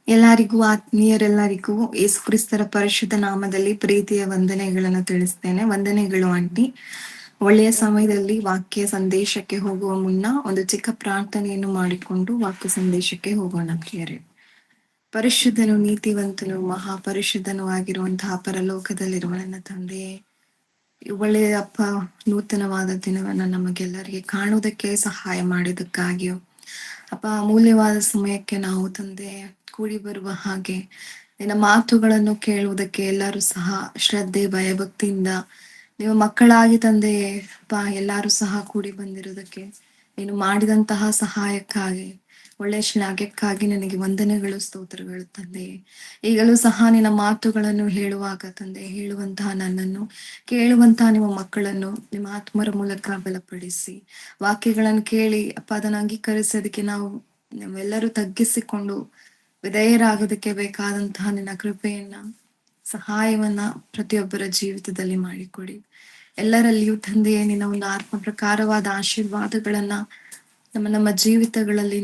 ಎಲ್ಲರಿಗೂ ಆತ್ಮೀಯರೆಲ್ಲರಿಗೂ ಯೇಸುಕ್ರಿಸ್ತರ ಪರಿಶುದ್ಧ ನಾಮದಲ್ಲಿ ಪ್ರೀತಿಯ ವಂದನೆಗಳನ್ನು ತಿಳಿಸ್ತೇನೆ. ವಂದನೆಗಳು ಆಂಟಿ. ಒಳ್ಳೆಯ ಸಮಯದಲ್ಲಿ ವಾಕ್ಯ ಸಂದೇಶಕ್ಕೆ ಹೋಗುವ ಮುನ್ನ ಒಂದು ಚಿಕ್ಕ ಪ್ರಾರ್ಥನೆಯನ್ನು ಮಾಡಿಕೊಂಡು ವಾಕ್ಯ ಸಂದೇಶಕ್ಕೆ ಹೋಗೋಣ ಪ್ರಿಯರೇ. ಪರಿಶುದ್ಧನು, ನೀತಿವಂತನು, ಮಹಾಪರಿಶುದ್ಧನು ಆಗಿರುವಂತಹ ಪರಲೋಕದಲ್ಲಿರುವ ನನ್ನ ತಂದೆಯೇ, ಒಳ್ಳೆಯ ಅಪ್ಪ, ನೂತನವಾದ ದಿನವನ್ನ ನಮಗೆಲ್ಲರಿಗೆ ಕಾಣುವುದಕ್ಕೆ ಸಹಾಯ ಮಾಡಿದಕ್ಕಾಗಿಯೂ ಅಪ್ಪ, ಅಮೂಲ್ಯವಾದ ಸಮಯಕ್ಕೆ ನಾವು ತಂದೆ ಕೂಡಿ ಬರುವ ಹಾಗೆ ನಿನ್ನ ಮಾತುಗಳನ್ನು ಕೇಳುವುದಕ್ಕೆ ಎಲ್ಲರೂ ಸಹ ಶ್ರದ್ಧೆ ಭಯಭಕ್ತಿಯಿಂದ ನೀವು ಮಕ್ಕಳಾಗಿ ತಂದೆಯೇ ಅಪ್ಪ ಎಲ್ಲರೂ ಸಹ ಕೂಡಿ ಬಂದಿರುವುದಕ್ಕೆ ನೀನು ಮಾಡಿದಂತಹ ಸಹಾಯಕ್ಕಾಗಿ ಒಳ್ಳೆಯ ಶ್ಲಾಘ್ಯಕ್ಕಾಗಿ ನನಗೆ ವಂದನೆಗಳು, ಸ್ತೋತ್ರಗಳು ತಂದೆಯೇ. ಈಗಲೂ ಸಹ ನಿನ್ನ ಮಾತುಗಳನ್ನು ಹೇಳುವಾಗ ತಂದೆ, ಹೇಳುವಂತಹ ನನ್ನನ್ನು, ಕೇಳುವಂತಹ ನಿಮ್ಮ ಮಕ್ಕಳನ್ನು ನಿಮ್ಮ ಆತ್ಮರ ಮೂಲಕ ಬಲಪಡಿಸಿ ವಾಕ್ಯಗಳನ್ನು ಕೇಳಿ ಅಪ್ಪ ಅದನ್ನು ಅಂಗೀಕರಿಸೋದಕ್ಕೆ ನಾವೆಲ್ಲರೂ ತಗ್ಗಿಸಿಕೊಂಡು ವಿಧೇಯರಾಗೋದಕ್ಕೆ ಬೇಕಾದಂತಹ ನಿನ್ನ ಕೃಪೆಯನ್ನ, ಸಹಾಯವನ್ನ ಪ್ರತಿಯೊಬ್ಬರ ಜೀವಿತದಲ್ಲಿ ಮಾಡಿಕೊಡಿ. ಎಲ್ಲರಲ್ಲಿಯೂ ತಂದೆಯೇ ನಿನ್ನ ಒಂದು ಆತ್ಮ ಪ್ರಕಾರವಾದ ಆಶೀರ್ವಾದಗಳನ್ನ ನಮ್ಮ ಜೀವಿತಗಳಲ್ಲಿ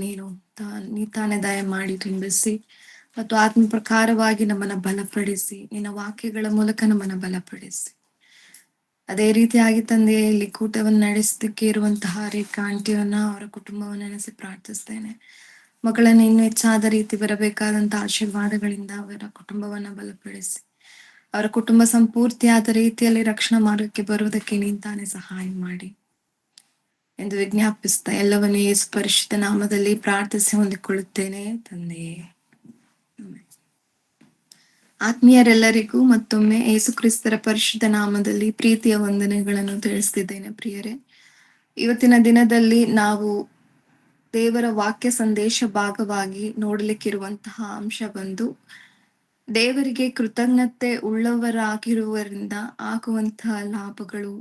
ನೀ ತಾನೇ ದಯ ಮಾಡಿ ತುಂಬಿಸಿ ಮತ್ತು ಆತ್ಮ ಪ್ರಕಾರವಾಗಿ ನಮ್ಮನ್ನ ಬಲಪಡಿಸಿ, ನಿನ್ನ ವಾಕ್ಯಗಳ ಮೂಲಕ ನಮ್ಮನ್ನ ಬಲಪಡಿಸಿ. ಅದೇ ರೀತಿಯಾಗಿ ತಂದೆಯೇ ಇಲ್ಲಿ ಕೂಟವನ್ನು ನಡೆಸಲಿಕ್ಕೆ ಇರುವಂತಹ ರೇಖಾ ಆಂಟಿಯನ್ನ, ಅವರ ಕುಟುಂಬವನ್ನು ನೆನೆಸಿ ಪ್ರಾರ್ಥಿಸ್ತೇನೆ. ಮಕ್ಕಳನ್ನು ಇನ್ನೂ ಹೆಚ್ಚಾದ ರೀತಿ ಬರಬೇಕಾದಂತಹ ಆಶೀರ್ವಾದಗಳಿಂದ ಅವರ ಕುಟುಂಬವನ್ನ ಬಲಪಡಿಸಿ, ಅವರ ಕುಟುಂಬ ಸಂಪೂರ್ತಿಯಾದ ರೀತಿಯಲ್ಲಿ ರಕ್ಷಣಾ ಮಾರ್ಗಕ್ಕೆ ಬರುವುದಕ್ಕೆ ನೀನ್ ತಾನೇ ಸಹಾಯ ಮಾಡಿ ಎಂದು ವಿಜ್ಞಾಪಿಸ್ತಾ ಎಲ್ಲವನ್ನೂ ಯೇಸು ಪರಿಶುದ್ಧ ನಾಮದಲ್ಲಿ ಪ್ರಾರ್ಥಿಸಿ ಹೊಂದಿಕೊಳ್ಳುತ್ತೇನೆ ತಂದೆಯೇ. ಆತ್ಮೀಯರೆಲ್ಲರಿಗೂ ಮತ್ತೊಮ್ಮೆ ಯೇಸು ಕ್ರಿಸ್ತರ ಪರಿಶುದ್ಧ ನಾಮದಲ್ಲಿ ಪ್ರೀತಿಯ ವಂದನೆಗಳನ್ನು ತಿಳಿಸ್ತಿದ್ದೇನೆ ಪ್ರಿಯರೇ. ಇವತ್ತಿನ ದಿನದಲ್ಲಿ ನಾವು ದೇವರ ವಾಕ್ಯ ಸಂದೇಶ ಭಾಗವಾಗಿ ನೋಡಲಿಕ್ಕಿರುವಂತಹ ಅಂಶ ಬಂದು, ದೇವರಿಗೆ ಕೃತಜ್ಞತೆ ಉಳ್ಳವರಾಗಿರುವರಿಂದ ಆಗುವಂತಹ ಲಾಭಗಳು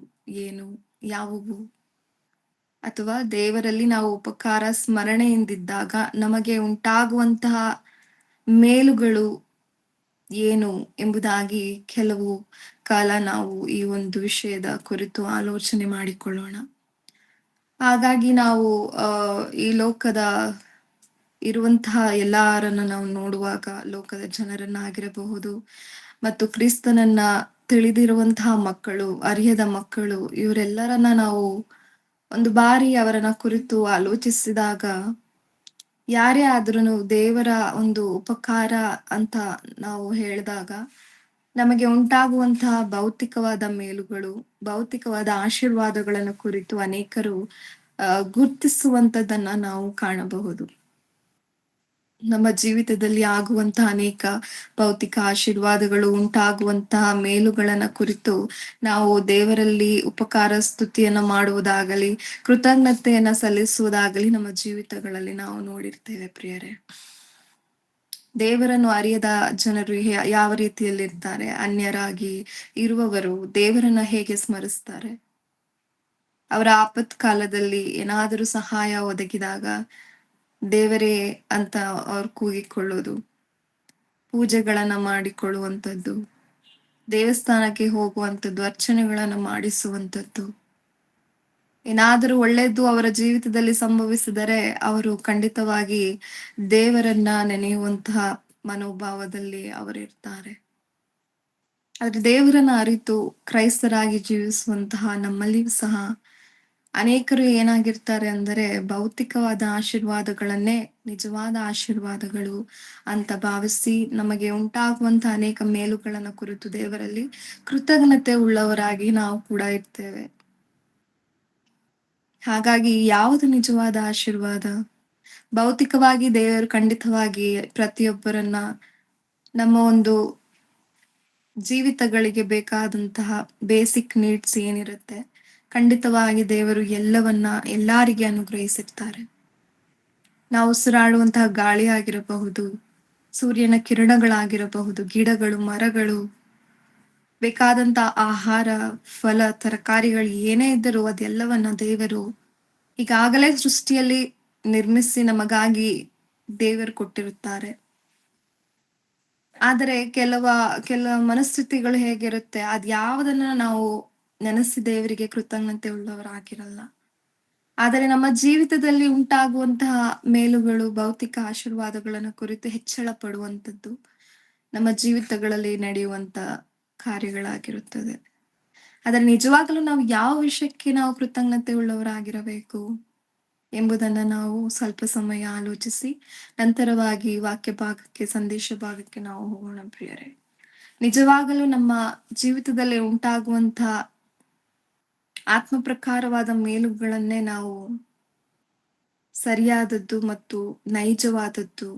ಏನು, ಯಾವುವು, ಅಥವಾ ದೇವರಲ್ಲಿ ನಾವು ಉಪಕಾರ ಸ್ಮರಣೆಯಿಂದಿದ್ದಾಗ ನಮಗೆ ಉಂಟಾಗುವಂತಹ ಮೇಲುಗಳು ಏನು ಎಂಬುದಾಗಿ ಕೆಲವು ಕಾಲ ನಾವು ಈ ಒಂದು ವಿಷಯದ ಕುರಿತು ಆಲೋಚನೆ ಮಾಡಿಕೊಳ್ಳೋಣ. ಹಾಗಾಗಿ ನಾವು ಈ ಲೋಕದ ಇರುವಂತಹ ಎಲ್ಲರನ್ನ ನಾವು ನೋಡುವಾಗ, ಲೋಕದ ಜನರನ್ನಾಗಿರಬಹುದು ಮತ್ತು ಕ್ರಿಸ್ತನನ್ನ ತಿಳಿದಿರುವಂತಹ ಮಕ್ಕಳು, ಅರಿಯದ ಮಕ್ಕಳು, ಇವರೆಲ್ಲರನ್ನ ನಾವು ಒಂದು ಬಾರಿ ಅವರನ್ನ ಕುರಿತು ಆಲೋಚಿಸಿದಾಗ, ಯಾರೇ ಆದ್ರೂ ದೇವರ ಒಂದು ಉಪಕಾರ ಅಂತ ನಾವು ಹೇಳಿದಾಗ ನಮಗೆ ಉಂಟಾಗುವಂತಹ ಭೌತಿಕವಾದ ಮೇಲುಗಳು, ಭೌತಿಕವಾದ ಆಶೀರ್ವಾದಗಳನ್ನು ಕುರಿತು ಅನೇಕರು ಗುರ್ತಿಸುವಂಥದ್ದನ್ನ ನಾವು ಕಾಣಬಹುದು. ನಮ್ಮ ಜೀವಿತದಲ್ಲಿ ಆಗುವಂತಹ ಅನೇಕ ಭೌತಿಕ ಆಶೀರ್ವಾದಗಳು, ಉಂಟಾಗುವಂತಹ ಮೇಲುಗಳನ್ನ ಕುರಿತು ನಾವು ದೇವರಲ್ಲಿ ಉಪಕಾರ ಸ್ತುತಿಯನ್ನ ಮಾಡುವುದಾಗಲಿ, ಕೃತಜ್ಞತೆಯನ್ನ ಸಲ್ಲಿಸುವುದಾಗಲಿ ನಮ್ಮ ಜೀವಿತಗಳಲ್ಲಿ ನಾವು ನೋಡಿರ್ತೇವೆ ಪ್ರಿಯರೇ. ದೇವರನ್ನು ಅರಿಯದ ಜನರು ಯಾವ ರೀತಿಯಲ್ಲಿರ್ತಾರೆ? ಅನ್ಯರಾಗಿ ಇರುವವರು ದೇವರನ್ನ ಹೇಗೆ ಸ್ಮರಿಸ್ತಾರೆ? ಅವರ ಆಪತ್ಕಾಲದಲ್ಲಿ ಏನಾದರೂ ಸಹಾಯ ಒದಗಿದಾಗ ದೇವರೇ ಅಂತ ಅವ್ರು ಕೂಗಿಕೊಳ್ಳೋದು, ಪೂಜೆಗಳನ್ನ ಮಾಡಿಕೊಳ್ಳುವಂಥದ್ದು, ದೇವಸ್ಥಾನಕ್ಕೆ ಹೋಗುವಂಥದ್ದು, ಅರ್ಚನೆಗಳನ್ನ ಮಾಡಿಸುವಂಥದ್ದು, ಏನಾದರೂ ಒಳ್ಳೆಯದು ಅವರ ಜೀವಿತದಲ್ಲಿ ಸಂಭವಿಸಿದರೆ ಅವರು ಖಂಡಿತವಾಗಿ ದೇವರನ್ನ ನೆನೆಯುವಂತಹ ಮನೋಭಾವದಲ್ಲಿ ಅವರಿರ್ತಾರೆ. ಆದ್ರೆ ದೇವರನ್ನ ಅರಿತು ಕ್ರೈಸ್ತರಾಗಿ ಜೀವಿಸುವಂತಹ ನಮ್ಮಲ್ಲಿಯೂ ಸಹ ಅನೇಕರು ಏನಾಗಿರ್ತಾರೆ ಅಂದರೆ, ಭೌತಿಕವಾದ ಆಶೀರ್ವಾದಗಳನ್ನೇ ನಿಜವಾದ ಆಶೀರ್ವಾದಗಳು ಅಂತ ಭಾವಿಸಿ ನಮಗೆ ಉಂಟಾಗುವಂತಹ ಅನೇಕ ಮೇಲುಗಳನ್ನ ಕುರಿತು ದೇವರಲ್ಲಿ ಕೃತಜ್ಞತೆ ಉಳ್ಳವರಾಗಿ ನಾವು ಕೂಡ ಇರ್ತೇವೆ. ಹಾಗಾಗಿ ಯಾವುದು ನಿಜವಾದ ಆಶೀರ್ವಾದ? ಭೌತಿಕವಾಗಿ ದೇವರು ಖಂಡಿತವಾಗಿ ಪ್ರತಿಯೊಬ್ಬರನ್ನ ನಮ್ಮ ಒಂದು ಜೀವಿತಗಳಿಗೆ ಬೇಕಾದಂತಹ ಬೇಸಿಕ್ ನೀಡ್ಸ್ ಏನಿರುತ್ತೆ, ಖಂಡಿತವಾಗಿ ದೇವರು ಎಲ್ಲವನ್ನ ಎಲ್ಲರಿಗೆ ಅನುಗ್ರಹಿಸಿರ್ತಾರೆ. ನಾವು ಉಸಿರಾಡುವಂತಹ ಗಾಳಿ ಆಗಿರಬಹುದು, ಸೂರ್ಯನ ಕಿರಣಗಳಾಗಿರಬಹುದು, ಗಿಡಗಳು, ಮರಗಳು, ಬೇಕಾದಂತ ಆಹಾರ, ಫಲ, ತರಕಾರಿಗಳು ಏನೇ ಇದ್ದರೂ ಅದೆಲ್ಲವನ್ನ ದೇವರು ಈಗಾಗಲೇ ಸೃಷ್ಟಿಯಲ್ಲಿ ನಿರ್ಮಿಸಿ ನಮಗಾಗಿ ದೇವರು ಕೊಟ್ಟಿರುತ್ತಾರೆ. ಆದರೆ ಕೆಲ ಮನಸ್ಥಿತಿಗಳು ಹೇಗಿರುತ್ತೆ, ಅದ್ಯಾವುದನ್ನ ನಾವು ನೆನೆಸಿ ದೇವರಿಗೆ ಕೃತಜ್ಞತೆ ಉಳ್ಳವರಾಗಿರಲ್ಲ. ಆದರೆ ನಮ್ಮ ಜೀವಿತದಲ್ಲಿ ಉಂಟಾಗುವಂತಹ ಮೇಲುಗಳು, ಭೌತಿಕ ಆಶೀರ್ವಾದಗಳನ್ನು ಕುರಿತು ಹೆಚ್ಚಳ ಪಡುವಂಥದ್ದು ನಮ್ಮ ಜೀವಿತಗಳಲ್ಲಿ ನಡೆಯುವಂತ ಕಾರ್ಯಗಳಾಗಿರುತ್ತದೆ. ಆದರೆ ನಿಜವಾಗಲೂ ನಾವು ಯಾವ ವಿಷಯಕ್ಕೆ ನಾವು ಕೃತಜ್ಞತೆ ಉಳ್ಳವರಾಗಿರಬೇಕು ಎಂಬುದನ್ನ ನಾವು ಸ್ವಲ್ಪ ಸಮಯ ಆಲೋಚಿಸಿ, ನಂತರವಾಗಿ ವಾಕ್ಯ ಭಾಗಕ್ಕೆ, ಸಂದೇಶ ಭಾಗಕ್ಕೆ ನಾವು ಹೋಗೋಣ ಪ್ರಿಯರೇ. ನಿಜವಾಗಲೂ ನಮ್ಮ ಜೀವಿತದಲ್ಲಿ ಉಂಟಾಗುವಂತ ಆತ್ಮ ಪ್ರಕಾರವಾದ ಮೇಲುಗಳನ್ನೇ ನಾವು ಸರಿಯಾದದ್ದು ಮತ್ತು ನೈಜವಾದದ್ದು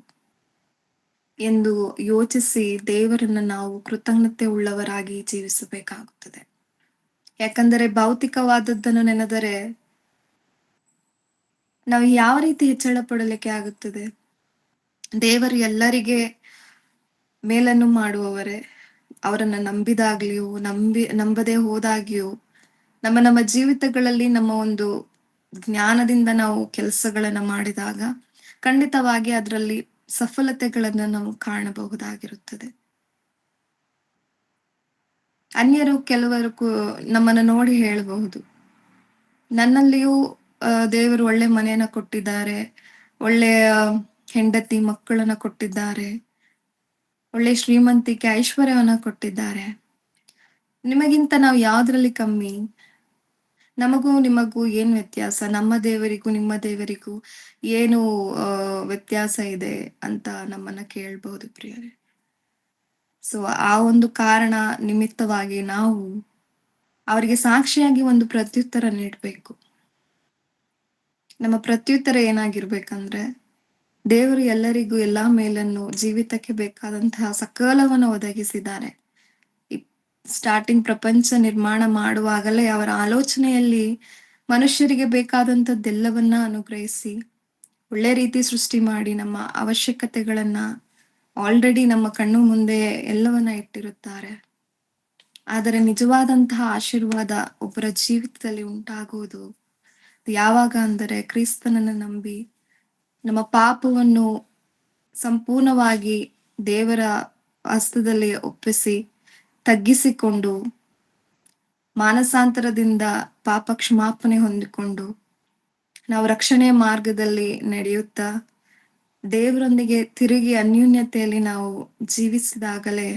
ಎಂದು ಯೋಚಿಸಿ ದೇವರನ್ನ ನಾವು ಕೃತಜ್ಞತೆ ಉಳ್ಳವರಾಗಿ ಜೀವಿಸಬೇಕಾಗುತ್ತದೆ. ಯಾಕಂದರೆ ಭೌತಿಕವಾದದ್ದನ್ನು ನೆನೆದರೆ ನಾವು ಯಾವ ರೀತಿ ಹೆಚ್ಚಳ ಪಡಲಿಕ್ಕೆ ಆಗುತ್ತದೆ? ದೇವರು ಎಲ್ಲರಿಗೆ ಮೇಲನ್ನು ಮಾಡುವವರೇ. ಅವರನ್ನ ನಂಬಿದಾಗ್ಲಿಯೂ ನಂಬದೇ ಹೋದಾಗ್ಯೂ ನಮ್ಮ ಜೀವಿತಗಳಲ್ಲಿ ನಮ್ಮ ಒಂದು ಜ್ಞಾನದಿಂದ ನಾವು ಕೆಲಸಗಳನ್ನ ಮಾಡಿದಾಗ ಖಂಡಿತವಾಗಿ ಅದರಲ್ಲಿ ಸಫಲತೆಗಳನ್ನ ನಾವು ಕಾಣಬಹುದಾಗಿರುತ್ತದೆ. ಅನ್ಯರು ಕೆಲವರು ನಮ್ಮನ್ನ ನೋಡಿ ಹೇಳಬಹುದು, ನನ್ನಲ್ಲಿಯೂ ದೇವರು ಒಳ್ಳೆ ಮನೆಯನ್ನ ಕೊಟ್ಟಿದ್ದಾರೆ, ಒಳ್ಳೆಯ ಹೆಂಡತಿ ಮಕ್ಕಳನ್ನ ಕೊಟ್ಟಿದ್ದಾರೆ, ಒಳ್ಳೆ ಶ್ರೀಮಂತಿಕೆ ಐಶ್ವರ್ಯವನ್ನ ಕೊಟ್ಟಿದ್ದಾರೆ. ನಿಮಗಿಂತ ನಾವು ಯಾವ್ದ್ರಲ್ಲಿ ಕಮ್ಮಿ? ನಮಗೂ ನಿಮಗೂ ಏನ್ ವ್ಯತ್ಯಾಸ? ನಮ್ಮ ದೇವರಿಗೂ ನಿಮ್ಮ ದೇವರಿಗೂ ಏನು ವ್ಯತ್ಯಾಸ ಇದೆ ಅಂತ ನಮ್ಮನ್ನ ಕೇಳ್ಬಹುದು ಪ್ರಿಯರೇ. ಸೊ ಆ ಒಂದು ಕಾರಣ ನಿಮಿತ್ತವಾಗಿ ನಾವು ಅವರಿಗೆ ಸಾಕ್ಷಿಯಾಗಿ ಒಂದು ಪ್ರತ್ಯುತ್ತರ ನೀಡಬೇಕು. ನಮ್ಮ ಪ್ರತ್ಯುತ್ತರ ಏನಾಗಿರ್ಬೇಕಂದ್ರೆ, ದೇವರು ಎಲ್ಲರಿಗೂ ಎಲ್ಲಾ ಮೇಲನ್ನು ಜೀವಿತಕ್ಕೆ ಬೇಕಾದಂತಹ ಸಕಲವನ್ನು ಒದಗಿಸಿದ್ದಾರೆ. ಸ್ಟಾರ್ಟಿಂಗ್ ಪ್ರಪಂಚ ನಿರ್ಮಾಣ ಮಾಡುವಾಗಲೇ ಅವರ ಆಲೋಚನೆಯಲ್ಲಿ ಮನುಷ್ಯರಿಗೆ ಬೇಕಾದಂಥದ್ದೆಲ್ಲವನ್ನ ಅನುಗ್ರಹಿಸಿ ಒಳ್ಳೆ ರೀತಿ ಸೃಷ್ಟಿ ಮಾಡಿ ನಮ್ಮ ಅವಶ್ಯಕತೆಗಳನ್ನ ಆಲ್ರೆಡಿ ನಮ್ಮ ಕಣ್ಣು ಮುಂದೆ ಎಲ್ಲವನ್ನ ಇಟ್ಟಿರುತ್ತಾರೆ. ಆದರೆ ನಿಜವಾದಂತಹ ಆಶೀರ್ವಾದ ಒಬ್ಬರ ಜೀವಿತದಲ್ಲಿ ಉಂಟಾಗುವುದು ಯಾವಾಗ ಅಂದರೆ, ಕ್ರಿಸ್ತನನ್ನು ನಂಬಿ ನಮ್ಮ ಪಾಪವನ್ನು ಸಂಪೂರ್ಣವಾಗಿ ದೇವರ ಹಸ್ತದಲ್ಲಿ ಒಪ್ಪಿಸಿ ತಗ್ಗಿಸಿಕೊಂಡು ಮಾನಸಾಂತರದಿಂದ ಪಾಪ ಕ್ಷಮಾಪಣೆ ಹೊಂದಿಕೊಂಡು ನಾವು ರಕ್ಷಣೆಯ ಮಾರ್ಗದಲ್ಲಿ ನಡೆಯುತ್ತಾ ದೇವರೊಂದಿಗೆ ತಿರುಗಿ ಅನ್ಯೂನ್ಯತೆಯಲ್ಲಿ ನಾವು ಜೀವಿಸಿದಾಗಲೇ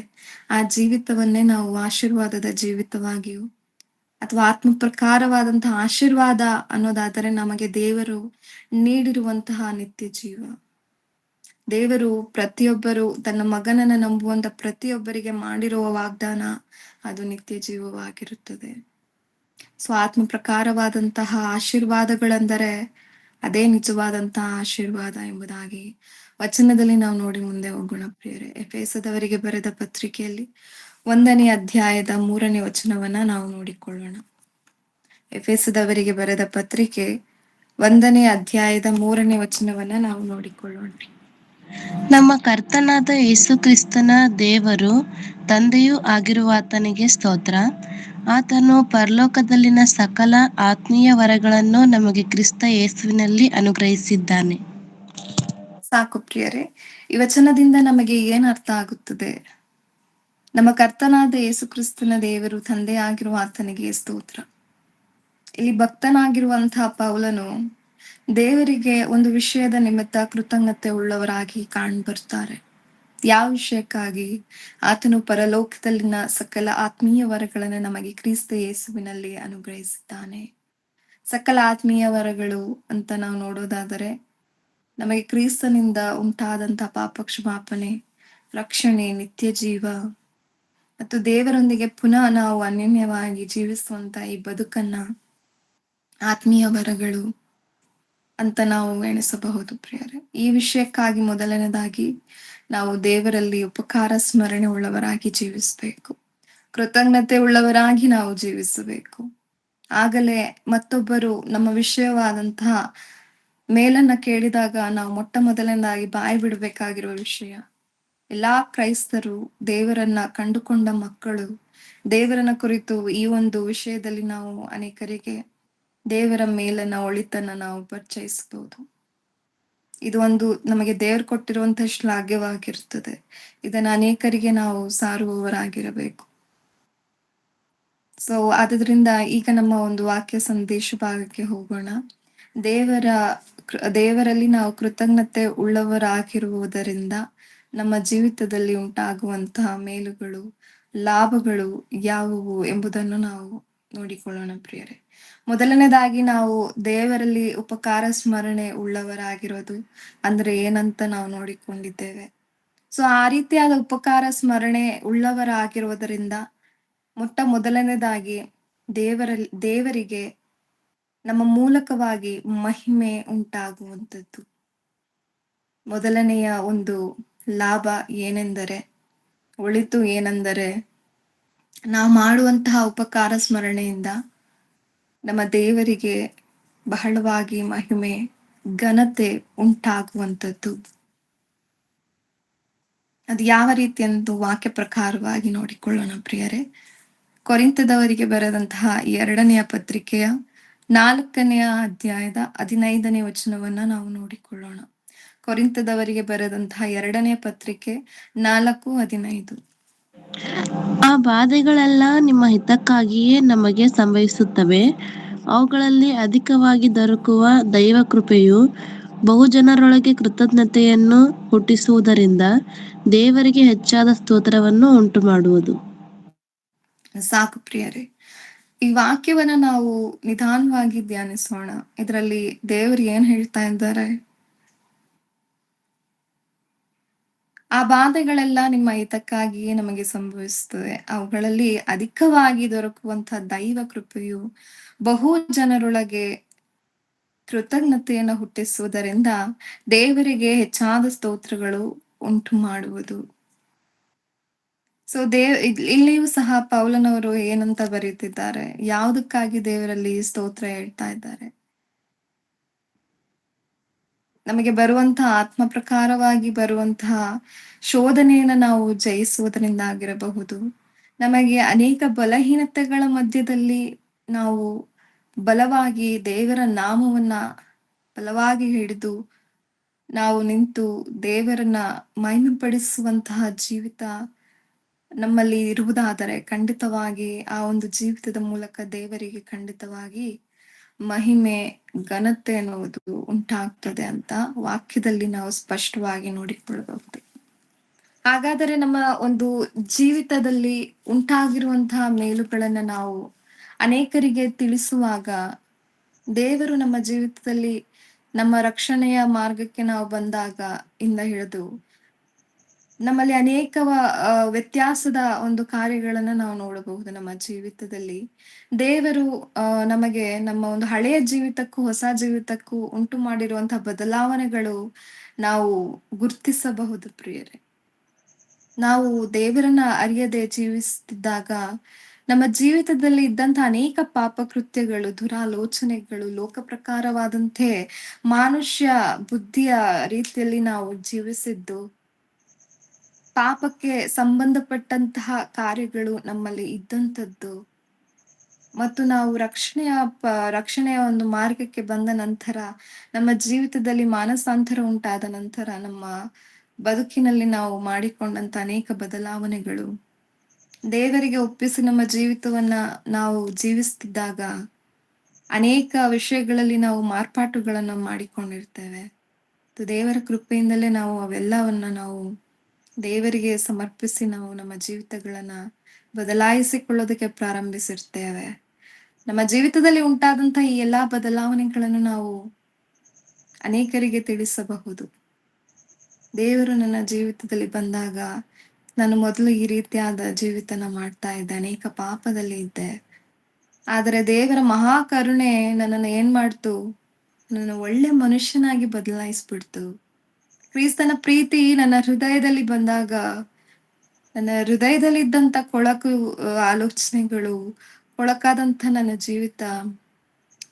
ಆ ಜೀವಿತವನ್ನೇ ನಾವು ಆಶೀರ್ವಾದದ ಜೀವಿತವಾಗಿಯೂ ಅಥವಾ ಆತ್ಮ ಪ್ರಕಾರವಾದಂತಹ ಆಶೀರ್ವಾದ ಅನ್ನೋದಾದರೆ ನಮಗೆ ದೇವರು ನೀಡಿರುವಂತಹ ನಿತ್ಯ ಜೀವ. ದೇವರು ಪ್ರತಿಯೊಬ್ಬರು ತನ್ನ ಮಗನನ್ನ ನಂಬುವಂತ ಪ್ರತಿಯೊಬ್ಬರಿಗೆ ಮಾಡಿರುವ ವಾಗ್ದಾನ ಅದು ನಿತ್ಯ ಜೀವವಾಗಿರುತ್ತದೆ. ಸೊ ಆತ್ಮ ಪ್ರಕಾರವಾದಂತಹ ಆಶೀರ್ವಾದಗಳೆಂದರೆ ಅದೇ ನಿಜವಾದಂತಹ ಆಶೀರ್ವಾದ ಎಂಬುದಾಗಿ ವಚನದಲ್ಲಿ ನಾವು ನೋಡಿ ಮುಂದೆ ಹೋಗೋಣ ಪ್ರಿಯರೇ. ಎಫೆಸದವರಿಗೆ ಬರೆದ ಪತ್ರಿಕೆಯಲ್ಲಿ 1ನೇ ಅಧ್ಯಾಯದ 3ನೇ ವಚನವನ್ನ ನಾವು ನೋಡಿಕೊಳ್ಳೋಣ. ಎಫೆಸದವರಿಗೆ ಬರೆದ ಪತ್ರಿಕೆ 1ನೇ ಅಧ್ಯಾಯದ 3ನೇ ವಚನವನ್ನ ನಾವು ನೋಡಿಕೊಳ್ಳೋಣ. ನಮ್ಮ ಕರ್ತನಾದ ಯೇಸು ಕ್ರಿಸ್ತನ ದೇವರು ತಂದೆಯೂ ಆಗಿರುವಾತನಿಗೆ ಸ್ತೋತ್ರ. ಆತನು ಪರಲೋಕದಲ್ಲಿನ ಸಕಲ ಆತ್ಮೀಯ ವರಗಳನ್ನು ನಮಗೆ ಕ್ರಿಸ್ತ ಯೇಸುವಿನಲ್ಲಿ ಅನುಗ್ರಹಿಸಿದ್ದಾನೆ. ಸಾಕು ಪ್ರಿಯರೇ, ಈ ವಚನದಿಂದ ನಮಗೆ ಏನ್ ಅರ್ಥ ಆಗುತ್ತದೆ? ನಮ್ಮ ಕರ್ತನಾದ ಯೇಸು ಕ್ರಿಸ್ತನ ದೇವರು ತಂದೆ ಆಗಿರುವ ಆತನಿಗೆ ಸ್ತೋತ್ರ. ಇಲ್ಲಿ ಭಕ್ತನಾಗಿರುವಂತಹ ಪೌಲನು ದೇವರಿಗೆ ಒಂದು ವಿಷಯದ ನಿಮಿತ್ತ ಕೃತಜ್ಞತೆ ಉಳ್ಳವರಾಗಿ ಬರ್ತಾರೆ. ಯಾವ ವಿಷಯಕ್ಕಾಗಿ? ಆತನು ಪರಲೋಕದಲ್ಲಿನ ಸಕಲ ಆತ್ಮೀಯ ವರಗಳನ್ನು ನಮಗೆ ಕ್ರಿಸ್ತ ಯೇಸುವಿನಲ್ಲಿ ಅನುಗ್ರಹಿಸಿದ್ದಾನೆ. ಸಕಲ ಆತ್ಮೀಯ ವರಗಳು ಅಂತ ನಾವು ನೋಡೋದಾದರೆ ನಮಗೆ ಕ್ರಿಸ್ತನಿಂದ ಉಂಟಾದಂತಹ ಪಾಪ ಕ್ಷಮಾಪಣೆ, ರಕ್ಷಣೆ, ನಿತ್ಯ ಜೀವ ಮತ್ತು ದೇವರೊಂದಿಗೆ ಪುನಃ ನಾವು ಅನ್ಯೋನ್ಯವಾಗಿ ಜೀವಿಸುವಂತ ಈ ಬದುಕನ್ನ ಆತ್ಮೀಯ ವರಗಳು ಅಂತ ನಾವು ಎಣಿಸಬಹುದು ಪ್ರಿಯರೇ. ಈ ವಿಷಯಕ್ಕಾಗಿ ಮೊದಲನೇದಾಗಿ ನಾವು ದೇವರಲ್ಲಿ ಉಪಕಾರ ಸ್ಮರಣೆ ಉಳ್ಳವರಾಗಿ ಜೀವಿಸಬೇಕು, ಕೃತಜ್ಞತೆ ಉಳ್ಳವರಾಗಿ ನಾವು ಜೀವಿಸಬೇಕು. ಆಗಲೇ ಮತ್ತೊಬ್ಬರು ನಮ್ಮ ವಿಷಯವಾದಂತಹ ಮೇಲನ್ನ ಕೇಳಿದಾಗ ನಾವು ಮೊಟ್ಟ ಮೊದಲನೇದಾಗಿ ಬಾಯಿ ಬಿಡಬೇಕಾಗಿರುವ ವಿಷಯ, ಎಲ್ಲಾ ಕ್ರೈಸ್ತರು, ದೇವರನ್ನ ಕಂಡುಕೊಂಡ ಮಕ್ಕಳು, ದೇವರನ್ನ ಕುರಿತು ಈ ಒಂದು ವಿಷಯದಲ್ಲಿ ನಾವು ಅನೇಕರಿಗೆ ದೇವರ ಮೇಲನ್ನ ಒಳಿತನ್ನ ನಾವು ಪರಿಚಯಿಸಬಹುದು. ಇದು ಒಂದು ನಮಗೆ ದೇವರು ಕೊಟ್ಟಿರುವಂತಹ ಶ್ಲಾಘ್ಯವಾಗಿರ್ತದೆ. ಇದನ್ನ ಅನೇಕರಿಗೆ ನಾವು ಸಾರುವವರಾಗಿರಬೇಕು. ಸೊ ಆದ್ರಿಂದ ಈಗ ನಮ್ಮ ಒಂದು ವಾಕ್ಯ ಸಂದೇಶ ಭಾಗಕ್ಕೆ ಹೋಗೋಣ. ದೇವರ ದೇವರಲ್ಲಿ ನಾವು ಕೃತಜ್ಞತೆ ಉಳ್ಳವರಾಗಿರುವುದರಿಂದ ನಮ್ಮ ಜೀವಿತದಲ್ಲಿ ಉಂಟಾಗುವಂತಹ ಮೇಲುಗಳು, ಲಾಭಗಳು ಯಾವುವು ಎಂಬುದನ್ನು ನಾವು ನೋಡಿಕೊಳ್ಳೋಣ ಪ್ರಿಯರೇ. ಮೊದಲನೇದಾಗಿ ನಾವು ದೇವರಲ್ಲಿ ಉಪಕಾರ ಸ್ಮರಣೆ ಉಳ್ಳವರಾಗಿರೋದು ಅಂದ್ರೆ ಏನಂತ ನಾವು ನೋಡಿಕೊಂಡಿದ್ದೇವೆ. ಸೊ ಆ ರೀತಿಯಾದ ಉಪಕಾರ ಸ್ಮರಣೆ ಉಳ್ಳವರಾಗಿರುವುದರಿಂದ ಮೊದಲನೇದಾಗಿ ದೇವರಿಗೆ ನಮ್ಮ ಮೂಲಕವಾಗಿ ಮಹಿಮೆ ಉಂಟಾಗುವಂಥದ್ದು. ಮೊದಲನೆಯ ಒಂದು ಲಾಭ ಏನೆಂದರೆ, ಒಳಿತು ಏನೆಂದರೆ, ನಾವು ಮಾಡುವಂತಹ ಉಪಕಾರ ಸ್ಮರಣೆಯಿಂದ ನಮ್ಮ ದೇವರಿಗೆ ಬಹಳವಾಗಿ ಮಹಿಮೆ, ಘನತೆ ಉಂಟಾಗುವಂಥದ್ದು. ಅದು ಯಾವ ರೀತಿ ಎಂದು ವಾಕ್ಯ ಪ್ರಕಾರವಾಗಿ ನೋಡಿಕೊಳ್ಳೋಣ ಪ್ರಿಯರೇ. ಕೊರಿಂಥದವರಿಗೆ ಬರೆದಂತಹ 2ನೆಯ ಪತ್ರಿಕೆಯ 4ನೆಯ ಅಧ್ಯಾಯದ 15ನೇ ವಚನವನ್ನ ನಾವು ನೋಡಿಕೊಳ್ಳೋಣ. ಕೊರಿಂಥದವರಿಗೆ ಬರೆದಂತಹ 2ನೇ ಪತ್ರಿಕೆ 4:15. ಆ ಬಾಧೆಗಳೆಲ್ಲ ನಿಮ್ಮ ಹಿತಕ್ಕಾಗಿಯೇ ನಮಗೆ ಸಂಭವಿಸುತ್ತವೆ. ಅವುಗಳಲ್ಲಿ ಅಧಿಕವಾಗಿ ದೊರಕುವ ದೈವ ಕೃಪೆಯು ಬಹುಜನರೊಳಗೆ ಕೃತಜ್ಞತೆಯನ್ನು ಹುಟ್ಟಿಸುವುದರಿಂದ ದೇವರಿಗೆ ಹೆಚ್ಚಾದ ಸ್ತೋತ್ರವನ್ನು ಉಂಟುಮಾಡುವುದು. ಸಾಕು ಪ್ರಿಯರೇ, ಈ ವಾಕ್ಯವನ್ನ ನಾವು ನಿಧಾನವಾಗಿ ಧ್ಯಾನಿಸೋಣ. ಇದರಲ್ಲಿ ದೇವರು ಏನ್ ಹೇಳ್ತಾ ಇದ್ದಾರೆ? ಆ ಬಾಧೆಗಳೆಲ್ಲ ನಿಮ್ಮ ಹಿತಕ್ಕಾಗಿಯೇ ನಮಗೆ ಸಂಭವಿಸುತ್ತದೆ. ಅವುಗಳಲ್ಲಿ ಅಧಿಕವಾಗಿ ದೊರಕುವಂತಹ ದೈವ ಕೃಪೆಯು ಬಹು ಜನರೊಳಗೆ ಕೃತಜ್ಞತೆಯನ್ನು ಹುಟ್ಟಿಸುವುದರಿಂದ ದೇವರಿಗೆ ಹೆಚ್ಚಾದ ಸ್ತೋತ್ರಗಳು ಉಂಟು ಮಾಡುವುದು. ಸೊ ಇಲ್ಲಿಯೂ ಸಹ ಪೌಲನವರು ಏನಂತ ಬರೀತಿದ್ದಾರೆ? ಯಾವುದಕ್ಕಾಗಿ ದೇವರಲ್ಲಿ ಸ್ತೋತ್ರ ಹೇಳ್ತಾ ಇದ್ದಾರೆ? ನಮಗೆ ಬರುವಂತಹ ಆತ್ಮ ಪ್ರಕಾರವಾಗಿ ಬರುವಂತಹ ಶೋಧನೆಯನ್ನ ನಾವು ಜಯಿಸುವುದರಿಂದ ಆಗಿರಬಹುದು. ನಮಗೆ ಅನೇಕ ಬಲಹೀನತೆಗಳ ಮಧ್ಯದಲ್ಲಿ ನಾವು ಬಲವಾಗಿ ದೇವರ ನಾಮವನ್ನ ಬಲವಾಗಿ ಹಿಡಿದು ನಾವು ನಿಂತು ದೇವರನ್ನ ಮಹಿಮೆಪಡಿಸುವಂತಹ ಜೀವಿತ ನಮ್ಮಲ್ಲಿ ಇರುವುದಾದರೆ ಖಂಡಿತವಾಗಿ ಆ ಒಂದು ಜೀವಿತದ ಮೂಲಕ ದೇವರಿಗೆ ಖಂಡಿತವಾಗಿ ಮಹಿಮೆ, ಘನತೆ ಅನ್ನುವುದು ಉಂಟಾಗ್ತದೆ ಅಂತ ವಾಕ್ಯದಲ್ಲಿ ನಾವು ಸ್ಪಷ್ಟವಾಗಿ ನೋಡಿಕೊಳ್ಳಬಹುದು. ಹಾಗಾದರೆ ನಮ್ಮ ಒಂದು ಜೀವಿತದಲ್ಲಿ ಉಂಟಾಗಿರುವಂತಹ ಮೇಲುಗಳನ್ನ ನಾವು ಅನೇಕರಿಗೆ ತಿಳಿಸುವಾಗ ದೇವರು ನಮ್ಮ ಜೀವಿತದಲ್ಲಿ ನಮ್ಮ ರಕ್ಷಣೆಯ ಮಾರ್ಗಕ್ಕೆ ನಾವು ಬಂದಾಗ ಇಂದ ಹಿಡಿದು ನಮ್ಮಲ್ಲಿ ಅನೇಕ ವ್ಯತ್ಯಾಸದ ಒಂದು ಕಾರ್ಯಗಳನ್ನ ನಾವು ನೋಡಬಹುದು. ನಮ್ಮ ಜೀವಿತದಲ್ಲಿ ದೇವರು ನಮಗೆ ನಮ್ಮ ಒಂದು ಹಳೆಯ ಜೀವಿತಕ್ಕೂ ಹೊಸ ಜೀವಿತಕ್ಕೂ ಉಂಟು ಮಾಡಿರುವಂತಹ ಬದಲಾವಣೆಗಳು ನಾವು ಗುರ್ತಿಸಬಹುದು ಪ್ರಿಯರೇ. ನಾವು ದೇವರನ್ನ ಅರಿಯದೆ ಜೀವಿಸುತ್ತಿದ್ದಾಗ ನಮ್ಮ ಜೀವಿತದಲ್ಲಿ ಇದ್ದಂತ ಅನೇಕ ಪಾಪಕೃತ್ಯಗಳು, ದುರಾಲೋಚನೆಗಳು, ಲೋಕ ಪ್ರಕಾರವಾದಂತೆ ಮಾನುಷ್ಯ ಬುದ್ಧಿಯ ರೀತಿಯಲ್ಲಿ ನಾವು ಜೀವಿಸಿದ್ದು, ಪಾಪಕ್ಕೆ ಸಂಬಂಧಪಟ್ಟಂತಹ ಕಾರ್ಯಗಳು ನಮ್ಮಲ್ಲಿ ಇದ್ದಂಥದ್ದು ಮತ್ತು ನಾವು ರಕ್ಷಣೆಯ ಒಂದು ಮಾರ್ಗಕ್ಕೆ ಬಂದ ನಂತರ ನಮ್ಮ ಜೀವಿತದಲ್ಲಿ ಮಾನಸಾಂತರ ಉಂಟಾದ ನಂತರ ನಮ್ಮ ಬದುಕಿನಲ್ಲಿ ನಾವು ಮಾಡಿಕೊಂಡಂತ ಅನೇಕ ಬದಲಾವಣೆಗಳು, ದೇವರಿಗೆ ಒಪ್ಪಿಸಿ ನಮ್ಮ ಜೀವಿತವನ್ನ ನಾವು ಜೀವಿಸ್ತಿದ್ದಾಗ ಅನೇಕ ವಿಷಯಗಳಲ್ಲಿ ನಾವು ಮಾರ್ಪಾಟುಗಳನ್ನು ಮಾಡಿಕೊಂಡಿರ್ತೇವೆ. ದೇವರ ಕೃಪೆಯಿಂದಲೇ ನಾವು ಅವೆಲ್ಲವನ್ನ ನಾವು ದೇವರಿಗೆ ಸಮರ್ಪಿಸಿ ನಾವು ನಮ್ಮ ಜೀವಿತಗಳನ್ನ ಬದಲಾಯಿಸಿಕೊಳ್ಳೋದಕ್ಕೆ ಪ್ರಾರಂಭಿಸಿರ್ತೇವೆ. ನಮ್ಮ ಜೀವಿತದಲ್ಲಿ ಉಂಟಾದಂತಹ ಈ ಎಲ್ಲಾ ಬದಲಾವಣೆಗಳನ್ನು ನಾವು ಅನೇಕರಿಗೆ ತಿಳಿಸಬಹುದು. ದೇವರು ನನ್ನ ಜೀವಿತದಲ್ಲಿ ಬಂದಾಗ ನಾನು ಮೊದಲು ಈ ರೀತಿಯಾದ ಜೀವಿತನ ಮಾಡ್ತಾ ಇದ್ದೆ, ಅನೇಕ ಪಾಪದಲ್ಲಿ ಇದ್ದೆ. ಆದರೆ ದೇವರ ಮಹಾ ಕರುಣೆ ನನ್ನನ್ನು ಏನ್ ಮಾಡ್ತು? ನನ್ನ ಒಳ್ಳೆ ಮನುಷ್ಯನಾಗಿ ಬದಲಾಯಿಸ್ಬಿಡ್ತು. ಕ್ರಿಸ್ತನ ಪ್ರೀತಿ ನನ್ನ ಹೃದಯದಲ್ಲಿ ಬಂದಾಗ ನನ್ನ ಹೃದಯದಲ್ಲಿದ್ದಂತ ಕೊಳಕು ಆಲೋಚನೆಗಳು, ಕೊಳಕಾದಂಥ ನನ್ನ ಜೀವಿತ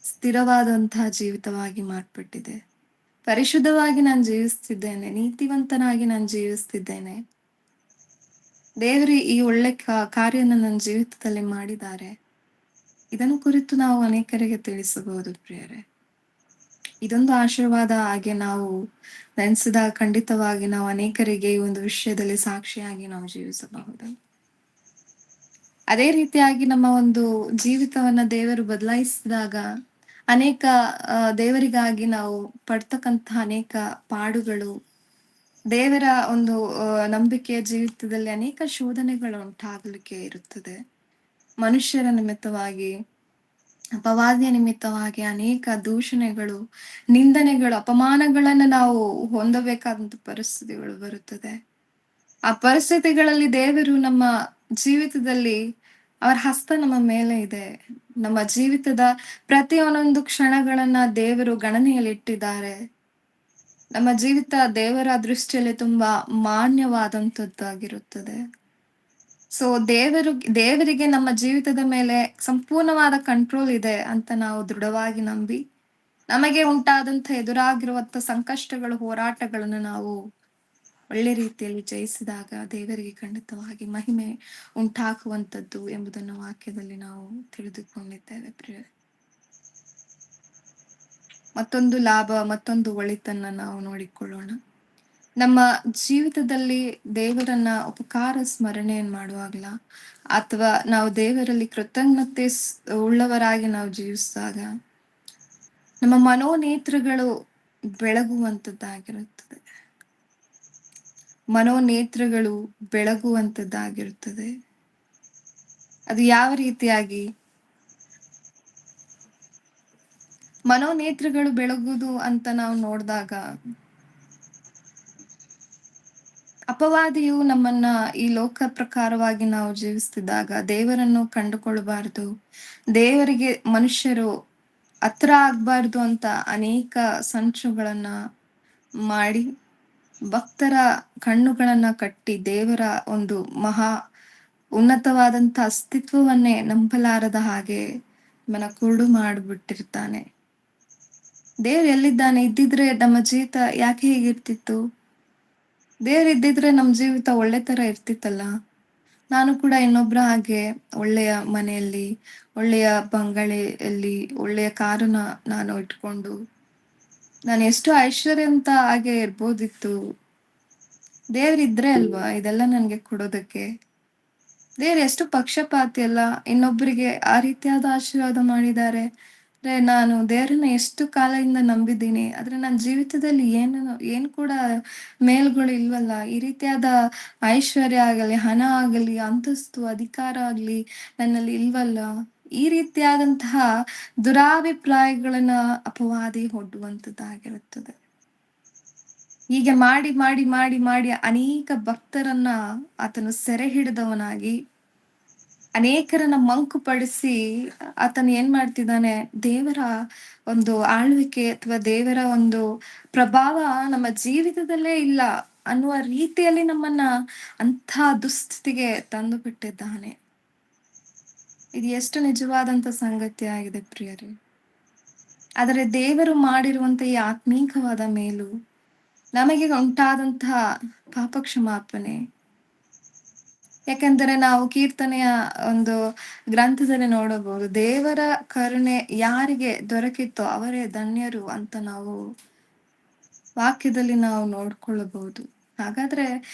ಸ್ಥಿರವಾದಂತಹ ಜೀವಿತವಾಗಿ ಮಾರ್ಪಟ್ಟಿದೆ. ಪರಿಶುದ್ಧವಾಗಿ ನಾನು ಜೀವಿಸ್ತಿದ್ದೇನೆ, ನೀತಿವಂತನಾಗಿ ನಾನು ಜೀವಿಸ್ತಿದ್ದೇನೆ. ದೇವರು ಈ ಒಳ್ಳೆ ಕಾರ್ಯನ ನನ್ನ ಜೀವಿತದಲ್ಲಿ ಮಾಡಿದ್ದಾರೆ. ಇದನ್ನು ಕುರಿತು ನಾವು ಅನೇಕರಿಗೆ ತಿಳಿಸಬಹುದು ಪ್ರಿಯರೇ. ಇದೊಂದು ಆಶೀರ್ವಾದ. ಹಾಗೆ ನಾವು ನೆನೆಸಿದಾಗ ಖಂಡಿತವಾಗಿ ನಾವು ಅನೇಕರಿಗೆ ಈ ಒಂದು ವಿಷಯದಲ್ಲಿ ಸಾಕ್ಷಿಯಾಗಿ ನಾವು ಜೀವಿಸಬಹುದು. ಅದೇ ರೀತಿಯಾಗಿ ನಮ್ಮ ಒಂದು ಜೀವಿತವನ್ನ ದೇವರು ಬದಲಾಯಿಸಿದಾಗ ಅನೇಕ ದೇವರಿಗಾಗಿ ನಾವು ಪಡ್ತಕ್ಕಂತಹ ಅನೇಕ ಪಾಡುಗಳು, ದೇವರ ಒಂದು ನಂಬಿಕೆಯ ಜೀವಿತದಲ್ಲಿ ಅನೇಕ ಶೋಧನೆಗಳು ಉಂಟಾಗಲಿಕ್ಕೆ ಇರುತ್ತದೆ. ಮನುಷ್ಯರ ನಿಮಿತ್ತವಾಗಿ, ಅಪವಾದಿಯ ನಿಮಿತ್ತವಾಗಿ ಅನೇಕ ದೂಷಣೆಗಳು, ನಿಂದನೆಗಳು, ಅಪಮಾನಗಳನ್ನ ನಾವು ಹೊಂದಬೇಕಾದಂತ ಪರಿಸ್ಥಿತಿಗಳು ಬರುತ್ತದೆ. ಆ ಪರಿಸ್ಥಿತಿಗಳಲ್ಲಿ ದೇವರು ನಮ್ಮ ಜೀವಿತದಲ್ಲಿ ಅವರ ಹಸ್ತ ನಮ್ಮ ಮೇಲೆ ಇದೆ. ನಮ್ಮ ಜೀವಿತದ ಪ್ರತಿಯೊಂದೊಂದು ಕ್ಷಣಗಳನ್ನ ದೇವರು ಗಣನೆಯಲ್ಲಿಟ್ಟಿದ್ದಾರೆ. ನಮ್ಮ ಜೀವಿತ ದೇವರ ದೃಷ್ಟಿಯಲ್ಲಿ ತುಂಬಾ ಮಾನ್ಯವಾದಂತದ್ದಾಗಿರುತ್ತದೆ. ಸೊ ದೇವರಿಗೆ ನಮ್ಮ ಜೀವಿತದ ಮೇಲೆ ಸಂಪೂರ್ಣವಾದ ಕಂಟ್ರೋಲ್ ಇದೆ ಅಂತ ನಾವು ದೃಢವಾಗಿ ನಂಬಿ, ನಮಗೆ ಉಂಟಾದಂತ ಎದುರಾಗಿರುವಂತ ಸಂಕಷ್ಟಗಳು, ಹೋರಾಟಗಳನ್ನು ನಾವು ಒಳ್ಳೆ ರೀತಿಯಲ್ಲಿ ಜಯಿಸಿದಾಗ ದೇವರಿಗೆ ಖಂಡಿತವಾಗಿ ಮಹಿಮೆ ಉಂಟಾಗುವಂತದ್ದು ಎಂಬುದನ್ನು ವಾಕ್ಯದಲ್ಲಿ ನಾವು ತಿಳಿದುಕೊಂಡಿದ್ದೇವೆ ಪ್ರಿಯರೇ. ಮತ್ತೊಂದು ಲಾಭ, ಮತ್ತೊಂದು ಒಳಿತನ್ನ ನಾವು ನೋಡಿಕೊಳ್ಳೋಣ. ನಮ್ಮ ಜೀವಿತದಲ್ಲಿ ದೇವರನ್ನ ಉಪಕಾರ ಸ್ಮರಣೆಯನ್ನು ಮಾಡುವಾಗಲ, ಅಥವಾ ನಾವು ದೇವರಲ್ಲಿ ಕೃತಜ್ಞತೆ ಉಳ್ಳವರಾಗಿ ನಾವು ಜೀವಿಸಿದಾಗ ನಮ್ಮ ಮನೋನೇತ್ರಗಳು ಬೆಳಗುವಂತದ್ದಾಗಿರುತ್ತದೆ. ಮನೋನೇತ್ರಗಳು ಬೆಳಗುವಂತದ್ದಾಗಿರುತ್ತದೆ. ಅದು ಯಾವ ರೀತಿಯಾಗಿ? ಮನೋನೇತ್ರಗಳು ಬೆಳಗುವುದು ಅಂತ ನಾವು ನೋಡಿದಾಗ, ಅಪವಾದಿಯು ನಮ್ಮನ್ನ ಈ ಲೋಕ ಪ್ರಕಾರವಾಗಿ ನಾವು ಜೀವಿಸ್ತಿದ್ದಾಗ ದೇವರನ್ನು ಕಂಡುಕೊಳ್ಳಬಾರದು, ದೇವರಿಗೆ ಮನುಷ್ಯರು ಹತ್ರ ಆಗ್ಬಾರ್ದು ಅಂತ ಅನೇಕ ಸಂಚುಗಳನ್ನ ಮಾಡಿ, ಭಕ್ತರ ಕಣ್ಣುಗಳನ್ನ ಕಟ್ಟಿ ದೇವರ ಒಂದು ಮಹಾ ಉನ್ನತವಾದಂತ ಅಸ್ತಿತ್ವವನ್ನೇ ನಂಬಲಾರದ ಹಾಗೆ ಮನ ಕುರುಡು ಮಾಡಿಬಿಟ್ಟಿರ್ತಾನೆ. ದೇವ್ರು ಎಲ್ಲಿದ್ದಾನೆ? ಇದ್ದಿದ್ರೆ ನಮ್ಮ ಜೀವಿತ ಯಾಕೆ ಹೀಗಿರ್ತಿತ್ತು? ದೇವ್ರು ಇದ್ದಿದ್ರೆ ನಮ್ಮ ಜೀವಿತ ಒಳ್ಳೆ ತರ ಇರ್ತಿತ್ತಲ್ಲ. ನಾನು ಕೂಡ ಇನ್ನೊಬ್ರ ಹಾಗೆ ಒಳ್ಳೆಯ ಮನೆಯಲ್ಲಿ, ಒಳ್ಳೆಯ ಬಂಗಲೆಯಲ್ಲಿ, ಒಳ್ಳೆಯ ಕಾರನ್ನ ನಾನು ಇಟ್ಕೊಂಡು ನಾನು ಎಷ್ಟು ಐಶ್ವರ್ಯವಂತ ಹಾಗೆ ಇರ್ಬೋದಿತ್ತು. ದೇವ್ರಿದ್ರೆ ಅಲ್ವಾ ಇದೆಲ್ಲ ನನ್ಗೆ ಕೊಡೋದಕ್ಕೆ. ದೇವ್ರು ಎಷ್ಟು ಪಕ್ಷಪಾತಿ ಅಲ್ಲ, ಇನ್ನೊಬ್ಬರಿಗೆ ಆ ರೀತಿಯಾದ ಆಶೀರ್ವಾದ ಮಾಡಿದ್ದಾರೆ. ನಾನು ದೇವರನ್ನ ಎಷ್ಟು ಕಾಲದಿಂದ ನಂಬಿದ್ದೀನಿ, ಆದ್ರೆ ನನ್ನ ಜೀವಿತದಲ್ಲಿ ಏನು ಕೂಡ ಮೇಲ್ಗಳು ಇಲ್ವಲ್ಲ. ಈ ರೀತಿಯಾದ ಐಶ್ವರ್ಯ ಆಗಲಿ, ಹಣ ಆಗಲಿ, ಅಂತಸ್ತು, ಅಧಿಕಾರ ಆಗಲಿ ನನ್ನಲ್ಲಿ ಇಲ್ವಲ್ಲ. ಈ ರೀತಿಯಾದಂತಹ ದುರಾಭಿಪ್ರಾಯಗಳನ್ನ ಅಪವಾದಿ ಹೊಡ್ಡುವಂತದ್ದಾಗಿರುತ್ತದೆ. ಹೀಗೆ ಮಾಡಿ ಮಾಡಿ ಮಾಡಿ ಮಾಡಿ ಅನೇಕ ಭಕ್ತರನ್ನ ಆತನು ಸೆರೆ ಹಿಡಿದವನಾಗಿ, ಅನೇಕರನ್ನ ಮಂಕುಪಡಿಸಿ ಆತನು ಏನ್ ಮಾಡ್ತಿದ್ದಾನೆ, ದೇವರ ಒಂದು ಆಳ್ವಿಕೆ ಅಥವಾ ದೇವರ ಒಂದು ಪ್ರಭಾವ ನಮ್ಮ ಜೀವಿತದಲ್ಲೇ ಇಲ್ಲ ಅನ್ನುವ ರೀತಿಯಲ್ಲಿ ನಮ್ಮನ್ನ ಅಂಥ ದುಸ್ಥಿತಿಗೆ ತಂದು ಬಿಟ್ಟಿದ್ದಾನೆ. ಇದು ಎಷ್ಟು ನಿಜವಾದಂತ ಸಂಗತಿ ಆಗಿದೆ ಪ್ರಿಯರೇ. ಆದರೆ ದೇವರು ಮಾಡಿರುವಂತ ಈ ಆತ್ಮೀಕವಾದ ಮೇಲು, ನಮಗೆ ಉಂಟಾದಂತಹ ಪಾಪ ಕ್ಷಮಾಪಣೆ, ಯಾಕೆಂದರೆ ನಾವು ಕೀರ್ತನೆಯ ಒಂದು ಗ್ರಂಥದಲ್ಲಿ ನೋಡಬಹುದು, ದೇವರ ಕರುಣೆ ಯಾರಿಗೆ ದೊರಕಿತ್ತೋ ಅವರೇ ಧನ್ಯರು ಅಂತ ನಾವು ವಾಕ್ಯದಲ್ಲಿ ನಾವು ನೋಡ್ಕೊಳ್ಳಬಹುದು. ಹಾಗಾದ್ರೆ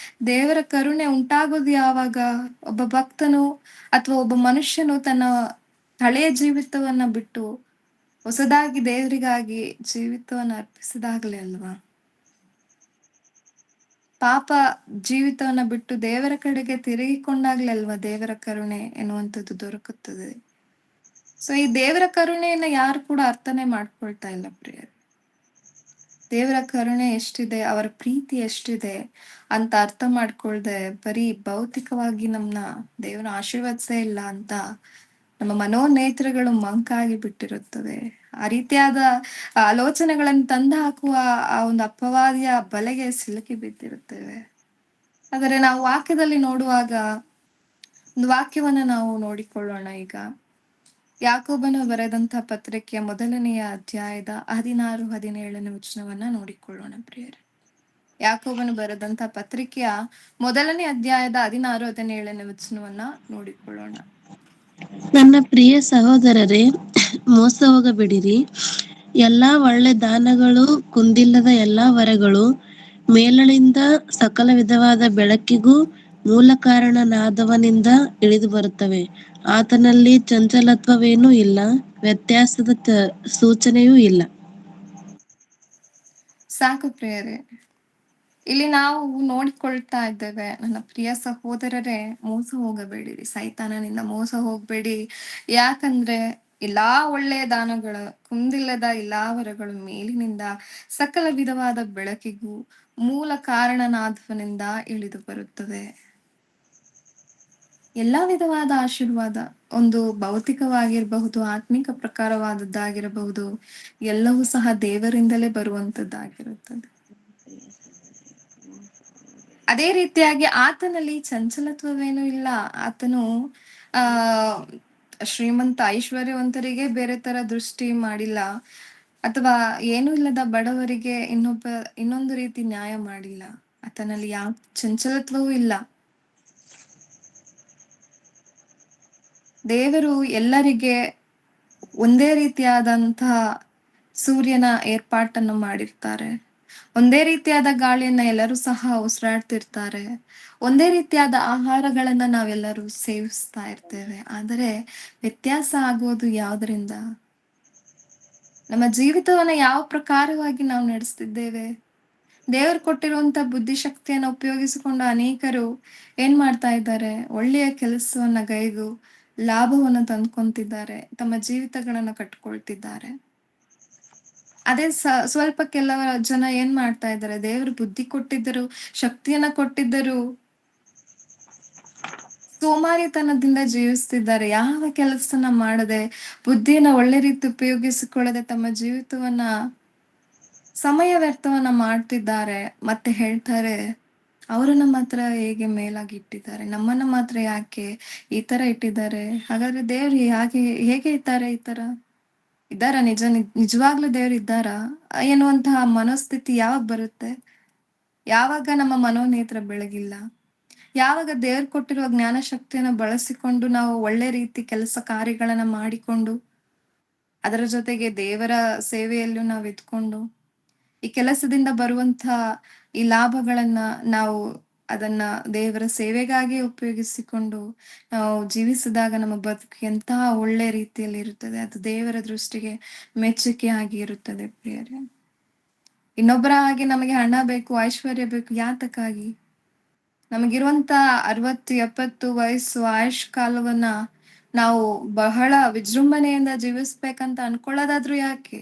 ದೇವರ ಕರುಣೆ ಉಂಟಾಗೋದು ಯಾವಾಗ? ಒಬ್ಬ ಭಕ್ತನು ಅಥವಾ ಒಬ್ಬ ಮನುಷ್ಯನು ತನ್ನ ಹಳೆಯ ಜೀವಿತವನ್ನ ಬಿಟ್ಟು ಹೊಸದಾಗಿ ದೇವರಿಗಾಗಿ ಜೀವಿತವನ್ನ ಅರ್ಪಿಸಿದಾಗಲೇ ಅಲ್ವಾ. ಪಾಪ ಜೀವಿತವನ್ನ ಬಿಟ್ಟು ದೇವರ ಕಡೆಗೆ ತಿರುಗಿಕೊಂಡಾಗ್ಲೇ ಅಲ್ವಾ ದೇವರ ಕರುಣೆ ಎನ್ನುವಂಥದ್ದು ದೊರಕುತ್ತದೆ. ಸೊ ಈ ದೇವರ ಕರುಣೆಯನ್ನ ಯಾರು ಕೂಡ ಅರ್ಥನೆ ಮಾಡ್ಕೊಳ್ತಾ ಇಲ್ಲ ಪ್ರಿಯರೇ. ದೇವರ ಕರುಣೆ ಎಷ್ಟಿದೆ, ಅವರ ಪ್ರೀತಿ ಎಷ್ಟಿದೆ ಅಂತ ಅರ್ಥ ಮಾಡ್ಕೊಳ್ದೆ ಬರೀ ಭೌತಿಕವಾಗಿ ನಮ್ನ ದೇವರ ಆಶೀರ್ವದಿಸೇ ಇಲ್ಲ ಅಂತ ನಮ್ಮ ಮನೋನೇತ್ರಗಳು ಮಂಕಾಗಿ ಬಿಟ್ಟಿರುತ್ತದೆ. ಆ ರೀತಿಯಾದ ಆಲೋಚನೆಗಳನ್ನು ತಂದು ಹಾಕುವ ಆ ಒಂದು ಅಪವಾದಿಯ ಬಲೆಗೆ ಸಿಲುಕಿ ಬಿದ್ದಿರುತ್ತೇವೆ. ಆದರೆ ನಾವು ವಾಕ್ಯದಲ್ಲಿ ನೋಡುವಾಗ ಒಂದು ವಾಕ್ಯವನ್ನ ನಾವು ನೋಡಿಕೊಳ್ಳೋಣ. ಈಗ ಯಾಕೋಬನು ಬರೆದಂತ ಪತ್ರಿಕೆಯ 1ನೇ ಅಧ್ಯಾಯದ 16-17 ವಚನವನ್ನ ನೋಡಿಕೊಳ್ಳೋಣ ಪ್ರಿಯರೇ. ಯಾಕೋಬನು ಬರೆದಂತ ಪತ್ರಿಕೆಯ 1ನೇ ಅಧ್ಯಾಯದ 16-17 ವಚನವನ್ನ ನೋಡಿಕೊಳ್ಳೋಣ. ನನ್ನ ಪ್ರಿಯ ಸಹೋದರರೇ, ಮೋಸ ಹೋಗಬೇಡಿರಿ. ಎಲ್ಲಾ ಒಳ್ಳೆ ದಾನಗಳು, ಕುಂದಿಲ್ಲದ ಎಲ್ಲಾ ವರಗಳು, ಮೇಲಳಿಂದ ಸಕಲ ವಿಧವಾದ ಬೆಳಕಿಗೂ ಮೂಲ ಕಾರಣನಾದವನಿಂದ ಇಳಿದು ಬರುತ್ತವೆ. ಆತನಲ್ಲಿ ಚಂಚಲತ್ವವೇನೂ ಇಲ್ಲ, ವ್ಯತ್ಯಾಸದ ಸೂಚನೆಯೂ ಇಲ್ಲ. ಸಾಕು ಪ್ರಿಯರೇ, ಇಲ್ಲಿ ನಾವು ನೋಡಿಕೊಳ್ತಾ ಇದ್ದೇವೆ, ನನ್ನ ಪ್ರಿಯ ಸಹೋದರರೇ, ಮೋಸ ಹೋಗಬೇಡಿರಿ, ಸೈತಾನನಿಂದ ಮೋಸ ಹೋಗಬೇಡಿ. ಯಾಕಂದ್ರೆ ಎಲ್ಲಾ ಒಳ್ಳೆಯ ದಾನಗಳ ಕುಂದಿಲ್ಲದ ಎಲ್ಲಾ ವರಗಳು ಮೇಲಿನಿಂದ ಸಕಲ ವಿಧವಾದ ಬೆಳಕಿಗೂ ಮೂಲ ಕಾರಣನಾದವನಿಂದ ಇಳಿದು ಬರುತ್ತದೆ. ಎಲ್ಲಾ ವಿಧವಾದ ಆಶೀರ್ವಾದ, ಒಂದು ಭೌತಿಕವಾಗಿರಬಹುದು, ಆತ್ಮಿಕ ಪ್ರಕಾರವಾದದ್ದಾಗಿರಬಹುದು, ಎಲ್ಲವೂ ಸಹ ದೇವರಿಂದಲೇ ಬರುವಂತದ್ದಾಗಿರುತ್ತದೆ. ಅದೇ ರೀತಿಯಾಗಿ ಆತನಲ್ಲಿ ಚಂಚಲತ್ವವೇನೂ ಇಲ್ಲ. ಆತನು ಆ ಶ್ರೀಮಂತ ಐಶ್ವರ್ಯವಂತರಿಗೆ ಬೇರೆ ತರ ದೃಷ್ಟಿ ಮಾಡಿಲ್ಲ, ಅಥವಾ ಏನೂ ಇಲ್ಲದ ಬಡವರಿಗೆ ಇನ್ನೊಂದು ರೀತಿ ನ್ಯಾಯ ಮಾಡಿಲ್ಲ. ಆತನಲ್ಲಿ ಯಾವ ಚಂಚಲತ್ವವೂ ಇಲ್ಲ. ದೇವರು ಎಲ್ಲರಿಗೆ ಒಂದೇ ರೀತಿಯಾದಂತಹ ಸೂರ್ಯನ ಏರ್ಪಾಟನ್ನು ಮಾಡಿರ್ತಾರೆ. ಒಂದೇ ರೀತಿಯಾದ ಗಾಳಿಯನ್ನ ಎಲ್ಲರೂ ಸಹ ಉಸಿರಾಡ್ತಿರ್ತಾರೆ. ಒಂದೇ ರೀತಿಯಾದ ಆಹಾರಗಳನ್ನ ನಾವೆಲ್ಲರೂ ಸೇವಿಸ್ತಾ ಇರ್ತೇವೆ. ಆದರೆ ವ್ಯತ್ಯಾಸ ಆಗೋದು ಯಾವುದರಿಂದ? ನಮ್ಮ ಜೀವಿತವನ್ನ ಯಾವ ಪ್ರಕಾರವಾಗಿ ನಾವು ನಡೆಸ್ತಿದ್ದೇವೆ? ದೇವರು ಕೊಟ್ಟಿರುವಂತ ಬುದ್ಧಿಶಕ್ತಿಯನ್ನ ಉಪಯೋಗಿಸಿಕೊಂಡು ಅನೇಕರು ಏನ್ ಮಾಡ್ತಾ ಇದ್ದಾರೆ? ಒಳ್ಳೆಯ ಕೆಲಸವನ್ನ ಗೈದು ಲಾಭವನ್ನ ತಂದ್ಕೊಂತಿದ್ದಾರೆ, ತಮ್ಮ ಜೀವಿತಗಳನ್ನ ಕಟ್ಕೊಳ್ತಿದ್ದಾರೆ. ಅದೇ ಸ್ವಲ್ಪ ಕೆಲವ ಜನ ಏನ್ ಮಾಡ್ತಾ ಇದ್ದಾರೆ? ದೇವರು ಬುದ್ಧಿ ಕೊಟ್ಟಿದ್ದರು, ಶಕ್ತಿಯನ್ನ ಕೊಟ್ಟಿದ್ದರು, ಸೋಮಾರಿತನದಿಂದ ಜೀವಿಸ್ತಿದ್ದಾರೆ. ಯಾವ ಕೆಲಸನ ಮಾಡದೆ, ಬುದ್ಧಿಯನ್ನ ಒಳ್ಳೆ ರೀತಿ ಉಪಯೋಗಿಸಿಕೊಳ್ಳದೆ ತಮ್ಮ ಜೀವಿತವನ್ನ ಸಮಯ ವ್ಯರ್ಥವನ್ನ ಮಾಡ್ತಿದ್ದಾರೆ. ಮತ್ತೆ ಹೇಳ್ತಾರೆ, ಅವರನ್ನ ಮಾತ್ರ ಹೇಗೆ ಮೇಲಾಗಿ ಇಟ್ಟಿದ್ದಾರೆ, ನಮ್ಮನ್ನ ಮಾತ್ರ ಯಾಕೆ ಈ ತರ ಇಟ್ಟಿದ್ದಾರೆ? ಹಾಗಾದ್ರೆ ದೇವ್ರು ಹೇಗೆ ಇದ್ದಾರೆ? ಈ ತರ ಇದ್ದಾರಾ? ನಿಜವಾಗ್ಲೂ ದೇವ್ರು ಇದ್ದಾರಾ ಎನ್ನುವಂತಹ ಮನೋಸ್ಥಿತಿ ಯಾವಾಗ ಬರುತ್ತೆ? ಯಾವಾಗ ನಮ್ಮ ಮನೋನೇತ್ರ ಬೆಳಗಿಲ್ಲ, ಯಾವಾಗ ದೇವ್ರು ಕೊಟ್ಟಿರುವ ಜ್ಞಾನ ಶಕ್ತಿಯನ್ನ ಬಳಸಿಕೊಂಡು ನಾವು ಒಳ್ಳೆ ರೀತಿ ಕೆಲಸ ಕಾರ್ಯಗಳನ್ನ ಮಾಡಿಕೊಂಡು, ಅದರ ಜೊತೆಗೆ ದೇವರ ಸೇವೆಯಲ್ಲೂ ನಾವು ಇದ್ಕೊಂಡು, ಈ ಕೆಲಸದಿಂದ ಬರುವಂತ ಈ ಲಾಭಗಳನ್ನ ನಾವು ಅದನ್ನ ದೇವರ ಸೇವೆಗಾಗಿ ಉಪಯೋಗಿಸಿಕೊಂಡು ನಾವು ಜೀವಿಸಿದಾಗ ನಮ್ಮ ಬದುಕು ಎಂತಹ ಒಳ್ಳೆ ರೀತಿಯಲ್ಲಿ ಇರುತ್ತದೆ. ಅದು ದೇವರ ದೃಷ್ಟಿಗೆ ಮೆಚ್ಚುಗೆ ಆಗಿ ಇರುತ್ತದೆ ಪ್ರಿಯರೇ. ಇನ್ನೊಬ್ಬರ ಹಾಗೆ ನಮಗೆ ಹಣ ಬೇಕು, ಐಶ್ವರ್ಯ ಬೇಕು, ಯಾತಕ್ಕಾಗಿ? ನಮಗಿರುವಂತ 60-70 ವಯಸ್ಸು ಆಯುಷ್ ಕಾಲವನ್ನ ನಾವು ಬಹಳ ವಿಜೃಂಭಣೆಯಿಂದ ಜೀವಿಸ್ಬೇಕಂತ ಅನ್ಕೊಳ್ಳೋದಾದ್ರೂ ಯಾಕೆ?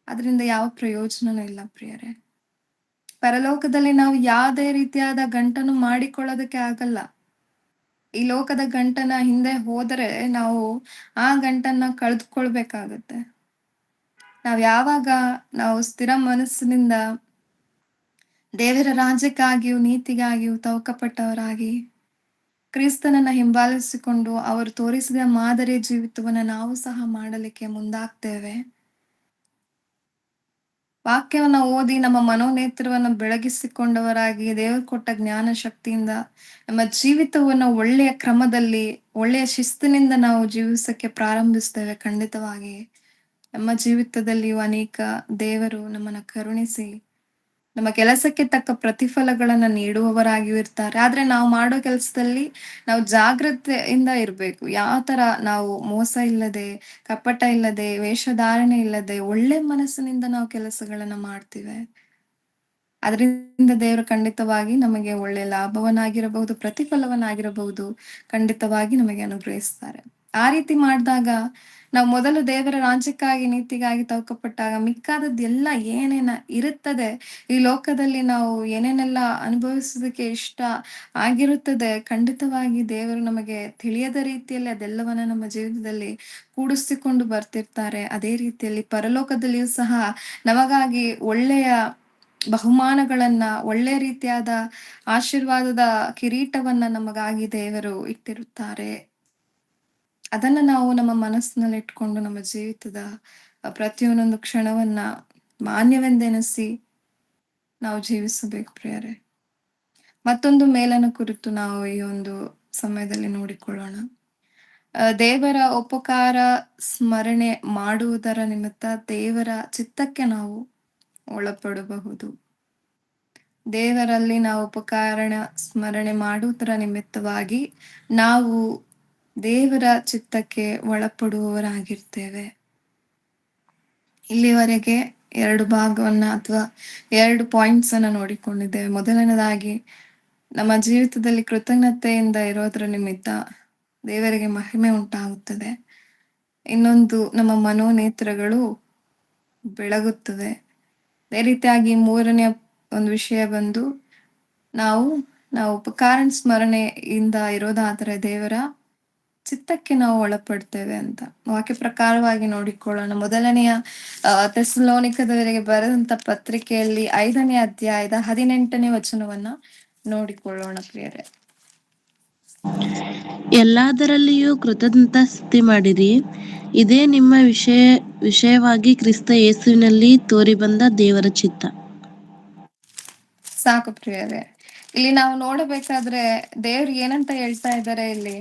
ಅದರಿಂದ ಯಾವ ಪ್ರಯೋಜನನೂ ಇಲ್ಲ ಪ್ರಿಯರೇ. ಪರಲೋಕದಲ್ಲಿ ನಾವು ಯಾವುದೇ ರೀತಿಯಾದ ಗಂಟನ್ನು ಮಾಡಿಕೊಳ್ಳೋದಕ್ಕೆ ಆಗಲ್ಲ. ಈ ಲೋಕದ ಗಂಟನ ಹಿಂದೆ ಹೋದರೆ ನಾವು ಆ ಗಂಟನ್ನ ಕಳೆದುಕೊಳ್ಬೇಕಾಗತ್ತೆ. ಯಾವಾಗ ನಾವು ಸ್ಥಿರ ಮನಸ್ಸಿನಿಂದ ದೇವರ ರಾಜ್ಯಕ್ಕಾಗಿಯೂ ನೀತಿಗಾಗಿಯೂ ತವಕಪಟ್ಟವರಾಗಿ ಕ್ರಿಸ್ತನನ್ನ ಹಿಂಬಾಲಿಸಿಕೊಂಡು ಅವರು ತೋರಿಸಿದ ಮಾದರಿಯ ಜೀವಿತವನ್ನ ನಾವು ಸಹ ಮಾಡಲಿಕ್ಕೆ ಮುಂದಾಗ್ತೇವೆ, ವಾಕ್ಯವನ್ನ ಓದಿ ನಮ್ಮ ಮನೋನೇತ್ರವನ್ನ ಬೆಳಗಿಸಿಕೊಂಡವರಾಗಿ ದೇವರು ಕೊಟ್ಟ ಜ್ಞಾನ ಶಕ್ತಿಯಿಂದ ನಮ್ಮ ಜೀವಿತವನ್ನ ಒಳ್ಳೆಯ ಕ್ರಮದಲ್ಲಿ, ಒಳ್ಳೆಯ ಶಿಸ್ತಿನಿಂದ ನಾವು ಜೀವಿಸಕ್ಕೆ ಪ್ರಾರಂಭಿಸ್ತೇವೆ. ಖಂಡಿತವಾಗಿ ನಮ್ಮ ಜೀವಿತದಲ್ಲಿಯೂ ಅನೇಕ ದೇವರು ನಮ್ಮನ್ನ ಕರುಣಿಸಿ ನಮ್ಮ ಕೆಲಸಕ್ಕೆ ತಕ್ಕ ಪ್ರತಿಫಲಗಳನ್ನ ನೀಡುವವರಾಗಿಯೂ ಇರ್ತಾರೆ. ಆದ್ರೆ ನಾವು ಮಾಡೋ ಕೆಲಸದಲ್ಲಿ ನಾವು ಜಾಗ್ರತೆಯಿಂದ ಇರ್ಬೇಕು. ಯಾವ ತರ ನಾವು ಮೋಸ ಇಲ್ಲದೆ, ಕಪಟ ಇಲ್ಲದೆ, ವೇಷಧಾರಣೆ ಇಲ್ಲದೆ ಒಳ್ಳೆ ಮನಸ್ಸಿನಿಂದ ನಾವು ಕೆಲಸಗಳನ್ನ ಮಾಡ್ತೀವಿ, ಅದರಿಂದ ದೇವರು ಖಂಡಿತವಾಗಿ ನಮಗೆ ಒಳ್ಳೆ ಲಾಭವನ್ನಾಗಿರಬಹುದು, ಪ್ರತಿಫಲವನ್ನಾಗಿರಬಹುದು, ಖಂಡಿತವಾಗಿ ನಮಗೆ ಅನುಗ್ರಹಿಸ್ತಾರೆ. ಆ ರೀತಿ ಮಾಡಿದಾಗ ನಾವು ಮೊದಲು ದೇವರ ರಾಜ್ಯಕ್ಕಾಗಿ ನೀತಿಗಾಗಿ ತವಕಪಟ್ಟಾಗ ಮಿಕ್ಕಾದದ್ದೆಲ್ಲ ಏನೇನ ಇರುತ್ತದೆ, ಈ ಲೋಕದಲ್ಲಿ ನಾವು ಏನೇನೆಲ್ಲ ಅನುಭವಿಸೋದಕ್ಕೆ ಇಷ್ಟ ಆಗಿರುತ್ತದೆ, ಖಂಡಿತವಾಗಿ ದೇವರು ನಮಗೆ ತಿಳಿಯದ ರೀತಿಯಲ್ಲಿ ಅದೆಲ್ಲವನ್ನ ನಮ್ಮ ಜೀವಿತದಲ್ಲಿ ಕೂಡಿಸಿಕೊಂಡು ಬರ್ತಿರ್ತಾರೆ. ಅದೇ ರೀತಿಯಲ್ಲಿ ಪರಲೋಕದಲ್ಲಿಯೂ ಸಹ ನಮಗಾಗಿ ಒಳ್ಳೆಯ ಬಹುಮಾನಗಳನ್ನ, ಒಳ್ಳೆ ರೀತಿಯಾದ ಆಶೀರ್ವಾದದ ಕಿರೀಟವನ್ನ ನಮಗಾಗಿ ದೇವರು ಇಟ್ಟಿರುತ್ತಾರೆ. ಅದನ್ನ ನಾವು ನಮ್ಮ ಮನಸ್ಸಿನಲ್ಲಿ ಇಟ್ಕೊಂಡು ನಮ್ಮ ಜೀವಿತದ ಪ್ರತಿಯೊಂದೊಂದು ಕ್ಷಣವನ್ನ ಮಾನ್ಯವೆಂದೆನಿಸಿ ನಾವು ಜೀವಿಸಬೇಕು ಪ್ರಿಯರೇ. ಮತ್ತೊಂದು ಮೇಲನ್ನು ಕುರಿತು ನಾವು ಈ ಒಂದು ಸಮಯದಲ್ಲಿ ನೋಡಿಕೊಳ್ಳೋಣ. ದೇವರ ಉಪಕಾರ ಸ್ಮರಣೆ ಮಾಡುವುದರ ನಿಮಿತ್ತ ದೇವರ ಚಿತ್ತಕ್ಕೆ ನಾವು ಒಳಪಡಬಹುದು. ದೇವರಲ್ಲಿ ನಾವು ಉಪಕಾರ ಸ್ಮರಣೆ ಮಾಡುವುದರ ನಿಮಿತ್ತವಾಗಿ ನಾವು ದೇವರ ಚಿತ್ತಕ್ಕೆ ಒಳಪಡುವವರಾಗಿರ್ತೇವೆ. ಇಲ್ಲಿವರೆಗೆ 2 ಭಾಗವನ್ನ ಅಥವಾ 2 ಪಾಯಿಂಟ್ಸ್ ಅನ್ನ ನೋಡಿಕೊಂಡಿದ್ದೇವೆ. ಮೊದಲನೇದಾಗಿ ನಮ್ಮ ಜೀವಿತದಲ್ಲಿ ಕೃತಜ್ಞತೆಯಿಂದ ಇರೋದ್ರ ನಿಮಿತ್ತ ದೇವರಿಗೆ ಮಹಿಮೆ ಉಂಟಾಗುತ್ತದೆ. ಇನ್ನೊಂದು, ನಮ್ಮ ಮನೋನೇತ್ರಗಳು ಬೆಳಗುತ್ತವೆ. ಅದೇ ರೀತಿಯಾಗಿ ಮೂರನೆಯ ಒಂದು ವಿಷಯ ಬಂದು ನಾವು ಉಪಕಾರ ಸ್ಮರಣೆಯಿಂದ ಇರೋದಾದರೆ ದೇವರ ಚಿತ್ತಕ್ಕೆ ನಾವು ಒಳಪಡ್ತೇವೆ ಅಂತ ವಾಕ್ಯ ಪ್ರಕಾರವಾಗಿ ನೋಡಿಕೊಳ್ಳೋಣ. ಮೊದಲನೆಯ ಥೆಸಲೋನಿಕದವರಿಗೆ ಬರೆದಂತ ಪತ್ರಿಕೆಯಲ್ಲಿ 5ನೇ ಅಧ್ಯಾಯದ 18ನೇ ವಚನವನ್ನ ನೋಡಿಕೊಳ್ಳೋಣ ಪ್ರಿಯರೇ. ಎಲ್ಲದರಲ್ಲಿಯೂ ಕೃತಜ್ಞತಾಸ್ತುತಿ ಮಾಡಿರಿ, ಇದೇ ನಿಮ್ಮ ವಿಷಯವಾಗಿ ಕ್ರಿಸ್ತ ಯೇಸುವಿನಲ್ಲಿ ತೋರಿಬಂದ ದೇವರ ಚಿತ್ತ. ಸಾಕು ಪ್ರಿಯರೇ. ಇಲ್ಲಿ ನಾವು ನೋಡಬೇಕಾದ್ರೆ ದೇವ್ರು ಏನಂತ ಹೇಳ್ತಾ ಇದ್ದಾರೆ ಇಲ್ಲಿ,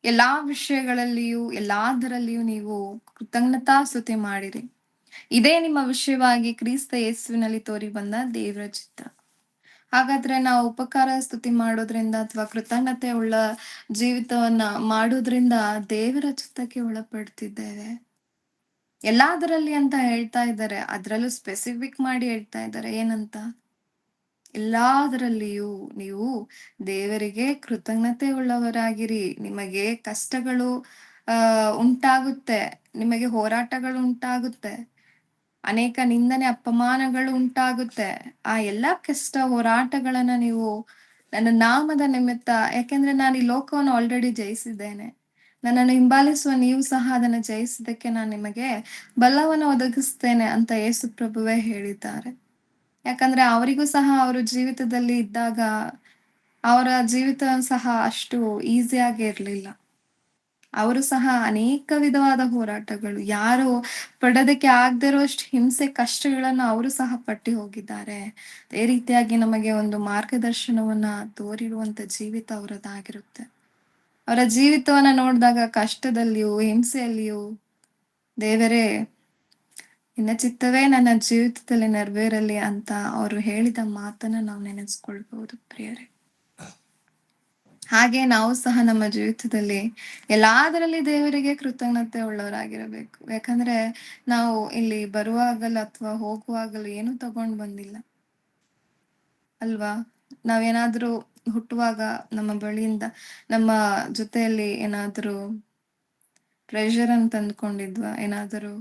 ಎಲ್ಲಾ ವಿಷಯಗಳಲ್ಲಿಯೂ ಎಲ್ಲದರಲ್ಲಿಯೂ ನೀವು ಕೃತಜ್ಞತಾ ಸ್ತುತಿ ಮಾಡಿರಿ, ಇದೇ ನಿಮ್ಮ ವಿಷಯವಾಗಿ ಕ್ರಿಸ್ತ ಯೇಸುವಿನಲ್ಲಿ ತೋರಿ ಬಂದ ದೇವರ ಚಿತ್ತ. ಹಾಗಾದ್ರೆ ನಾವು ಉಪಕಾರ ಸ್ತುತಿ ಮಾಡೋದ್ರಿಂದ ಅಥವಾ ಕೃತಜ್ಞತೆ ಉಳ್ಳ ಜೀವಿತವನ್ನ ಮಾಡೋದ್ರಿಂದ ದೇವರ ಚಿತ್ತಕ್ಕೆ ಒಳಪಡ್ತಿದ್ದೇವೆ. ಎಲ್ಲದರಲ್ಲಿ ಅಂತ ಹೇಳ್ತಾ ಇದ್ದಾರೆ, ಅದ್ರಲ್ಲೂ ಸ್ಪೆಸಿಫಿಕ್ ಮಾಡಿ ಹೇಳ್ತಾ ಇದ್ದಾರೆ ಏನಂತ, ಎಲ್ಲದರಲ್ಲಿಯೂ ನೀವು ದೇವರಿಗೆ ಕೃತಜ್ಞತೆ ಉಳ್ಳವರಾಗಿರಿ. ನಿಮಗೆ ಕಷ್ಟಗಳು ಉಂಟಾಗುತ್ತೆ, ನಿಮಗೆ ಹೋರಾಟಗಳು ಉಂಟಾಗುತ್ತೆ, ಅನೇಕ ನಿಂದನೆ ಅಪಮಾನಗಳು ಉಂಟಾಗುತ್ತೆ. ಆ ಎಲ್ಲಾ ಕಷ್ಟ ಹೋರಾಟಗಳನ್ನ ನೀವು ನನ್ನ ನಾಮದ ನಿಮಿತ್ತ, ಯಾಕೆಂದ್ರೆ ನಾನು ಈ ಲೋಕವನ್ನು ಆಲ್ರೆಡಿ ಜಯಿಸಿದ್ದೇನೆ, ನನ್ನನ್ನು ಹಿಂಬಾಲಿಸುವ ನೀವು ಸಹ ಅದನ್ನು ಜಯಿಸಿದ್ದಕ್ಕೆ ನಾನು ನಿಮಗೆ ಬಲವನ್ನು ಒದಗಿಸ್ತೇನೆ ಅಂತ ಯೇಸು ಪ್ರಭುವೇ ಹೇಳಿದ್ದಾರೆ. ಯಾಕಂದ್ರೆ ಅವರಿಗೂ ಸಹ ಅವರ ಜೀವಿತದಲ್ಲಿ ಇದ್ದಾಗ ಅವರ ಜೀವಿತ ಸಹ ಅಷ್ಟು ಈಸಿಯಾಗಿ ಇರ್ಲಿಲ್ಲ. ಅವರು ಸಹ ಅನೇಕ ವಿಧವಾದ ಹೋರಾಟಗಳು, ಯಾರು ಪಡೋದಕ್ಕೆ ಆಗದಿರುವಷ್ಟು ಹಿಂಸೆ ಕಷ್ಟಗಳನ್ನ ಅವರು ಸಹ ಪಟ್ಟಿ ಹೋಗಿದ್ದಾರೆ. ಅದೇ ರೀತಿಯಾಗಿ ನಮಗೆ ಒಂದು ಮಾರ್ಗದರ್ಶನವನ್ನ ತೋರಿರುವಂತ ಜೀವಿತ ಅವರದಾಗಿರುತ್ತೆ. ಅವರ ಜೀವಿತವನ್ನ ನೋಡಿದಾಗ ಕಷ್ಟದಲ್ಲಿಯೂ ಹಿಂಸೆಯಲ್ಲಿಯೂ ದೇವರೇ ನಿನ್ನ ಚಿತ್ತವೇ ನನ್ನ ಜೀವಿತದಲ್ಲಿ ನೆರವೇರಲಿ ಅಂತ ಅವರು ಹೇಳಿದ ಮಾತನ್ನ ನಾವು ನೆನೆಸ್ಕೊಳ್ಬಹುದು ಪ್ರಿಯರೇ. ಹಾಗೆ ನಾವು ಸಹ ನಮ್ಮ ಜೀವಿತದಲ್ಲಿ ಎಲ್ಲದರಲ್ಲಿ ದೇವರಿಗೆ ಕೃತಜ್ಞತೆ ಉಳ್ಳವರಾಗಿರಬೇಕು. ಯಾಕಂದ್ರೆ ನಾವು ಇಲ್ಲಿ ಬರುವಾಗಲೂ ಅಥವಾ ಹೋಗುವಾಗಲೂ ಏನು ತಗೊಂಡ್ ಬಂದಿಲ್ಲ ಅಲ್ವಾ. ನಾವೇನಾದ್ರೂ ಹುಟ್ಟುವಾಗ ನಮ್ಮ ಬಳಿಯಿಂದ ನಮ್ಮ ಜೊತೆಯಲ್ಲಿ ಏನಾದ್ರೂ ಟ್ರೆಷರ್ ಅನ್ನು ತಂದ್ಕೊಂಡಿದ್ವಾ, ಏನಾದರೂ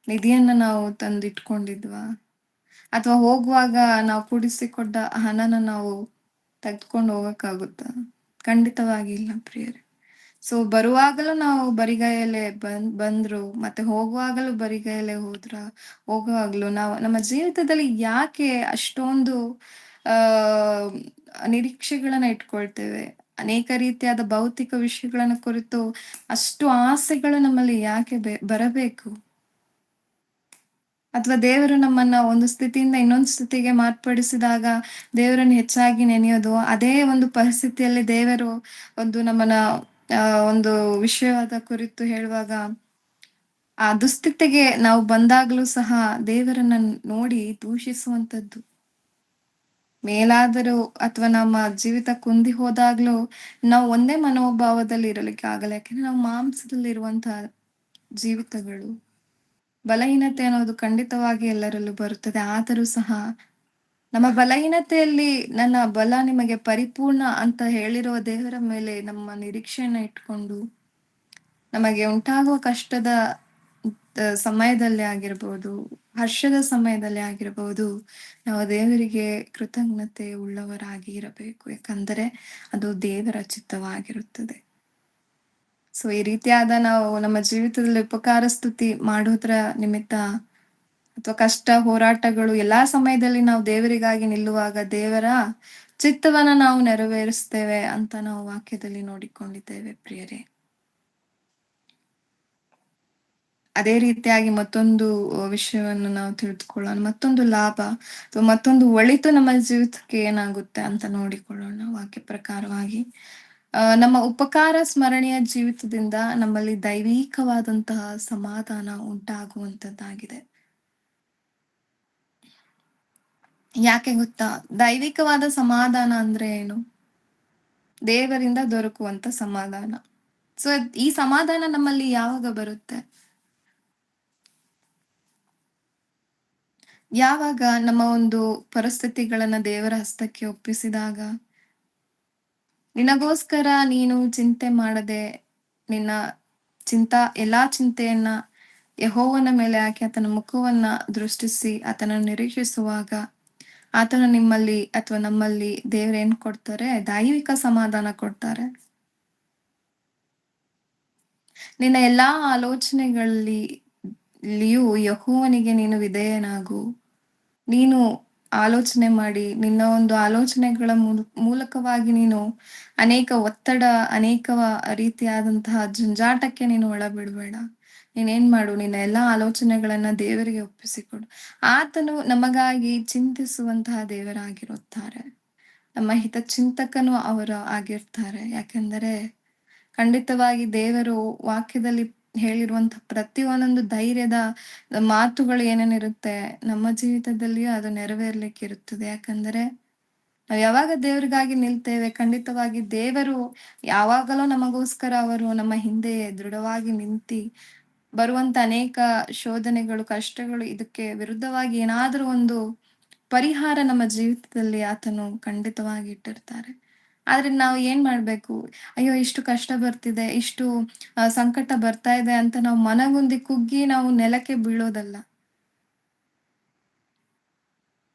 ನಿಧಿಯನ್ನ ನಾವು ತಂದಿಟ್ಕೊಂಡಿದ್ವಾ, ಅಥವಾ ಹೋಗುವಾಗ ನಾವು ಕೂಡಿಸಿಕೊಟ್ಟ ಹಣನ ನಾವು ತೆಗೆದುಕೊಂಡು ಹೋಗಕ್ಕಾಗುತ್ತಾ? ಖಂಡಿತವಾಗಿ ಇಲ್ಲ ಪ್ರಿಯರೇ. ಸೊ ಬರುವಾಗಲೂ ನಾವು ಬರಿಗೈಯಲ್ಲೇ ಬಂದ್ರು, ಮತ್ತೆ ಹೋಗುವಾಗಲೂ ಬರಿಗೈಯಲ್ಲೇ ಹೋಗುವಾಗ್ಲೂ ನಾವು ನಮ್ಮ ಜೀವಿತದಲ್ಲಿ ಯಾಕೆ ಅಷ್ಟೊಂದು ಆ ನಿರೀಕ್ಷೆಗಳನ್ನ ಇಟ್ಕೊಳ್ತೇವೆ? ಅನೇಕ ರೀತಿಯಾದ ಭೌತಿಕ ವಿಷಯಗಳನ್ನ ಕುರಿತು ಅಷ್ಟು ಆಸೆಗಳು ನಮ್ಮಲ್ಲಿ ಯಾಕೆ ಬರಬೇಕು? ಅಥವಾ ದೇವರು ನಮ್ಮನ್ನ ಒಂದು ಸ್ಥಿತಿಯಿಂದ ಇನ್ನೊಂದು ಸ್ಥಿತಿಗೆ ಮಾರ್ಪಡಿಸಿದಾಗ ದೇವರನ್ನು ಹೆಚ್ಚಾಗಿ ನೆನೆಯೋದು, ಅದೇ ಒಂದು ಪರಿಸ್ಥಿತಿಯಲ್ಲಿ ದೇವರು ನಮ್ಮನ್ನ ಒಂದು ವಿಷಯವಾದ ಕುರಿತು ಹೇಳುವಾಗ ಆ ದುಸ್ಥಿತಿಗೆ ನಾವು ಬಂದಾಗ್ಲೂ ಸಹ ದೇವರನ್ನ ನೋಡಿ ದೂಷಿಸುವಂತದ್ದು, ಮೇಲಾದರೂ ಅಥವಾ ನಮ್ಮ ಜೀವಿತ ಕುಂದಿ ಹೋದಾಗ್ಲೂ ನಾವು ಒಂದೇ ಮನೋಭಾವದಲ್ಲಿ ಇರಲಿಕ್ಕೆ ಆಗಲ್ಲ. ಯಾಕಂದ್ರೆ ನಾವು ಮಾಂಸದಲ್ಲಿ ಇರುವಂತಹ ಜೀವಿತಗಳು. ಬಲಹೀನತೆ ಅನ್ನೋದು ಖಂಡಿತವಾಗಿ ಎಲ್ಲರಲ್ಲೂ ಬರುತ್ತದೆ. ಆದರೂ ಸಹ ನಮ್ಮ ಬಲಹೀನತೆಯಲ್ಲಿ ನನ್ನ ಬಲ ನಿಮಗೆ ಪರಿಪೂರ್ಣ ಅಂತ ಹೇಳಿರುವ ದೇವರ ಮೇಲೆ ನಮ್ಮ ನಿರೀಕ್ಷೆಯನ್ನ ಇಟ್ಕೊಂಡು ನಮಗೆ ಉಂಟಾಗುವ ಕಷ್ಟದ ಸಮಯದಲ್ಲಿ ಆಗಿರ್ಬೋದು, ಹರ್ಷದ ಸಮಯದಲ್ಲಿ ಆಗಿರಬಹುದು, ನಾವು ದೇವರಿಗೆ ಕೃತಜ್ಞತೆ ಉಳ್ಳವರಾಗಿ ಇರಬೇಕು. ಯಾಕಂದರೆ ಅದು ದೇವರ ಚಿತ್ತವಾಗಿರುತ್ತದೆ. ಸೊ ಈ ರೀತಿಯಾದ ನಾವು ನಮ್ಮ ಜೀವಿತದಲ್ಲಿ ಉಪಕಾರ ಸ್ತುತಿ ಮಾಡೋದ್ರ ನಿಮಿತ್ತ ಅಥವಾ ಕಷ್ಟ ಹೋರಾಟಗಳು ಎಲ್ಲಾ ಸಮಯದಲ್ಲಿ ನಾವು ದೇವರಿಗಾಗಿ ನಿಲ್ಲುವಾಗ ದೇವರ ಚಿತ್ತವನ್ನ ನಾವು ನೆರವೇರಿಸ್ತೇವೆ ಅಂತ ನಾವು ವಾಕ್ಯದಲ್ಲಿ ನೋಡಿಕೊಂಡಿದ್ದೇವೆ ಪ್ರಿಯರೇ. ಅದೇ ರೀತಿಯಾಗಿ ಮತ್ತೊಂದು ವಿಷಯವನ್ನು ನಾವು ತಿಳಿದುಕೊಳ್ಳೋಣ. ಮತ್ತೊಂದು ಲಾಭ ಅಥವಾ ಮತ್ತೊಂದು ಒಳಿತು ನಮ್ಮ ಜೀವಿತಕ್ಕೆ ಏನಾಗುತ್ತೆ ಅಂತ ನೋಡಿಕೊಳ್ಳೋಣ ವಾಕ್ಯ ಪ್ರಕಾರವಾಗಿ. ನಮ್ಮ ಉಪಕಾರ ಸ್ಮರಣೆಯ ಜೀವಿತದಿಂದ ನಮ್ಮಲ್ಲಿ ದೈವಿಕವಾದಂತಹ ಸಮಾಧಾನ ಉಂಟಾಗುವಂತದ್ದಾಗಿದೆ. ಯಾಕೆ ಗೊತ್ತಾ? ದೈವಿಕವಾದ ಸಮಾಧಾನ ಅಂದ್ರೆ ಏನು? ದೇವರಿಂದ ದೊರಕುವಂತ ಸಮಾಧಾನ. ಸೊ ಈ ಸಮಾಧಾನ ನಮ್ಮಲ್ಲಿ ಯಾವಾಗ ಬರುತ್ತೆ? ಯಾವಾಗ ನಮ್ಮ ಒಂದು ಪರಿಸ್ಥಿತಿಗಳನ್ನ ದೇವರ ಹಸ್ತಕ್ಕೆ ಒಪ್ಪಿಸಿದಾಗ, ನಿನಗೋಸ್ಕರ ನೀನು ಚಿಂತೆ ಮಾಡದೆ, ನಿನ್ನ ಎಲ್ಲಾ ಚಿಂತೆಯನ್ನ ಯೆಹೋವನ ಮೇಲೆ ಹಾಕಿ ಆತನ ಮುಖವನ್ನ ದೃಷ್ಟಿಸಿ ಆತನನ್ನು ನಿರೀಕ್ಷಿಸುವಾಗ, ಆತನು ನಿಮ್ಮಲ್ಲಿ ಅಥವಾ ನಮ್ಮಲ್ಲಿ ದೇವ್ರೇನ್ ಕೊಡ್ತಾರೆ? ದೈವಿಕ ಸಮಾಧಾನ ಕೊಡ್ತಾರೆ. ನಿನ್ನ ಎಲ್ಲಾ ಆಲೋಚನೆಗಳಲ್ಲಿಯೂ ಯೆಹೋವನಿಗೆ ನೀನು ವಿಧೇಯನಾಗು. ನೀನು ಆಲೋಚನೆ ಮಾಡಿ, ನಿನ್ನ ಒಂದು ಆಲೋಚನೆಗಳ ಮೂಲಕವಾಗಿ ನೀನು ಅನೇಕ ಒತ್ತಡ, ಅನೇಕ ರೀತಿಯಾದಂತಹ ಜಂಜಾಟಕ್ಕೆ ನೀನು ಒಳಬಿಡಬೇಡ. ನೀನೇನ್ ಮಾಡು, ನಿನ್ನ ಎಲ್ಲಾ ಆಲೋಚನೆಗಳನ್ನ ದೇವರಿಗೆ ಒಪ್ಪಿಸಿಕೊಡು. ಆತನು ನಮಗಾಗಿ ಚಿಂತಿಸುವಂತಹ ದೇವರಾಗಿರುತ್ತಾರೆ. ನಮ್ಮ ಹಿತಚಿಂತಕನು ಅವರು ಆಗಿರ್ತಾರೆ. ಯಾಕೆಂದರೆ ಖಂಡಿತವಾಗಿ ದೇವರು ವಾಕ್ಯದಲ್ಲಿ ಹೇಳಿರುವಂತಹ ಪ್ರತಿಯೊಂದೊಂದು ಧೈರ್ಯದ ಮಾತುಗಳು ಏನೇನಿರುತ್ತೆ, ನಮ್ಮ ಜೀವಿತದಲ್ಲಿಯೂ ಅದು ನೆರವೇರ್ಲಿಕ್ಕಿರುತ್ತದೆ. ಯಾಕಂದರೆ ನಾವು ಯಾವಾಗ ದೇವರಿಗಾಗಿ ನಿಲ್ತೇವೆ, ಖಂಡಿತವಾಗಿ ದೇವರು ಯಾವಾಗಲೂ ನಮಗೋಸ್ಕರ ಅವರು ನಮ್ಮ ಹಿಂದೆ ದೃಢವಾಗಿ ನಿಂತಿ ಬರುವಂತ ಅನೇಕ ಶೋಧನೆಗಳು, ಕಷ್ಟಗಳು ಇದಕ್ಕೆ ವಿರುದ್ಧವಾಗಿ ಏನಾದರೂ ಒಂದು ಪರಿಹಾರ ನಮ್ಮ ಜೀವಿತದಲ್ಲಿ ಆತನು ಖಂಡಿತವಾಗಿ ಇಟ್ಟಿರ್ತಾರೆ. ಆದ್ರೆ ನಾವು ಏನ್ ಮಾಡ್ಬೇಕು? ಅಯ್ಯೋ! ಇಷ್ಟು ಕಷ್ಟ ಬರ್ತಿದೆ, ಇಷ್ಟು ಸಂಕಟ ಬರ್ತಾ ಇದೆ ಅಂತ ನಾವು ಮನಗುಂದಿ ಕುಗ್ಗಿ ನಾವು ನೆಲಕ್ಕೆ ಬೀಳೋದಲ್ಲ.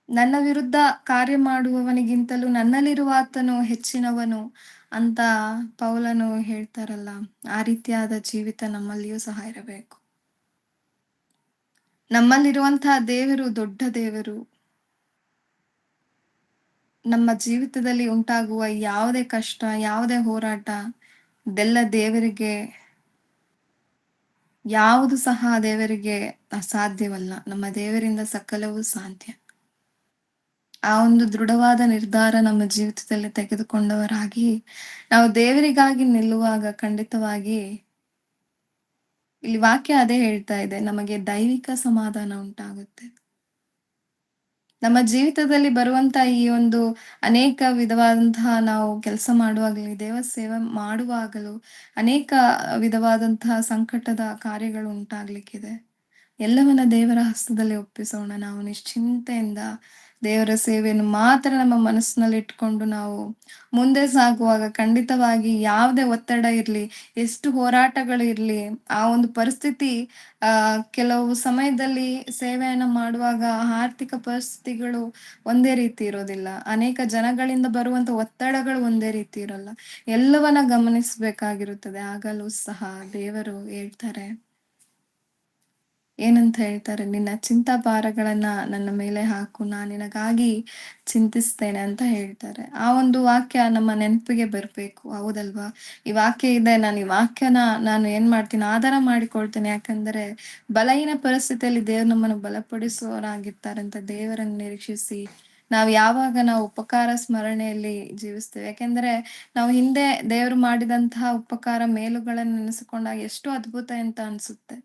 ನನ್ನ ವಿರುದ್ಧ ಕಾರ್ಯ ಮಾಡುವವನಿಗಿಂತಲೂ ನನ್ನಲ್ಲಿರುವ ಆತನು ಹೆಚ್ಚಿನವನು ಅಂತ ಪೌಲನು ಹೇಳ್ತಾರಲ್ಲ, ಆ ರೀತಿಯಾದ ಜೀವಿತ ನಮ್ಮಲ್ಲಿಯೂ ಸಹ ಇರಬೇಕು. ನಮ್ಮಲ್ಲಿರುವಂತಹ ದೇವರು ದೊಡ್ಡ ದೇವರು. ನಮ್ಮ ಜೀವಿತದಲ್ಲಿ ಉಂಟಾಗುವ ಯಾವುದೇ ಕಷ್ಟ, ಯಾವುದೇ ಹೋರಾಟ, ಇದೆಲ್ಲ ದೇವರಿಗೆ ಯಾವುದು ಸಹ ದೇವರಿಗೆ ಅಸಾಧ್ಯವಲ್ಲ. ನಮ್ಮ ದೇವರಿಂದ ಸಕಲವೂ ಸಾಧ್ಯ. ಆ ಒಂದು ದೃಢವಾದ ನಿರ್ಧಾರ ನಮ್ಮ ಜೀವಿತದಲ್ಲಿ ತೆಗೆದುಕೊಂಡವರಾಗಿ, ನಾವು ದೇವರಿಗಾಗಿ ನಿಲ್ಲುವಾಗ ಖಂಡಿತವಾಗಿ ಇಲ್ಲಿ ವಾಕ್ಯ ಅದೇ ಹೇಳ್ತಾ ಇದೆ, ನಮಗೆ ದೈವಿಕ ಸಮಾಧಾನ ಉಂಟಾಗುತ್ತೆ. ನಮ್ಮ ಜೀವಿತದಲ್ಲಿ ಬರುವಂತ ಈ ಒಂದು ಅನೇಕ ವಿಧವಾದಂತಹ ನಾವು ಕೆಲಸ ಮಾಡುವಾಗಲಿ, ದೇವ ಸೇವೆ ಮಾಡುವಾಗಲೂ ಅನೇಕ ವಿಧವಾದಂತಹ ಸಂಕಟದ ಕಾರ್ಯಗಳು ಉಂಟಾಗ್ಲಿಕ್ಕಿದೆ. ಎಲ್ಲವನ್ನ ದೇವರ ಹಸ್ತದಲ್ಲಿ ಒಪ್ಪಿಸೋಣ. ನಾವು ನಿಶ್ಚಿಂತೆಯಿಂದ ದೇವರ ಸೇವೆಯನ್ನು ಮಾತ್ರ ನಮ್ಮ ಮನಸ್ಸಿನಲ್ಲಿ ಇಟ್ಕೊಂಡು ನಾವು ಮುಂದೆ ಸಾಗುವಾಗ ಖಂಡಿತವಾಗಿ ಯಾವುದೇ ಒತ್ತಡ ಇರ್ಲಿ, ಎಷ್ಟು ಹೋರಾಟಗಳು ಇರ್ಲಿ, ಆ ಒಂದು ಪರಿಸ್ಥಿತಿ ಕೆಲವು ಸಮಯದಲ್ಲಿ ಸೇವೆಯನ್ನ ಮಾಡುವಾಗ ಆರ್ಥಿಕ ಪರಿಸ್ಥಿತಿಗಳು ಒಂದೇ ರೀತಿ ಇರೋದಿಲ್ಲ. ಅನೇಕ ಜನಗಳಿಂದ ಬರುವಂತ ಒತ್ತಡಗಳು ಒಂದೇ ರೀತಿ ಇರಲ್ಲ. ಎಲ್ಲವನ್ನ ಗಮನಿಸಬೇಕಾಗಿರುತ್ತದೆ. ಆಗಲೂ ಸಹ ದೇವರು ಹೇಳ್ತಾರೆ, ಏನಂತ ಹೇಳ್ತಾರೆ? ನಿನ್ನ ಚಿಂತಾಭಾರಗಳನ್ನ ನನ್ನ ಮೇಲೆ ಹಾಕು, ನಾನು ನಿನಗಾಗಿ ಚಿಂತಿಸ್ತೇನೆ ಅಂತ ಹೇಳ್ತಾರೆ. ಆ ಒಂದು ವಾಕ್ಯ ನಮ್ಮ ನೆನಪಿಗೆ ಬರ್ಬೇಕು. ಹೌದಲ್ವಾ? ಈ ವಾಕ್ಯ ಇದೆ, ನಾನು ಈ ವಾಕ್ಯನ ನಾನು ಏನ್ ಮಾಡ್ತೀನಿ, ಆಧಾರ ಮಾಡಿಕೊಳ್ತೇನೆ. ಯಾಕಂದ್ರೆ ಬಲಹೀನ ಪರಿಸ್ಥಿತಿಯಲ್ಲಿ ದೇವ್ರು ನಮ್ಮನ್ನು ಬಲಪಡಿಸುವವರಾಗಿರ್ತಾರೆ ಅಂತ ದೇವರನ್ನು ನಿರೀಕ್ಷಿಸಿ ನಾವು ಉಪಕಾರ ಸ್ಮರಣೆಯಲ್ಲಿ ಜೀವಿಸ್ತೇವೆ. ಯಾಕೆಂದ್ರೆ ನಾವು ಹಿಂದೆ ದೇವರು ಮಾಡಿದಂತಹ ಉಪಕಾರ ಮೇಲುಗಳನ್ನು ನೆನೆಸಿಕೊಂಡಾಗ ಎಷ್ಟು ಅದ್ಭುತ ಅಂತ ಅನ್ಸುತ್ತೆ.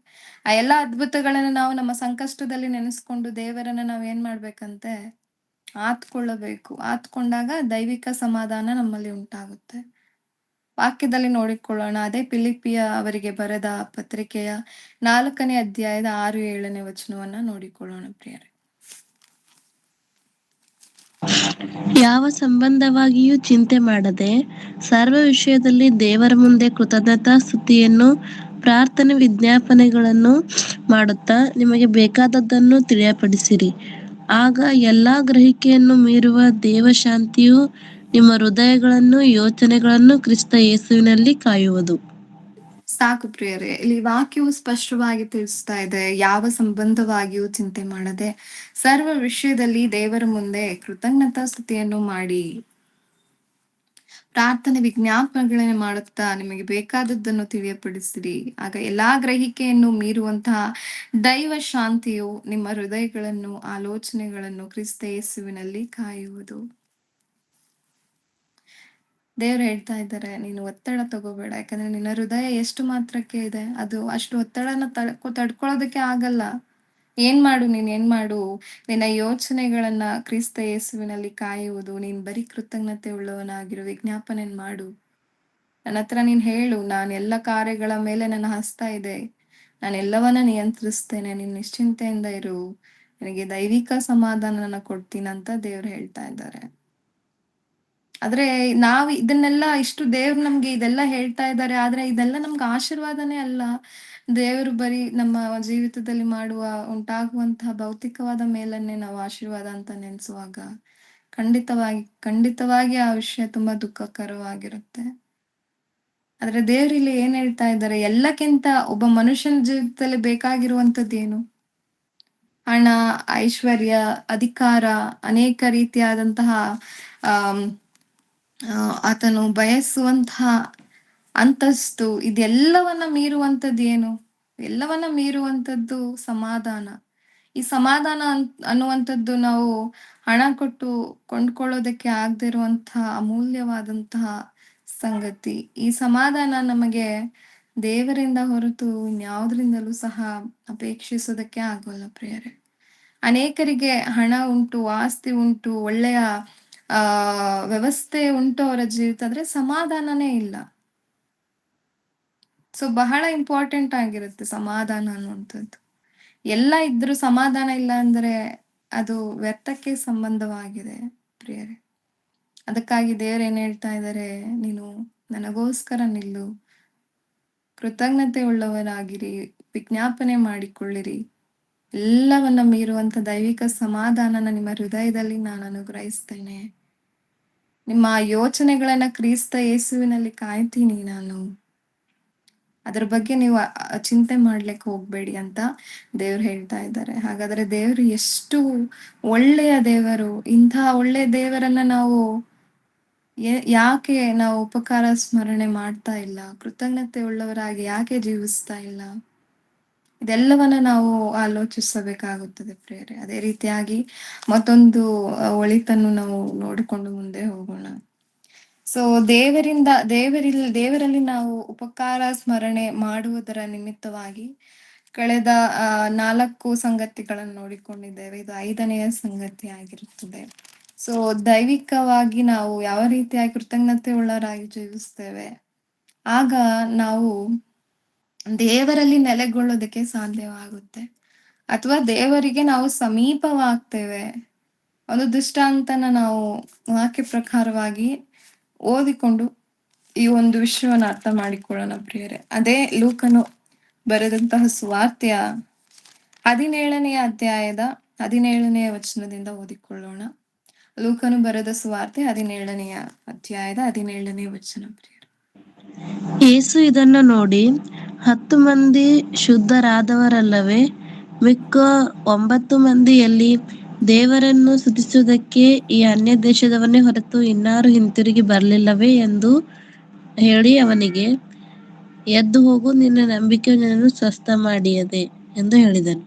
ಆ ಎಲ್ಲಾ ಅದ್ಭುತಗಳನ್ನ ನಾವು ನಮ್ಮ ಸಂಕಷ್ಟದಲ್ಲಿ ನೆನೆಸ್ಕೊಂಡು ದೇವರನ್ನ ನಾವ್ ಏನ್ ಮಾಡ್ಬೇಕಂತೆ? ಆತ್ಕೊಳ್ಳಬೇಕು. ಆತ್ಕೊಂಡಾಗ ದೈವಿಕ ಸಮಾಧಾನ ನಮ್ಮಲ್ಲಿ ಉಂಟಾಗುತ್ತೆ. ವಾಕ್ಯದಲ್ಲಿ ನೋಡಿಕೊಳ್ಳೋಣ. ಅದೇ ಫಿಲಿಪ್ಪಿಯ ಅವರಿಗೆ ಬರೆದ ಪತ್ರಿಕೆಯ 4ನೇ ಅಧ್ಯಾಯದ 6-7ನೇ ವಚನವನ್ನ ನೋಡಿಕೊಳ್ಳೋಣ ಪ್ರಿಯರೇ. ಯಾವ ಸಂಬಂಧವಾಗಿಯೂ ಚಿಂತೆ ಮಾಡದೆ ಸರ್ವ ವಿಷಯದಲ್ಲಿ ದೇವರ ಮುಂದೆ ಕೃತಜ್ಞತಾ ಸ್ತುತಿಯನ್ನು ಪ್ರಾರ್ಥನೆ ವಿಜ್ಞಾಪನೆಗಳನ್ನು ಮಾಡುತ್ತಾ ನಿಮಗೆ ಬೇಕಾದದ್ದನ್ನು ತಿಳಿಯಪಡಿಸಿರಿ. ಆಗ ಎಲ್ಲಾ ಗ್ರಹಿಕೆಯನ್ನು ಮೀರುವ ದೇವಶಾಂತಿಯು ನಿಮ್ಮ ಹೃದಯಗಳನ್ನು ಯೋಚನೆಗಳನ್ನು ಕ್ರಿಸ್ತ ಯೇಸುವಿನಲ್ಲಿ ಕಾಯುವುದು. ಸಾಕು ಪ್ರಿಯರೇ, ಇಲ್ಲಿ ವಾಕ್ಯವು ಸ್ಪಷ್ಟವಾಗಿ ತಿಳಿಸ್ತಾ ಇದೆ, ಯಾವ ಸಂಬಂಧವಾಗಿಯೂ ಚಿಂತೆ ಮಾಡದೆ ಸರ್ವ ವಿಷಯದಲ್ಲಿ ದೇವರ ಮುಂದೆ ಕೃತಜ್ಞತಾ ಸ್ತುತಿಯನ್ನು ಮಾಡಿ ಪ್ರಾರ್ಥನೆ ವಿಜ್ಞಾಪನೆಗಳನ್ನು ಮಾಡುತ್ತಾ ನಿಮಗೆ ಬೇಕಾದದ್ದನ್ನು ತಿಳಿಯಪಡಿಸಿರಿ. ಆಗ ಎಲ್ಲಾ ಗ್ರಹಿಕೆಯನ್ನು ಮೀರುವಂತಹ ದೈವ ಶಾಂತಿಯು ನಿಮ್ಮ ಹೃದಯಗಳನ್ನು ಆಲೋಚನೆಗಳನ್ನು ಕ್ರಿಸ್ತ ಯೇಸುವಿನಲ್ಲಿ ಕಾಯುವುದು. ದೇವ್ರು ಹೇಳ್ತಾ ಇದ್ದಾರೆ, ನೀನು ಒತ್ತಡ ತಗೋಬೇಡ. ಯಾಕಂದ್ರೆ ನಿನ್ನ ಹೃದಯ ಎಷ್ಟು ಮಾತ್ರಕ್ಕೆ ಇದೆ, ಅದು ಅಷ್ಟು ಒತ್ತಡನ ತಡ್ಕೊಳ್ಳೋದಕ್ಕೆ ಆಗಲ್ಲ. ಏನ್ ಮಾಡು, ನಿನ್ನ ಯೋಚನೆಗಳನ್ನ ಕ್ರಿಸ್ತ ಯೇಸುವಿನಲ್ಲಿ ಕಾಯುವುದು, ನೀನ್ ಬರೀ ಕೃತಜ್ಞತೆ ಉಳ್ಳವನಾಗಿರು, ವಿಜ್ಞಾಪನೆ ಮಾಡು. ನನ್ನ ಹತ್ರ ನೀನ್ ಹೇಳು, ನಾನು ಎಲ್ಲ ಕಾರ್ಯಗಳ ಮೇಲೆ ನನ್ನ ಹಸ್ತ ಇದೆ, ನಾನೆಲ್ಲವನ್ನ ನಿಯಂತ್ರಿಸ್ತೇನೆ, ನೀನ್ ನಿಶ್ಚಿಂತೆಯಿಂದ ಇರು, ನಿನಗೆ ದೈವಿಕ ಸಮಾಧಾನನ ಕೊಡ್ತೀನಂತ ದೇವ್ರು ಹೇಳ್ತಾ ಇದ್ದಾರೆ. ಆದ್ರೆ ನಾವು ಇದನ್ನೆಲ್ಲ ಇಷ್ಟು ದೇವ್ರು ನಮ್ಗೆ ಇದೆಲ್ಲ ಹೇಳ್ತಾ ಇದ್ದಾರೆ, ಆದ್ರೆ ಇದೆಲ್ಲ ನಮ್ಗೆ ಆಶೀರ್ವಾದನೇ ಅಲ್ಲ. ದೇವರು ಬರೀ ನಮ್ಮ ಜೀವಿತದಲ್ಲಿ ಉಂಟಾಗುವಂತಹ ಭೌತಿಕವಾದ ಮೇಲನ್ನೇ ನಾವು ಆಶೀರ್ವಾದ ಅಂತ ನೆನೆಸುವಾಗ ಖಂಡಿತವಾಗಿ ಆ ವಿಷಯ ತುಂಬಾ ದುಃಖಕರವಾಗಿರುತ್ತೆ. ಆದ್ರೆ ದೇವ್ರು ಇಲ್ಲಿ ಏನ್ ಹೇಳ್ತಾ ಇದ್ದಾರೆ, ಎಲ್ಲಕ್ಕಿಂತ ಒಬ್ಬ ಮನುಷ್ಯನ ಜೀವಿತದಲ್ಲಿ ಬೇಕಾಗಿರುವಂತದ್ದೇನು? ಹಣ, ಐಶ್ವರ್ಯ, ಅಧಿಕಾರ, ಅನೇಕ ರೀತಿಯಾದಂತಹ ಆಮ್, ಆತನು ಬಯಸುವಂತಹ ಅಂತಸ್ತು, ಇದೆಲ್ಲವನ್ನ ಮೀರುವಂಥದ್ದೇನು? ಎಲ್ಲವನ್ನ ಮೀರುವಂಥದ್ದು ಸಮಾಧಾನ. ಈ ಸಮಾಧಾನ ಅನ್ನುವಂಥದ್ದು ನಾವು ಹಣ ಕೊಟ್ಟು ಕೊಂಡ್ಕೊಳ್ಳೋದಕ್ಕೆ ಆಗದೆ ಇರುವಂತಹ ಅಮೂಲ್ಯವಾದಂತಹ ಸಂಗತಿ. ಈ ಸಮಾಧಾನ ನಮಗೆ ದೇವರಿಂದ ಹೊರತು ಇನ್ಯಾವುದರಿಂದಲೂ ಸಹ ಅಪೇಕ್ಷಿಸೋದಕ್ಕೆ ಆಗೋಲ್ಲ ಪ್ರಿಯರೇ. ಅನೇಕರಿಗೆ ಹಣ ಉಂಟು, ಆಸ್ತಿ ಉಂಟು, ಒಳ್ಳೆಯ ವ್ಯವಸ್ಥೆ ಉಂಟು ಅವರ ಜೀವಿತ, ಆದ್ರೆ ಸಮಾಧಾನನೇ ಇಲ್ಲ. ಸೊ ಬಹಳ ಇಂಪಾರ್ಟೆಂಟ್ ಆಗಿರುತ್ತೆ ಸಮಾಧಾನ ಅನ್ನುವಂಥದ್ದು. ಎಲ್ಲ ಇದ್ರೂ ಸಮಾಧಾನ ಇಲ್ಲ ಅಂದ್ರೆ ಅದು ವ್ಯರ್ಥಕ್ಕೆ ಸಂಬಂಧವಾಗಿದೆ ಪ್ರಿಯರೇ. ಅದಕ್ಕಾಗಿ ದೇವ್ರು ಏನ್ ಹೇಳ್ತಾ ಇದ್ದಾರೆ, ನೀನು ನನಗೋಸ್ಕರ ನಿಲ್ಲು, ಕೃತಜ್ಞತೆ ಉಳ್ಳವರಾಗಿರಿ, ವಿಜ್ಞಾಪನೆ ಮಾಡಿಕೊಳ್ಳಿರಿ, ಎಲ್ಲವನ್ನ ಮೀರುವಂತ ದೈವಿಕ ಸಮಾಧಾನನ ನಿಮ್ಮ ಹೃದಯದಲ್ಲಿ ನಾನು ಅನುಗ್ರಹಿಸ್ತೇನೆ. ನಿಮ್ಮ ಯೋಚನೆಗಳನ್ನ ಕ್ರಿಸ್ತ ಯೇಸುವಿನಲ್ಲಿ ಕಾಯ್ತೀನಿ ನಾನು, ಅದ್ರ ಬಗ್ಗೆ ನೀವು ಚಿಂತೆ ಮಾಡ್ಲಿಕ್ಕೆ ಹೋಗ್ಬೇಡಿ ಅಂತ ದೇವ್ರು ಹೇಳ್ತಾ ಇದ್ದಾರೆ. ಹಾಗಾದ್ರೆ ದೇವ್ರು ಎಷ್ಟು ಒಳ್ಳೆಯ ದೇವರು! ಇಂತಹ ಒಳ್ಳೆಯ ದೇವರನ್ನ ನಾವು ಯಾಕೆ ನಾವು ಉಪಕಾರ ಸ್ಮರಣೆ ಮಾಡ್ತಾ ಇಲ್ಲ, ಕೃತಜ್ಞತೆ ಉಳ್ಳವರಾಗಿ ಯಾಕೆ ಜೀವಿಸ್ತಾ ಇಲ್ಲ? ಇದೆಲ್ಲವನ್ನ ನಾವು ಆಲೋಚಿಸಬೇಕಾಗುತ್ತದೆ ಪ್ರಿಯರೇ. ಅದೇ ರೀತಿಯಾಗಿ ಮತ್ತೊಂದು ಒಳಿತನ್ನು ನಾವು ನೋಡಿಕೊಂಡು ಮುಂದೆ ಹೋಗೋಣ. ಸೊ ದೇವರಲ್ಲಿ ನಾವು ಉಪಕಾರ ಸ್ಮರಣೆ ಮಾಡುವುದರ ನಿಮಿತ್ತವಾಗಿ ಕಳೆದ 4 ಸಂಗತಿಗಳನ್ನು ನೋಡಿಕೊಂಡಿದ್ದೇವೆ. ಇದು 5ನೆಯ ಸಂಗತಿ ಆಗಿರುತ್ತದೆ. ಸೊ ದೈವಿಕವಾಗಿ ನಾವು ಯಾವ ರೀತಿಯಾಗಿ ಕೃತಜ್ಞತೆ ಉಳ್ಳವರಾಗಿ ಜೀವಿಸ್ತೇವೆ, ಆಗ ನಾವು ದೇವರಲ್ಲಿ ನೆಲೆಗೊಳ್ಳೋದಕ್ಕೆ ಸಾಧ್ಯವಾಗುತ್ತೆ, ಅಥವಾ ದೇವರಿಗೆ ನಾವು ಸಮೀಪವಾಗ್ತೇವೆ. ಒಂದು ದೃಷ್ಟಾಂತನ ನಾವು ವಾಕ್ಯ ಪ್ರಕಾರವಾಗಿ ಓದಿಕೊಂಡು ಈ ಒಂದು ವಿಷಯವನ್ನು ಅರ್ಥ ಮಾಡಿಕೊಳ್ಳೋಣ ಪ್ರಿಯರೇ. ಅದೇ ಲೂಕನು ಬರೆದಂತಹ ಸುವಾರ್ತೆಯ 17ನೇ ಅಧ್ಯಾಯದ 17ನೇ ವಚನದಿಂದ ಓದಿಕೊಳ್ಳೋಣ. ಲೂಕನು ಬರೆದ ಸುವಾರ್ತೆ 17ನೇ ಅಧ್ಯಾಯದ 17ನೇ ವಚನ ಪ್ರಿಯರೇ. ಯೇಸು ಇದನ್ನು ನೋಡಿ, 10 ಮಂದಿ ಶುದ್ಧರಾದವರಲ್ಲವೇ? ಮಿಕ್ಕ 9 ಮಂದಿ ಎಲ್ಲಿ? ದೇವರನ್ನು ಸ್ತುತಿಸುವುದಕ್ಕೆ ಈ ಅನ್ಯ ದೇಶದವನೇ ಹೊರತು ಇನ್ನಾರು ಹಿಂತಿರುಗಿ ಬರಲಿಲ್ಲವೇ ಎಂದು ಹೇಳಿ ಅವನಿಗೆ, ಎದ್ದು ಹೋಗು, ನಿನ್ನ ನಂಬಿಕೆಯು ನಿನ್ನನ್ನು ಸ್ವಸ್ಥ ಮಾಡಿಯದೆ ಎಂದು ಹೇಳಿದನು.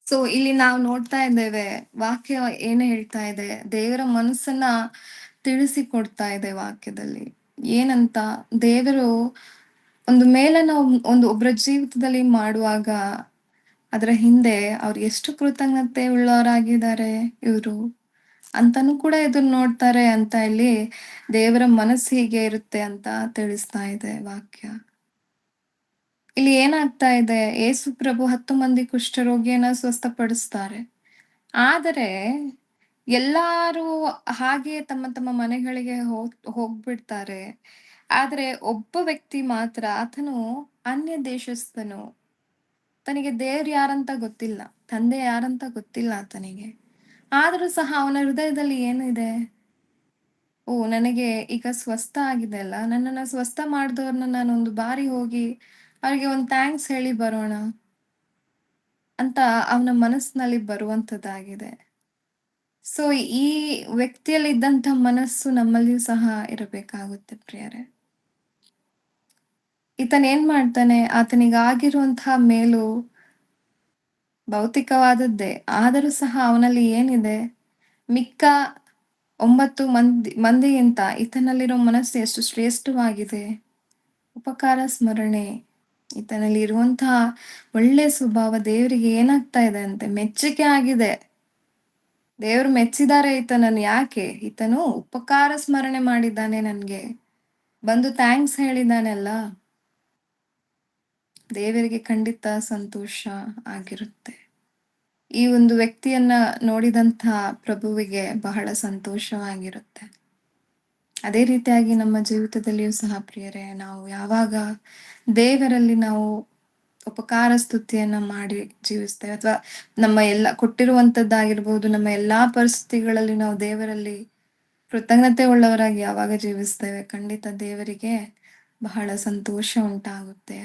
ಸೊ ಇಲ್ಲಿ ನಾವು ನೋಡ್ತಾ ಇದ್ದೇವೆ, ವಾಕ್ಯ ಏನು ಹೇಳ್ತಾ ಇದೆ, ದೇವರ ಮನಸ್ಸನ್ನ ತಿಳಿಸಿಕೊಡ್ತಾ ಇದೆ ವಾಕ್ಯದಲ್ಲಿ. ಏನಂತ, ದೇವರು ಒಂದು ಮೇಲನ್ನ ಒಬ್ಬರ ಜೀವಿತದಲ್ಲಿ ಮಾಡುವಾಗ ಅದರ ಹಿಂದೆ ಅವ್ರು ಎಷ್ಟು ಕೃತಜ್ಞತೆ ಉಳ್ಳವರಾಗಿದ್ದಾರೆ ಇವರು ಅಂತಾನು ಕೂಡ ಇದನ್ನ ನೋಡ್ತಾರೆ ಅಂತ ಇಲ್ಲಿ ದೇವರ ಮನಸ್ಸು ಹೀಗೆ ಇರುತ್ತೆ ಅಂತ ತಿಳಿಸ್ತಾ ಇದೆ ವಾಕ್ಯ. ಇಲ್ಲಿ ಏನಾಗ್ತಾ ಇದೆ, ಯೇಸು ಪ್ರಭು 10 ಮಂದಿ ಕುಷ್ಠರೋಗಿಯನ್ನ ಸ್ವಸ್ಥಪಡಿಸ್ತಾರೆ. ಆದರೆ ಎಲ್ಲಾರು ಹಾಗೆ ತಮ್ಮ ತಮ್ಮ ಮನೆಗಳಿಗೆ ಹೋಗ್ಬಿಡ್ತಾರೆ. ಆದ್ರೆ ಒಬ್ಬ ವ್ಯಕ್ತಿ ಮಾತ್ರ, ಆತನು ಅನ್ಯ ದೇಶಸ್ಥನು, ತನಗೆ ದೇವ್ರು ಯಾರಂತ ಗೊತ್ತಿಲ್ಲ, ತಂದೆ ಯಾರಂತ ಗೊತ್ತಿಲ್ಲ ಆತನಿಗೆ. ಆದ್ರೂ ಸಹ ಅವನ ಹೃದಯದಲ್ಲಿ ಏನಿದೆ, ಓ ನನಗೆ ಈಗ ಸ್ವಸ್ಥ ಆಗಿದೆ ಅಲ್ಲ, ನನ್ನನ್ನ ಸ್ವಸ್ಥ ಮಾಡಿದವ್ರನ್ನ ನಾನೊಂದು ಬಾರಿ ಹೋಗಿ ಅವ್ರಿಗೆ ಒಂದು ಥ್ಯಾಂಕ್ಸ್ ಹೇಳಿ ಬರೋಣ ಅಂತ ಅವನ ಮನಸ್ಸಿನಲ್ಲಿ ಬರುವಂತದ್ದಾಗಿದೆ. ಸೊ ಈ ವ್ಯಕ್ತಿಯಲ್ಲಿ ಇದ್ದಂತ ಮನಸ್ಸು ನಮ್ಮಲ್ಲಿಯೂ ಸಹ ಇರಬೇಕಾಗುತ್ತೆ ಪ್ರಿಯರೇ. ಏನ್ ಮಾಡ್ತಾನೆ, ಆತನಿಗಾಗಿರುವಂತಹ ಮೇಲು ಭೌತಿಕವಾದದ್ದೇ, ಆದರೂ ಸಹ ಅವನಲ್ಲಿ ಏನಿದೆ, ಮಿಕ್ಕ 9 ಮಂದಿಗಿಂತ ಈತನಲ್ಲಿರೋ ಮನಸ್ಸು ಎಷ್ಟು ಶ್ರೇಷ್ಠವಾಗಿದೆ, ಉಪಕಾರ ಸ್ಮರಣೆ, ಈತನಲ್ಲಿ ಇರುವಂತಹ ಒಳ್ಳೆ ಸ್ವಭಾವ ದೇವರಿಗೆ ಏನಾಗ್ತಾ ಇದೆ ಅಂತೆ, ಮೆಚ್ಚುಗೆ ಆಗಿದೆ. ದೇವರು ಮೆಚ್ಚಿದ್ದಾರೆ ಈತನನ್ನು. ಯಾಕೆ? ಈತನು ಉಪಕಾರ ಸ್ಮರಣೆ ಮಾಡಿದ್ದಾನೆ, ನನ್ಗೆ ಬಂದು ಥ್ಯಾಂಕ್ಸ್ ಹೇಳಿದ್ದಾನೆಲ್ಲ. ದೇವರಿಗೆ ಖಂಡಿತ ಸಂತೋಷ ಆಗಿರುತ್ತೆ. ಈ ಒಂದು ವ್ಯಕ್ತಿಯನ್ನ ನೋಡಿದಂಥ ಪ್ರಭುವಿಗೆ ಬಹಳ ಸಂತೋಷವಾಗಿರುತ್ತೆ. ಅದೇ ರೀತಿಯಾಗಿ ನಮ್ಮ ಜೀವಿತದಲ್ಲಿಯೂ ಸಹ ಪ್ರಿಯರೇ, ನಾವು ಯಾವಾಗ ದೇವರಲ್ಲಿ ನಾವು ಉಪಕಾರ ಸ್ತುತಿಯನ್ನ ಮಾಡಿ ಜೀವಿಸ್ತೇವೆ, ಅಥವಾ ನಮ್ಮ ಎಲ್ಲ ಕೊಟ್ಟಿರುವಂತದ್ದಾಗಿರ್ಬೋದು, ನಮ್ಮ ಎಲ್ಲಾ ಪರಿಸ್ಥಿತಿಗಳಲ್ಲಿ ನಾವು ದೇವರಲ್ಲಿ ಕೃತಜ್ಞತೆ ಉಳ್ಳವರಾಗಿ ಯಾವಾಗ ಜೀವಿಸ್ತೇವೆ, ಖಂಡಿತ ದೇವರಿಗೆ ಬಹಳ ಸಂತೋಷ ಉಂಟಾಗುತ್ತೆ.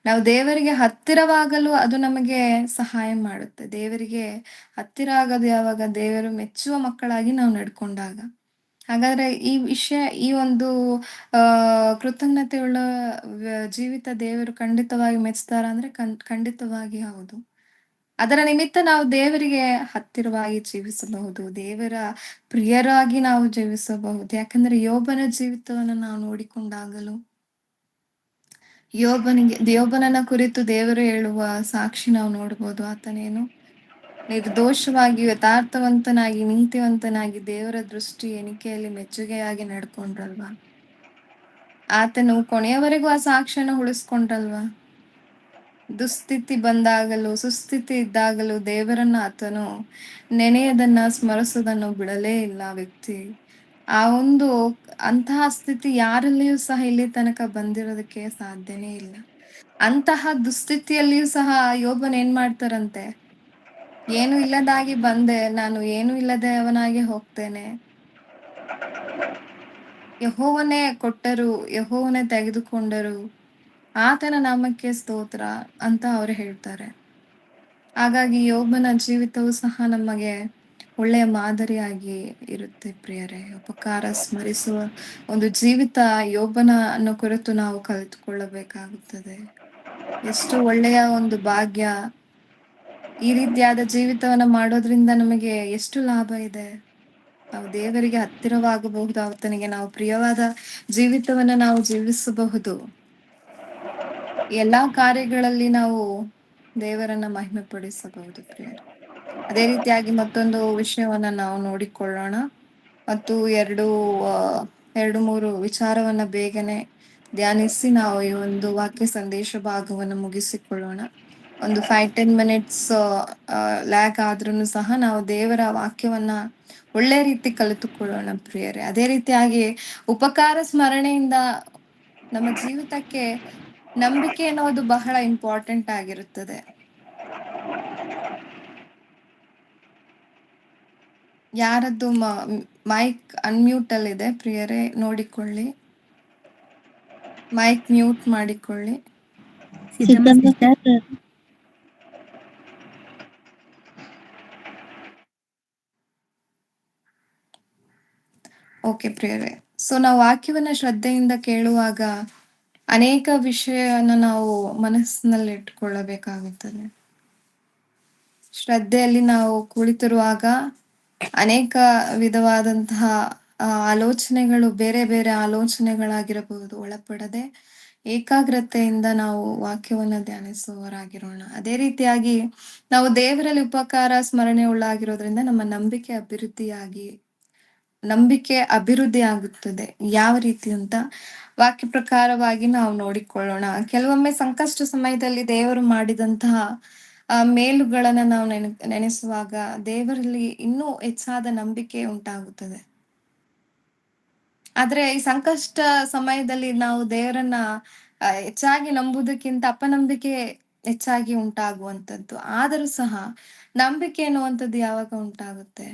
ನಾವು ದೇವರಿಗೆ ಹತ್ತಿರವಾಗಲು ಅದು ನಮಗೆ ಸಹಾಯ ಮಾಡುತ್ತೆ. ದೇವರಿಗೆ ಹತ್ತಿರ ಆಗೋದು ಯಾವಾಗ? ದೇವರು ಮೆಚ್ಚುವ ಮಕ್ಕಳಾಗಿ ನಾವು ನಡ್ಕೊಂಡಾಗ. ಹಾಗಾದ್ರೆ ಈ ವಿಷಯ, ಈ ಒಂದು ಕೃತಜ್ಞತೆಯುಳ್ಳ ಜೀವಿತ ದೇವರು ಖಂಡಿತವಾಗಿ ಮೆಚ್ತಾರ ಅಂದ್ರೆ ಖಂಡಿತವಾಗಿ ಹೌದು. ಅದರ ನಿಮಿತ್ತ ನಾವು ದೇವರಿಗೆ ಹತ್ತಿರವಾಗಿ ಜೀವಿಸಬಹುದು, ದೇವರ ಪ್ರಿಯರಾಗಿ ನಾವು ಜೀವಿಸಬಹುದು. ಯಾಕಂದ್ರೆ ಯೋಬನ ಜೀವಿತವನ್ನು ನಾವು ನೋಡಿಕೊಂಡಾಗಲೂ, ಯೋಬನನ್ನ ಕುರಿತು ದೇವರು ಹೇಳುವ ಸಾಕ್ಷಿ ನಾವು ನೋಡ್ಬೋದು. ಆತನೇನು ನಿರ್ದೋಷವಾಗಿ, ಯಥಾರ್ಥವಂತನಾಗಿ, ನೀತಿವಂತನಾಗಿ, ದೇವರ ದೃಷ್ಟಿ ಎಣಿಕೆಯಲ್ಲಿ ಮೆಚ್ಚುಗೆಯಾಗಿ ನಡ್ಕೊಂಡ್ರಲ್ವಾ. ಆತನು ಕೊನೆಯವರೆಗೂ ಆ ಸಾಕ್ಷಿಯನ್ನು ಉಳಿಸ್ಕೊಂಡ್ರಲ್ವಾ. ದುಸ್ಥಿತಿ ಬಂದಾಗಲೂ, ಸುಸ್ಥಿತಿ ಇದ್ದಾಗಲೂ ದೇವರನ್ನ ಆತನು ನೆನೆಯದನ್ನ, ಸ್ಮರಿಸೋದನ್ನು ಬಿಡಲೇ ಇಲ್ಲ ವ್ಯಕ್ತಿ. ಆ ಒಂದು ಅಂತಹ ಸ್ಥಿತಿ ಯಾರಲ್ಲಿಯೂ ಸಹ ಇಲ್ಲಿ ತನಕ ಬಂದಿರೋದಕ್ಕೆ ಸಾಧ್ಯನೇ ಇಲ್ಲ. ಅಂತಹ ದುಸ್ಥಿತಿಯಲ್ಲಿಯೂ ಸಹ ಯೋಬನ್ ಏನ್ ಮಾಡ್ತಾರಂತೆ, ಏನು ಇಲ್ಲದಾಗಿ ಬಂದೆ, ನಾನು ಏನು ಇಲ್ಲದವನಾಗಿ ಹೋಗ್ತೇನೆ, ಯೆಹೋವನೇ ಕೊಟ್ಟರು, ಯೆಹೋವನೇ ತೆಗೆದುಕೊಂಡರು, ಆತನ ನಾಮಕ್ಕೆ ಸ್ತೋತ್ರ ಅಂತ ಅವ್ರು ಹೇಳ್ತಾರೆ. ಹಾಗಾಗಿ ಯೋಬನ ಜೀವಿತವೂ ಸಹ ನಮಗೆ ಒಳ್ಳೆಯ ಮಾದರಿಯಾಗಿ ಇರುತ್ತೆ ಪ್ರಿಯರೇ. ಉಪಕಾರ ಸ್ಮರಿಸುವ ಒಂದು ಜೀವಿತ ಯೋಬನನ್ನು ಕುರಿತು ನಾವು ಕಲಿತುಕೊಳ್ಳಬೇಕಾಗುತ್ತದೆ. ಎಷ್ಟು ಒಳ್ಳೆಯ ಒಂದು ಭಾಗ್ಯ. ಈ ರೀತಿಯಾದ ಜೀವಿತವನ್ನ ಮಾಡೋದ್ರಿಂದ ನಮಗೆ ಎಷ್ಟು ಲಾಭ ಇದೆ. ನಾವು ದೇವರಿಗೆ ಹತ್ತಿರವಾಗಬಹುದು, ಆತನಿಗೆ ನಾವು ಪ್ರಿಯವಾದ ಜೀವಿತವನ್ನ ನಾವು ಜೀವಿಸಬಹುದು. ಎಲ್ಲಾ ಕಾರ್ಯಗಳಲ್ಲಿ ನಾವು ದೇವರನ್ನ ಮಹಿಮೆ ಪಡಿಸಬಹುದು ಪ್ರಿಯರೇ. ಅದೇ ರೀತಿಯಾಗಿ ಮತ್ತೊಂದು ವಿಷಯವನ್ನ ನಾವು ನೋಡಿಕೊಳ್ಳೋಣ, ಮತ್ತು ಎರಡು ಮೂರು ವಿಚಾರವನ್ನ ಬೇಗನೆ ಧ್ಯಾನಿಸಿ ನಾವು ಈ ಒಂದು ವಾಕ್ಯ ಸಂದೇಶ ಭಾಗವನ್ನು ಮುಗಿಸಿಕೊಳ್ಳೋಣ. ಒಂದು 5-10 ಮಿನಿಟ್ಸ್ ಲ್ಯಾಕ್ ಆದ್ರೂ ಸಹ ನಾವು ದೇವರ ವಾಕ್ಯವನ್ನ ಒಳ್ಳೆ ರೀತಿ ಕಲಿತುಕೊಳ್ಳೋಣ ಪ್ರಿಯರೇ. ಅದೇ ರೀತಿಯಾಗಿ ಉಪಕಾರ ಸ್ಮರಣೆಯಿಂದ ನಮ್ಮ ಜೀವಿತಕ್ಕೆ ನಂಬಿಕೆ ಅನ್ನೋದು ಬಹಳ ಇಂಪಾರ್ಟೆಂಟ್ ಆಗಿರುತ್ತದೆ. ಯಾರದ್ದು ಮೈಕ್ ಅನ್ಮ್ಯೂಟ್ ಅಲ್ಲಿದೆ ಪ್ರಿಯರೇ, ನೋಡಿಕೊಳ್ಳಿ. ಮೈಕ್ ಮ್ಯೂಟ್ ಮಾಡಿಕೊಳ್ಳಿ. ಸಿದ್ದಮ್ಮ ಸರ್, ಓಕೆ ಪ್ರಿಯರೇ. ಸೊ ನಾವು ವಾಕ್ಯವನ್ನ ಶ್ರದ್ಧೆಯಿಂದ ಕೇಳುವಾಗ ಅನೇಕ ವಿಷಯನ ನಾವು ಮನಸ್ಸಿನಲ್ಲಿ ಇಟ್ಕೊಳ್ಳಬೇಕಾಗುತ್ತದೆ. ಶ್ರದ್ಧೆಯಲ್ಲಿ ನಾವು ಕುಳಿತಿರುವಾಗ ಅನೇಕ ವಿಧವಾದಂತಹ ಆಲೋಚನೆಗಳು, ಬೇರೆ ಬೇರೆ ಆಲೋಚನೆಗಳಾಗಿರಬಹುದು, ಒಳಪಡದೆ ಏಕಾಗ್ರತೆಯಿಂದ ನಾವು ವಾಕ್ಯವನ್ನ ಧ್ಯಾನಿಸುವವರಾಗಿರೋಣ. ಅದೇ ರೀತಿಯಾಗಿ ನಾವು ದೇವರಲ್ಲಿ ಉಪಕಾರ ಸ್ಮರಣೆ ಉಳ್ಳಾಗಿರೋದ್ರಿಂದ ನಮ್ಮ ನಂಬಿಕೆ ಅಭಿವೃದ್ಧಿ ಆಗುತ್ತದೆ. ಯಾವ ರೀತಿ ಅಂತ ವಾಕ್ಯ ಪ್ರಕಾರವಾಗಿ ನಾವು ನೋಡಿಕೊಳ್ಳೋಣ. ಕೆಲವೊಮ್ಮೆ ಸಂಕಷ್ಟ ಸಮಯದಲ್ಲಿ ದೇವರು ಮಾಡಿದಂತಹ ಮೇಲುಗಳನ್ನ ನಾವು ನೆನೆಸುವಾಗ ದೇವರಲ್ಲಿ ಇನ್ನೂ ಹೆಚ್ಚಾದ ನಂಬಿಕೆ ಉಂಟಾಗುತ್ತದೆ. ಆದ್ರೆ ಈ ಸಂಕಷ್ಟ ಸಮಯದಲ್ಲಿ ನಾವು ದೇವರನ್ನ ಹೆಚ್ಚಾಗಿ ನಂಬುವುದಕ್ಕಿಂತ ಅಪನಂಬಿಕೆ ಹೆಚ್ಚಾಗಿ ಉಂಟಾಗುವಂಥದ್ದು. ಆದರೂ ಸಹ ನಂಬಿಕೆ ಎನ್ನುವಂಥದ್ದು ಯಾವಾಗ ಉಂಟಾಗುತ್ತೆ?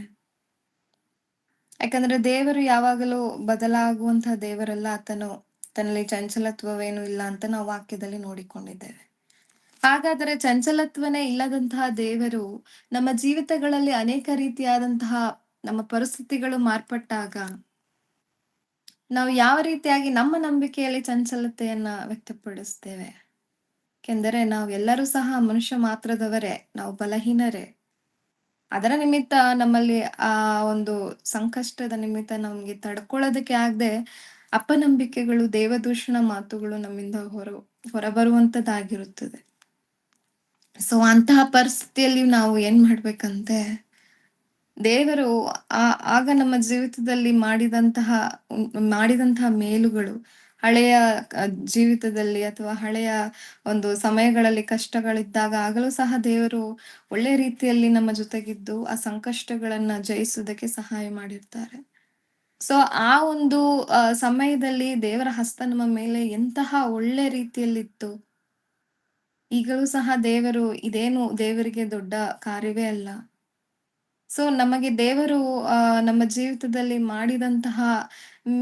ಯಾಕಂದ್ರೆ ದೇವರು ಯಾವಾಗಲೂ ಬದಲಾಗುವಂತಹ ದೇವರಲ್ಲ. ಆತನು ತನ್ನಲ್ಲಿ ಚಂಚಲತ್ವವೇನು ಇಲ್ಲ ಅಂತ ನಾವು ವಾಕ್ಯದಲ್ಲಿ ನೋಡಿಕೊಂಡಿದ್ದೇವೆ. ಹಾಗಾದರೆ ಚಂಚಲತ್ವನೇ ಇಲ್ಲದಂತಹ ದೇವರು ನಮ್ಮ ಜೀವಿತಗಳಲ್ಲಿ ಅನೇಕ ರೀತಿಯಾದಂತಹ ನಮ್ಮ ಪರಿಸ್ಥಿತಿಗಳು ಮಾರ್ಪಟ್ಟಾಗ ನಾವು ಯಾವ ರೀತಿಯಾಗಿ ನಮ್ಮ ನಂಬಿಕೆಯಲ್ಲಿ ಚಂಚಲತೆಯನ್ನ ವ್ಯಕ್ತಪಡಿಸ್ತೇವೆ? ಯಾಕೆಂದರೆ ನಾವೆಲ್ಲರೂ ಸಹ ಮನುಷ್ಯ ಮಾತ್ರದವರೇ, ನಾವು ಬಲಹೀನರೇ. ಅದರ ನಿಮಿತ್ತ ನಮ್ಮಲ್ಲಿ ಆ ಒಂದು ಸಂಕಷ್ಟದ ನಿಮಿತ್ತ ನಮ್ಗೆ ತಡ್ಕೊಳ್ಳೋದಕ್ಕೆ ಆಗದೆ ಅಪನಂಬಿಕೆಗಳು, ದೇವದೂಷಣ ಮಾತುಗಳು ನಮ್ಮಿಂದ ಹೊರಬರುವಂತದ್ದಾಗಿರುತ್ತದೆ. ಸೊ ಅಂತಹ ಪರಿಸ್ಥಿತಿಯಲ್ಲಿ ನಾವು ಏನ್ ಮಾಡ್ಬೇಕಂತೆ, ದೇವರು ಆಗ ನಮ್ಮ ಜೀವಿತದಲ್ಲಿ ಮಾಡಿದಂತಹ ಮೇಲುಗಳು, ಹಳೆಯ ಜೀವಿತದಲ್ಲಿ ಅಥವಾ ಹಳೆಯ ಒಂದು ಸಮಯಗಳಲ್ಲಿ ಕಷ್ಟಗಳಿದ್ದಾಗ ಆಗಲೂ ಸಹ ದೇವರು ಒಳ್ಳೆ ರೀತಿಯಲ್ಲಿ ನಮ್ಮ ಜೊತೆಗಿದ್ದು ಆ ಸಂಕಷ್ಟಗಳನ್ನ ಜಯಿಸುವುದಕ್ಕೆ ಸಹಾಯ ಮಾಡಿರ್ತಾರೆ. ಸೊ ಆ ಒಂದು ಸಮಯದಲ್ಲಿ ದೇವರ ಹಸ್ತ ನಮ್ಮ ಮೇಲೆ ಎಂತಹ ಒಳ್ಳೆ ರೀತಿಯಲ್ಲಿತ್ತು. ಈಗಲೂ ಸಹ ಇದೇನು ದೇವರಿಗೆ ದೊಡ್ಡ ಕಾರ್ಯವೇ ಅಲ್ಲ. ಸೊ ನಮಗೆ ದೇವರು ನಮ್ಮ ಜೀವಿತದಲ್ಲಿ ಮಾಡಿದಂತಹ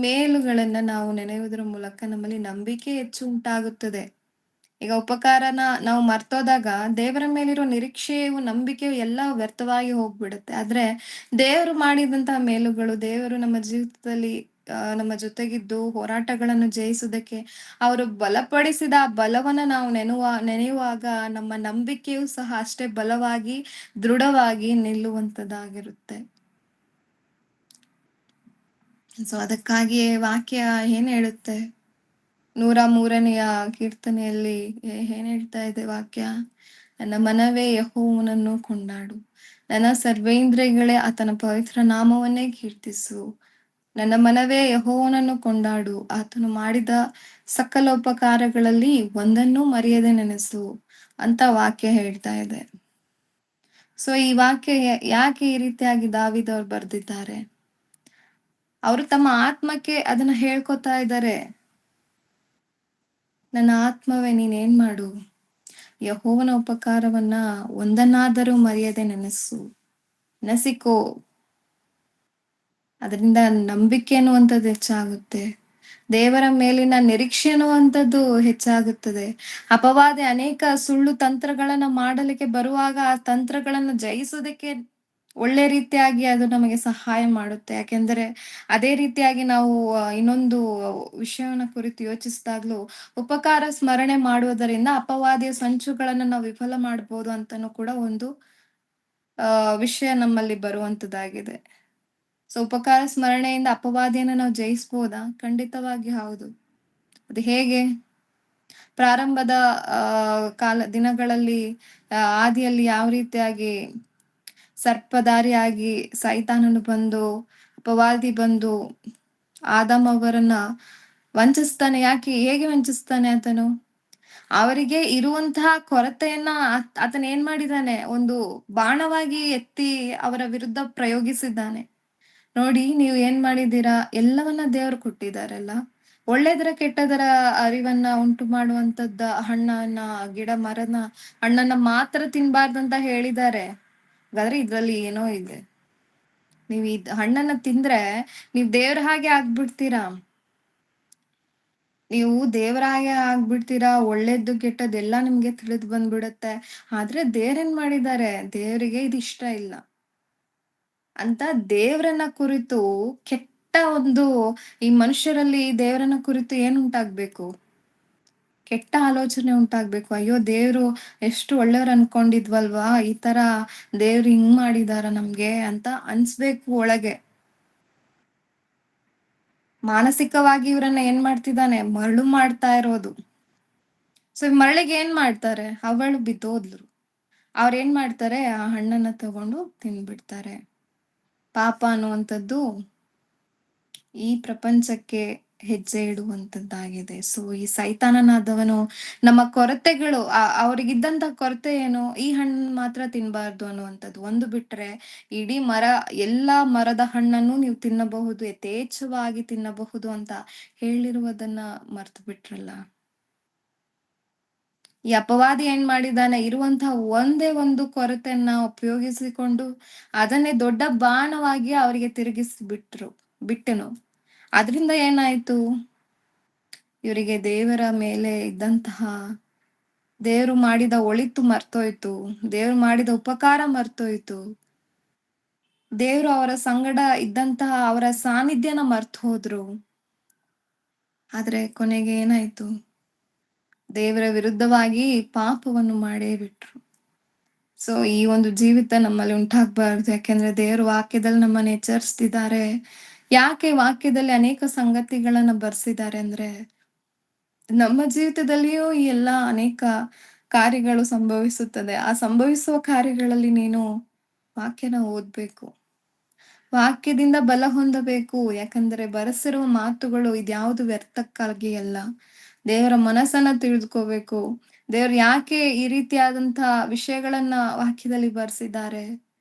ಮೇಲುಗಳನ್ನ ನಾವು ನೆನೆಯುವುದರ ಮೂಲಕ ನಮ್ಮಲ್ಲಿ ನಂಬಿಕೆ ಹೆಚ್ಚು ಉಂಟಾಗುತ್ತದೆ. ಈಗ ಉಪಕಾರನ ನಾವು ಮರ್ತೋದಾಗ ದೇವರ ಮೇಲಿರೋ ನಿರೀಕ್ಷೆಯು, ನಂಬಿಕೆಯು ಎಲ್ಲ ವ್ಯರ್ಥವಾಗಿ ಹೋಗ್ಬಿಡುತ್ತೆ. ಆದ್ರೆ ದೇವರು ಮಾಡಿದಂತಹ ಮೇಲುಗಳು, ದೇವರು ನಮ್ಮ ಜೀವಿತದಲ್ಲಿ ನಮ್ಮ ಜೊತೆಗಿದ್ದು ಹೋರಾಟಗಳನ್ನು ಜಯಿಸುವುದಕ್ಕೆ ಅವರು ಬಲಪಡಿಸಿದ ಆ ಬಲವನ್ನ ನಾವು ನೆನೆಯುವಾಗ ನಮ್ಮ ನಂಬಿಕೆಯು ಸಹ ಅಷ್ಟೇ ಬಲವಾಗಿ, ದೃಢವಾಗಿ ನಿಲ್ಲುವಂತದ್ದಾಗಿರುತ್ತೆ. ಸೊ ಅದಕ್ಕಾಗಿಯೇ ವಾಕ್ಯ ಏನ್ ಹೇಳುತ್ತೆ, 103ನೆಯ ಕೀರ್ತನೆಯಲ್ಲಿ ಏನ್ ಹೇಳ್ತಾ ಇದೆ ವಾಕ್ಯ? ನನ್ನ ಮನವೇ ಯೆಹೋವನನ್ನು ಕೊಂಡಾಡು, ನನ್ನ ಸರ್ವೇಂದ್ರಿಯಗಳೇ ಆತನ ಪವಿತ್ರ ನಾಮವನ್ನೇ ಕೀರ್ತಿಸು. ನನ್ನ ಮನವೇ ಯೆಹೋವನನ್ನು ಕೊಂಡಾಡು, ಆತನು ಮಾಡಿದ ಸಕಲ ಉಪಕಾರಗಳಲ್ಲಿ ಒಂದನ್ನೂ ಮರೆಯದೆ ನೆನೆಸು ಅಂತ ವಾಕ್ಯ ಹೇಳ್ತಾ ಇದೆ. ಸೊ ಈ ವಾಕ್ಯ ಯಾಕೆ ಈ ರೀತಿಯಾಗಿ ದಾವೀದವ್ರು ಬರ್ದಿದ್ದಾರೆ? ಅವರು ತಮ್ಮ ಆತ್ಮಕ್ಕೆ ಅದನ್ನ ಹೇಳ್ಕೊತಾ ಇದ್ದಾರೆ. ನನ್ನ ಆತ್ಮವೇ ನೀನೇನ್ ಮಾಡು, ಯೆಹೋವನ ಉಪಕಾರವನ್ನ ಒಂದನ್ನಾದರೂ ಮರೆಯದೆ ನೆನೆಸಿಕೋ. ಅದರಿಂದ ನಂಬಿಕೆ ಅನ್ನುವಂಥದ್ದು ಹೆಚ್ಚಾಗುತ್ತೆ. ದೇವರ ಮೇಲಿನ ನಿರೀಕ್ಷೆ ಅನ್ನುವಂಥದ್ದು ಹೆಚ್ಚಾಗುತ್ತದೆ. ಅಪವಾದಿ ಅನೇಕ ಸುಳ್ಳು ತಂತ್ರಗಳನ್ನ ಮಾಡಲಿಕ್ಕೆ ಬರುವಾಗ ಆ ತಂತ್ರಗಳನ್ನ ಜಯಿಸೋದಕ್ಕೆ ಒಳ್ಳೆ ರೀತಿಯಾಗಿ ಅದು ನಮಗೆ ಸಹಾಯ ಮಾಡುತ್ತೆ. ಯಾಕೆಂದರೆ ಅದೇ ರೀತಿಯಾಗಿ ನಾವು ಇನ್ನೊಂದು ವಿಷಯವನ್ನ ಕುರಿತು ಯೋಚಿಸಿದಾಗ್ಲೂ, ಉಪಕಾರ ಸ್ಮರಣೆ ಮಾಡುವುದರಿಂದ ಅಪವಾದಿಯ ಸಂಚುಗಳನ್ನ ನಾವು ವಿಫಲ ಮಾಡಬಹುದು ಅಂತಾನೂ ಕೂಡ ಒಂದು ವಿಷಯ ನಮ್ಮಲ್ಲಿ ಬರುವಂತದ್ದಾಗಿದೆ. ಸೊ ಉಪಕಾರ ಸ್ಮರಣೆಯಿಂದ ಅಪವಾದಿಯನ್ನ ನಾವು ಜಯಿಸ್ಬೋದಾ? ಖಂಡಿತವಾಗಿ ಹೌದು. ಅದು ಹೇಗೆ? ಪ್ರಾರಂಭದ ದಿನಗಳಲ್ಲಿ ಆದಿಯಲ್ಲಿ ಯಾವ ರೀತಿಯಾಗಿ ಸರ್ಪಧಾರಿಯಾಗಿ ಸೈತಾನನು ಬಂದು, ಅಪವಾದಿ ಬಂದು ಆದಾಮ್ ಅವರನ್ನ ವಂಚಿಸ್ತಾನೆ. ಹೇಗೆ ವಂಚಿಸ್ತಾನೆ ಆತನು? ಅವರಿಗೆ ಇರುವಂತಹ ಕೊರತೆಯನ್ನ ಆತನ ಏನ್ ಮಾಡಿದಾನೆ, ಒಂದು ಬಾಣವಾಗಿ ಎತ್ತಿ ಅವರ ವಿರುದ್ಧ ಪ್ರಯೋಗಿಸಿದ್ದಾನೆ. ನೋಡಿ, ನೀವು ಏನ್ ಮಾಡಿದ್ದೀರಾ? ಎಲ್ಲವನ್ನ ದೇವರು ಕೊಟ್ಟಿದ್ದಾರಲ್ಲ, ಒಳ್ಳೆದರ ಕೆಟ್ಟದರ ಅರಿವನ್ನ ಉಂಟು ಮಾಡುವಂತದ್ದ ಹಣ್ಣನ್ನ, ಗಿಡ ಮರನ ಹಣ್ಣನ್ನ ಮಾತ್ರ ತಿನ್ಬಾರ್ದಂತ ಹೇಳಿದ್ದಾರೆ. ಹಾಗಾದ್ರೆ ಇದ್ರಲ್ಲಿ ಏನೋ ಇದೆ. ನೀವು ಹಣ್ಣನ್ನ ತಿಂದ್ರೆ ನೀವ್ ದೇವ್ರ ಹಾಗೆ ಆಗ್ಬಿಡ್ತೀರಾ. ನೀವು ದೇವರ ಹಾಗೆ ಆಗ್ಬಿಡ್ತೀರಾ. ಒಳ್ಳೇದ್ದು ಕೆಟ್ಟದ್ದೆಲ್ಲ ನಿಮ್ಗೆ ತಿಳಿದು ಬಂದ್ಬಿಡತ್ತೆ. ಆದ್ರೆ ದೇವ್ರೇನ್ ಮಾಡಿದ್ದಾರೆ? ದೇವರಿಗೆ ಇದು ಇಷ್ಟ ಇಲ್ಲ ಅಂತ ದೇವರನ್ನ ಕುರಿತು ಕೆಟ್ಟ ಒಂದು, ಈ ಮನುಷ್ಯರಲ್ಲಿ ದೇವರನ್ನ ಕುರಿತು ಏನ್ ಉಂಟಾಗ್ಬೇಕು? ಕೆಟ್ಟ ಆಲೋಚನೆ ಉಂಟಾಗ್ಬೇಕು. ಅಯ್ಯೋ, ದೇವ್ರು ಎಷ್ಟು ಒಳ್ಳೆಯವ್ರು ಅನ್ಕೊಂಡಿದ್ವಲ್ವಾ, ಈ ತರ ದೇವ್ರು ಹಿಂಗ್ ಮಾಡಿದಾರ ನಮ್ಗೆ ಅಂತ ಅನ್ಸ್ಬೇಕು ಒಳಗೆ. ಮಾನಸಿಕವಾಗಿ ಇವ್ರನ್ನ ಏನ್ ಮಾಡ್ತಿದ್ದಾನೆ? ಮರಳು ಮಾಡ್ತಾ ಇರೋದು. ಸೊ ಮರಳಿಗೆ ಏನ್ ಮಾಡ್ತಾರೆ? ಅವಳು ಬಿದ್ದೋದ್ಲು. ಅವ್ರೇನ್ ಮಾಡ್ತಾರೆ? ಆ ಹಣ್ಣನ್ನ ತಗೊಂಡು ತಿಂದ್ಬಿಡ್ತಾರೆ. ಪಾಪ ಅನ್ನುವಂಥದ್ದು ಈ ಪ್ರಪಂಚಕ್ಕೆ ಹೆಜ್ಜೆ ಇಡುವಂತದ್ದಾಗಿದೆ. ಸೊ ಈ ಸೈತಾನನಾದವನು ನಮ್ಮ ಕೊರತೆಗಳು, ಅವ್ರಿಗಿದ್ದಂತ ಕೊರತೆ ಏನು? ಈ ಹಣ್ಣು ಮಾತ್ರ ತಿನ್ಬಾರ್ದು ಅನ್ನುವಂಥದ್ದು. ಒಂದು ಬಿಟ್ರೆ ಇಡೀ ಎಲ್ಲಾ ಮರದ ಹಣ್ಣನ್ನು ನೀವು ತಿನ್ನಬಹುದು, ಯಥೇಚ್ಛವಾಗಿ ತಿನ್ನಬಹುದು ಅಂತ ಹೇಳಿರುವುದನ್ನ ಮರ್ತು ಬಿಟ್ರಲ್ಲ. ಈ ಅಪವಾದಿ ಏನ್ ಮಾಡಿದಾನೆ? ಇರುವಂತಹ ಒಂದೇ ಒಂದು ಕೊರತೆಯನ್ನ ಉಪಯೋಗಿಸಿಕೊಂಡು ಅದನ್ನೇ ದೊಡ್ಡ ಬಾಣವಾಗಿ ಅವರಿಗೆ ಬಿಟ್ಟನು. ಅದರಿಂದ ಏನಾಯ್ತು? ಇವರಿಗೆ ದೇವರ ಮೇಲೆ ಇದ್ದಂತಹ, ದೇವರು ಮಾಡಿದ ಒಳಿತು ಮರ್ತೋಯ್ತು, ದೇವರು ಮಾಡಿದ ಉಪಕಾರ ಮರ್ತೋಯ್ತು, ದೇವರು ಅವರ ಸಂಗಡ ಇದ್ದಂತಹ ಅವರ ಸಾನ್ನಿಧ್ಯನ ಮರ್ತು ಹೋದ್ರು. ಆದ್ರೆ ಕೊನೆಗೆ ಏನಾಯ್ತು? ದೇವರ ವಿರುದ್ಧವಾಗಿ ಪಾಪವನ್ನು ಮಾಡೇ ಬಿಟ್ರು. ಸೊ ಈ ಒಂದು ಜೀವಿತ ನಮ್ಮಲ್ಲಿ ಉಂಟಾಗಬಾರ್ದು. ಯಾಕೆಂದ್ರೆ ದೇವರು ವಾಕ್ಯದಲ್ಲಿ ನಮ್ಮನ್ನ ಎಚ್ಚರಿಸ್ತಿದ್ದಾರೆ. ಯಾಕೆ ವಾಕ್ಯದಲ್ಲಿ ಅನೇಕ ಸಂಗತಿಗಳನ್ನ ಬರ್ಸಿದ್ದಾರೆ ಅಂದ್ರೆ, ನಮ್ಮ ಜೀವಿತದಲ್ಲಿಯೂ ಈ ಎಲ್ಲ ಅನೇಕ ಕಾರ್ಯಗಳು ಸಂಭವಿಸುತ್ತದೆ. ಆ ಸಂಭವಿಸುವ ಕಾರ್ಯಗಳಲ್ಲಿ ನೀನು ವಾಕ್ಯನ ಓದ್ಬೇಕು. ವಾಕ್ಯದಿಂದ ಬಲ ಹೊಂದಬೇಕು. ಯಾಕಂದ್ರೆ ಬರೆಸಿರುವ ಮಾತುಗಳು ಇದ್ಯಾವುದು ವ್ಯರ್ಥಕ್ಕಾಗಿ ಅಲ್ಲ. ದೇವರ ಮನಸ್ಸನ್ನ ತಿಳಿದುಕೋಬೇಕು. ದೇವರು ಯಾಕೆ ಈ ರೀತಿಯಾದಂತಹ ವಿಷಯಗಳನ್ನ ವಾಕ್ಯದಲ್ಲಿ ಬರ್ಸಿದ್ದಾರೆ?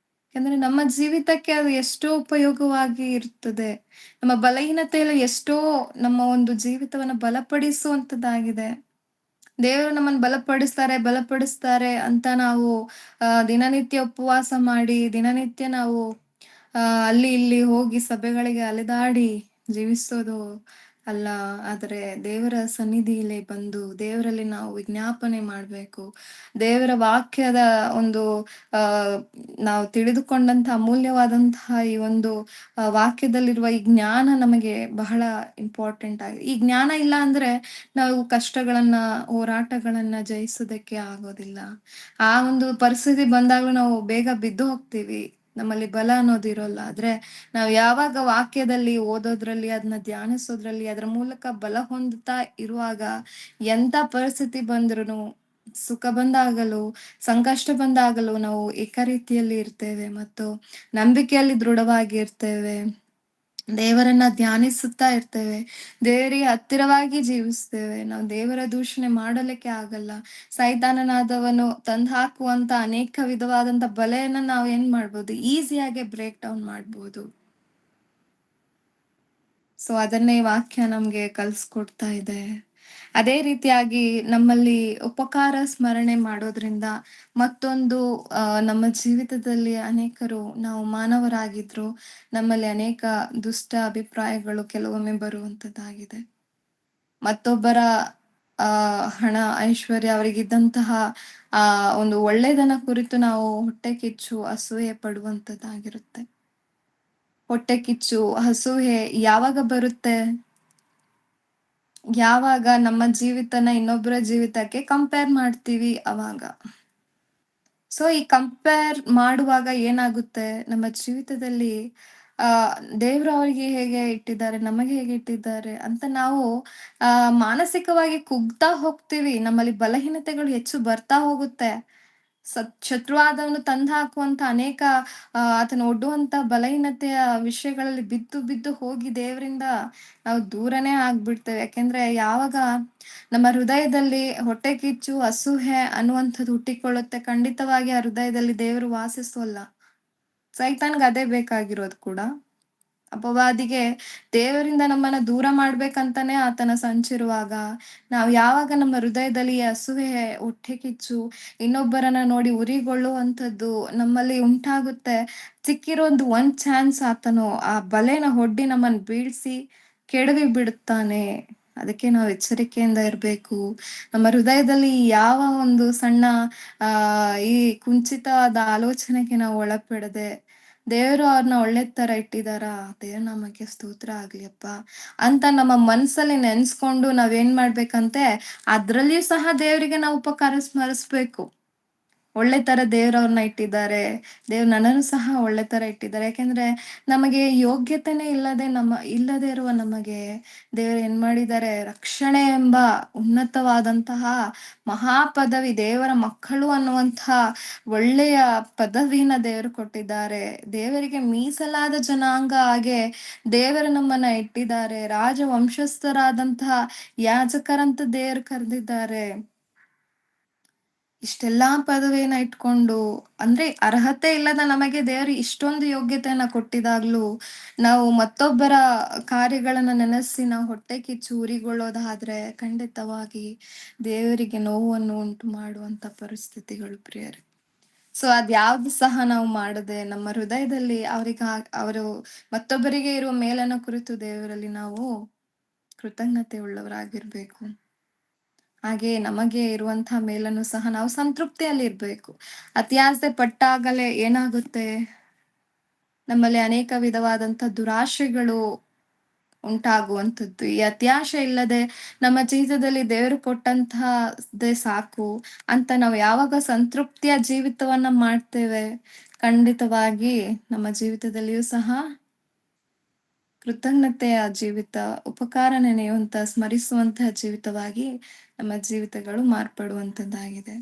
ಯಾಕಂದ್ರೆ ನಮ್ಮ ಜೀವಿತಕ್ಕೆ ಅದು ಎಷ್ಟೋ ಉಪಯೋಗವಾಗಿ ಇರುತ್ತದೆ. ನಮ್ಮ ಬಲಹೀನತೆಯಲ್ಲಿ ಎಷ್ಟೋ ನಮ್ಮ ಒಂದು ಜೀವಿತವನ್ನ ಬಲಪಡಿಸುವಂತದ್ದಾಗಿದೆ. ದೇವರು ನಮ್ಮನ್ನು ಬಲಪಡಿಸ್ತಾರೆ ಅಂತ ನಾವು ದಿನನಿತ್ಯ ಉಪವಾಸ ಮಾಡಿ, ದಿನನಿತ್ಯ ನಾವು ಅಲ್ಲಿ ಇಲ್ಲಿ ಹೋಗಿ ಸಭೆಗಳಿಗೆ ಅಲೆದಾಡಿ ಜೀವಿಸೋದು ಅಲ್ಲ. ಆದರೆ ದೇವರ ಸನ್ನಿಧಿಯಲ್ಲಿ ಬಂದು ದೇವರಲ್ಲಿ ನಾವು ವಿಜ್ಞಾಪನೆ ಮಾಡಬೇಕು. ದೇವರ ವಾಕ್ಯದ ಒಂದು ಆ ನಾವು ತಿಳಿದುಕೊಂಡಂತಹ ಅಮೂಲ್ಯವಾದಂತಹ ಈ ಒಂದು ವಾಕ್ಯದಲ್ಲಿರುವ ಈ ಜ್ಞಾನ ನಮಗೆ ಬಹಳ ಇಂಪಾರ್ಟೆಂಟ್ ಆಗಿದೆ. ಈ ಜ್ಞಾನ ಇಲ್ಲ ಅಂದ್ರೆ ನಾವು ಕಷ್ಟಗಳನ್ನ, ಹೋರಾಟಗಳನ್ನ ಜಯಿಸೋದಕ್ಕೆ ಆಗೋದಿಲ್ಲ. ಆ ಒಂದು ಪರಿಸ್ಥಿತಿ ಬಂದಾಗ್ಲೂ ನಾವು ಬೇಗ ಬಿದ್ದು ಹೋಗ್ತೀವಿ. ನಮ್ಮಲ್ಲಿ ಬಲ ಅನ್ನೋದು ಇರೋಲ್ಲ. ಆದ್ರೆ ನಾವು ಯಾವಾಗ ವಾಕ್ಯದಲ್ಲಿ ಓದೋದ್ರಲ್ಲಿ, ಅದನ್ನ ಧ್ಯಾನಿಸೋದ್ರಲ್ಲಿ, ಅದರ ಮೂಲಕ ಬಲ ಹೊಂದುತ್ತಾ ಇರುವಾಗ ಎಂತ ಪರಿಸ್ಥಿತಿ ಬಂದ್ರುನು, ಸುಖ ಬಂದಾಗಲೂ, ಸಂಕಷ್ಟ ಬಂದಾಗಲೂ ನಾವು ಏಕರೀತಿಯಲ್ಲಿ ಇರ್ತೇವೆ ಮತ್ತು ನಂಬಿಕೆಯಲ್ಲಿ ದೃಢವಾಗಿ ಇರ್ತೇವೆ. ದೇವರನ್ನ ಧ್ಯಾನಿಸುತ್ತಾ ಇರ್ತೇವೆ. ದೇವರಿಗೆ ಹತ್ತಿರವಾಗಿ ಜೀವಿಸ್ತೇವೆ. ನಾವು ದೇವರ ದೂಷಣೆ ಮಾಡಲಿಕ್ಕೆ ಆಗಲ್ಲ. ಸೈತಾನನಾದವನು ತಂದ್ಹಾಕುವಂತ ಅನೇಕ ವಿಧವಾದಂತ ಬಲೆಯನ್ನ ನಾವು ಏನ್ ಮಾಡ್ಬೋದು? ಈಸಿಯಾಗಿ ಬ್ರೇಕ್ ಡೌನ್ ಮಾಡ್ಬೋದು. ಸೊ ಅದನ್ನೇ ವಾಕ್ಯ ನಮ್ಗೆ ಕಲಿಸ್ಕೊಡ್ತಾ ಇದೆ. ಅದೇ ರೀತಿಯಾಗಿ ನಮ್ಮಲ್ಲಿ ಉಪಕಾರ ಸ್ಮರಣೆ ಮಾಡೋದ್ರಿಂದ ಮತ್ತೊಂದು ನಮ್ಮ ಜೀವಿತದಲ್ಲಿ ಅನೇಕರು, ನಾವು ಮಾನವರಾಗಿದ್ರು, ನಮ್ಮಲ್ಲಿ ಅನೇಕ ದುಷ್ಟ ಅಭಿಪ್ರಾಯಗಳು ಕೆಲವೊಮ್ಮೆ ಬರುವಂತದ್ದಾಗಿದೆ. ಮತ್ತೊಬ್ಬರ ಹಣ, ಐಶ್ವರ್ಯ, ಅವರಿಗಿದ್ದಂತಹ ಒಂದು ಒಳ್ಳೆಯದನ್ನ ಕುರಿತು ನಾವು ಹೊಟ್ಟೆ ಕಿಚ್ಚು, ಅಸೂಯೆ ಪಡುವಂತದ್ದಾಗಿರುತ್ತೆ. ಹೊಟ್ಟೆ ಕಿಚ್ಚು, ಅಸೂಯೆ ಯಾವಾಗ ಬರುತ್ತೆ? ಯಾವಾಗ ನಮ್ಮ ಜೀವಿತನ ಇನ್ನೊಬ್ಬರ ಜೀವಿತಕ್ಕೆ ಕಂಪೇರ್ ಮಾಡ್ತೀವಿ ಅವಾಗ. ಸೊ ಈ ಕಂಪೇರ್ ಮಾಡುವಾಗ ಏನಾಗುತ್ತೆ, ನಮ್ಮ ಜೀವಿತದಲ್ಲಿ ಆ ದೇವ್ರು ಅವರಿಗೆ ಹೇಗೆ ಇಟ್ಟಿದ್ದಾರೆ, ನಮಗೆ ಹೇಗೆ ಇಟ್ಟಿದ್ದಾರೆ ಅಂತ ನಾವು ಮಾನಸಿಕವಾಗಿ ಕುಗ್ತಾ ಹೋಗ್ತೀವಿ. ನಮ್ಮಲ್ಲಿ ಬಲಹೀನತೆಗಳು ಹೆಚ್ಚು ಬರ್ತಾ ಹೋಗುತ್ತೆ. ಶತ್ರುವಾದವನು ತಂದು ಹಾಕುವಂತ ಅನೇಕ ಆತನ ಒಡ್ಡುವಂತ ಬಲಹೀನತೆಯ ವಿಷಯಗಳಲ್ಲಿ ಬಿದ್ದು ಬಿದ್ದು ಹೋಗಿ ದೇವರಿಂದ ನಾವು ದೂರನೇ ಆಗ್ಬಿಡ್ತೇವೆ. ಯಾಕೆಂದ್ರೆ ಯಾವಾಗ ನಮ್ಮ ಹೃದಯದಲ್ಲಿ ಹೊಟ್ಟೆ ಕಿಚ್ಚು, ಅಸೂಹೆ ಅನ್ನುವಂಥದ್ದು ಹುಟ್ಟಿಕೊಳ್ಳುತ್ತೆ, ಖಂಡಿತವಾಗಿ ಆ ಹೃದಯದಲ್ಲಿ ದೇವರು ವಾಸಿಸೋಲ್ಲ. ಸೈತಾನ್ಗೆ ಅದೇ ಬೇಕಾಗಿರೋದು ಕೂಡ. ಅಪವಾದಿಗೆ ದೇವರಿಂದ ನಮ್ಮನ್ನ ದೂರ ಮಾಡ್ಬೇಕಂತಾನೆ ಆತನ ಸಂಚಿರುವಾಗ, ನಾವು ಯಾವಾಗ ನಮ್ಮ ಹೃದಯದಲ್ಲಿ ಈ ಅಸೂಯೆ, ಹೊಟ್ಟೆ ಕಿಚ್ಚು, ಇನ್ನೊಬ್ಬರನ್ನ ನೋಡಿ ಉರಿಗೊಳ್ಳುವಂಥದ್ದು ನಮ್ಮಲ್ಲಿ ಉಂಟಾಗುತ್ತೆ, ಸಿಕ್ಕಿರೋದು ಒಂದ್ ಚಾನ್ಸ್ ಆತನು ಆ ಬಲೆನ ಒಡ್ಡಿ ನಮ್ಮನ್ನ ಬೀಳ್ಸಿ ಕೆಡವಿ ಬಿಡುತ್ತಾನೆ. ಅದಕ್ಕೆ ನಾವು ಎಚ್ಚರಿಕೆಯಿಂದ ಇರ್ಬೇಕು. ನಮ್ಮ ಹೃದಯದಲ್ಲಿ ಯಾವ ಒಂದು ಸಣ್ಣ ಈ ಕುಂಚಿತವಾದ ಆಲೋಚನೆಗೆ ನಾವು ಒಳಪಡದೆ, ದೇವರು ಅವ್ರನ್ನ ಒಳ್ಳೆ ತರ ಇಟ್ಟಿದಾರ, ದೇವ್ರ ನಾಮಕ್ಕೆ ಸ್ತೋತ್ರ ಆಗ್ಲಿಯಪ್ಪ ಅಂತ ನಮ್ಮ ಮನ್ಸಲ್ಲಿ ನೆನ್ಸ್ಕೊಂಡು ನಾವೇನ್ ಮಾಡ್ಬೇಕಂತೆ, ಅದ್ರಲ್ಲಿಯೂ ಸಹ ದೇವರಿಗೆ ನಾವು ಉಪಕಾರ ಸ್ಮರಿಸ್ಬೇಕು. ಒಳ್ಳೆ ತರ ದೇವ್ರವ್ರನ್ನ ಇಟ್ಟಿದ್ದಾರೆ, ದೇವ್ರು ನನ್ನನ್ನು ಸಹ ಒಳ್ಳೆ ತರ ಇಟ್ಟಿದ್ದಾರೆ. ಯಾಕೆಂದ್ರೆ ನಮಗೆ ಯೋಗ್ಯತೆನೇ ಇಲ್ಲದೆ ಇರುವ ನಮಗೆ ದೇವ್ರು ಏನ್ ಮಾಡಿದ್ದಾರೆ, ರಕ್ಷಣೆ ಎಂಬ ಉನ್ನತವಾದಂತಹ ಮಹಾಪದವಿ, ದೇವರ ಮಕ್ಕಳು ಅನ್ನುವಂತಹ ಒಳ್ಳೆಯ ಪದವಿನ ದೇವರು ಕೊಟ್ಟಿದ್ದಾರೆ. ದೇವರಿಗೆ ಮೀಸಲಾದ ಜನಾಂಗ ಹಾಗೆ ದೇವರು ನಮ್ಮನ್ನ ಇಟ್ಟಿದ್ದಾರೆ. ರಾಜವಂಶಸ್ಥರಾದಂತಹ ಯಾಜಕರಂತ ದೇವರು ಕರೆದಿದ್ದಾರೆ. ಇಷ್ಟೆಲ್ಲಾ ಪದವಿಯನ್ನ ಇಟ್ಕೊಂಡು, ಅಂದ್ರೆ ಅರ್ಹತೆ ಇಲ್ಲದ ನಮಗೆ ದೇವರು ಇಷ್ಟೊಂದು ಯೋಗ್ಯತೆಯನ್ನ ಕೊಟ್ಟಿದಾಗ್ಲೂ ನಾವು ಮತ್ತೊಬ್ಬರ ಕಾರ್ಯಗಳನ್ನ ನೆನೆಸಿ ನಾವು ಹೊಟ್ಟೆ ಕಿಚ್ಚು ಉರಿಗೊಳ್ಳೋದಾದ್ರೆ ಖಂಡಿತವಾಗಿ ದೇವರಿಗೆ ನೋವನ್ನು ಉಂಟು ಮಾಡುವಂತ ಪರಿಸ್ಥಿತಿಗಳು ಪ್ರಿಯರೇ. ಸೊ ಅದ್ಯಾವ್ದು ಸಹ ನಾವು ಮಾಡದೆ ನಮ್ಮ ಹೃದಯದಲ್ಲಿ ಅವರು ಮತ್ತೊಬ್ಬರಿಗೆ ಇರುವ ಮೇಲನ್ನ ಕುರಿತು ದೇವರಲ್ಲಿ ನಾವು ಕೃತಜ್ಞತೆ ಉಳ್ಳವರಾಗಿರ್ಬೇಕು. ಹಾಗೆ ನಮಗೆ ಇರುವಂತಹ ಮೇಲನ್ನು ಸಹ ನಾವು ಸಂತೃಪ್ತಿಯಲ್ಲಿ ಇರ್ಬೇಕು. ಅತ್ಯಾಸೆ ಪಟ್ಟಾಗಲೇ ಏನಾಗುತ್ತೆ, ನಮ್ಮಲ್ಲಿ ಅನೇಕ ವಿಧವಾದಂತ ದುರಾಶೆಗಳು ಉಂಟಾಗುವಂಥದ್ದು. ಈ ಅತ್ಯಾಶೆ ಇಲ್ಲದೆ ನಮ್ಮ ಜೀವಿತದಲ್ಲಿ ದೇವರು ಕೊಟ್ಟಂತಹದ್ದೇ ಸಾಕು ಅಂತ ನಾವು ಯಾವಾಗ ಸಂತೃಪ್ತಿಯ ಜೀವಿತವನ್ನ ಮಾಡ್ತೇವೆ, ಖಂಡಿತವಾಗಿ ನಮ್ಮ ಜೀವಿತದಲ್ಲಿಯೂ ಸಹ ಕೃತಜ್ಞತೆಯ ಜೀವಿತ, ಉಪಕಾರ ನೆನೆಯುವಂತ, ಸ್ಮರಿಸುವಂತಹ ಜೀವಿತವಾಗಿ ನಮ್ಮ ಜೀವಿತಗಳು ಮಾರ್ಪಡುವಂತದ್ದಾಗಿದೆ.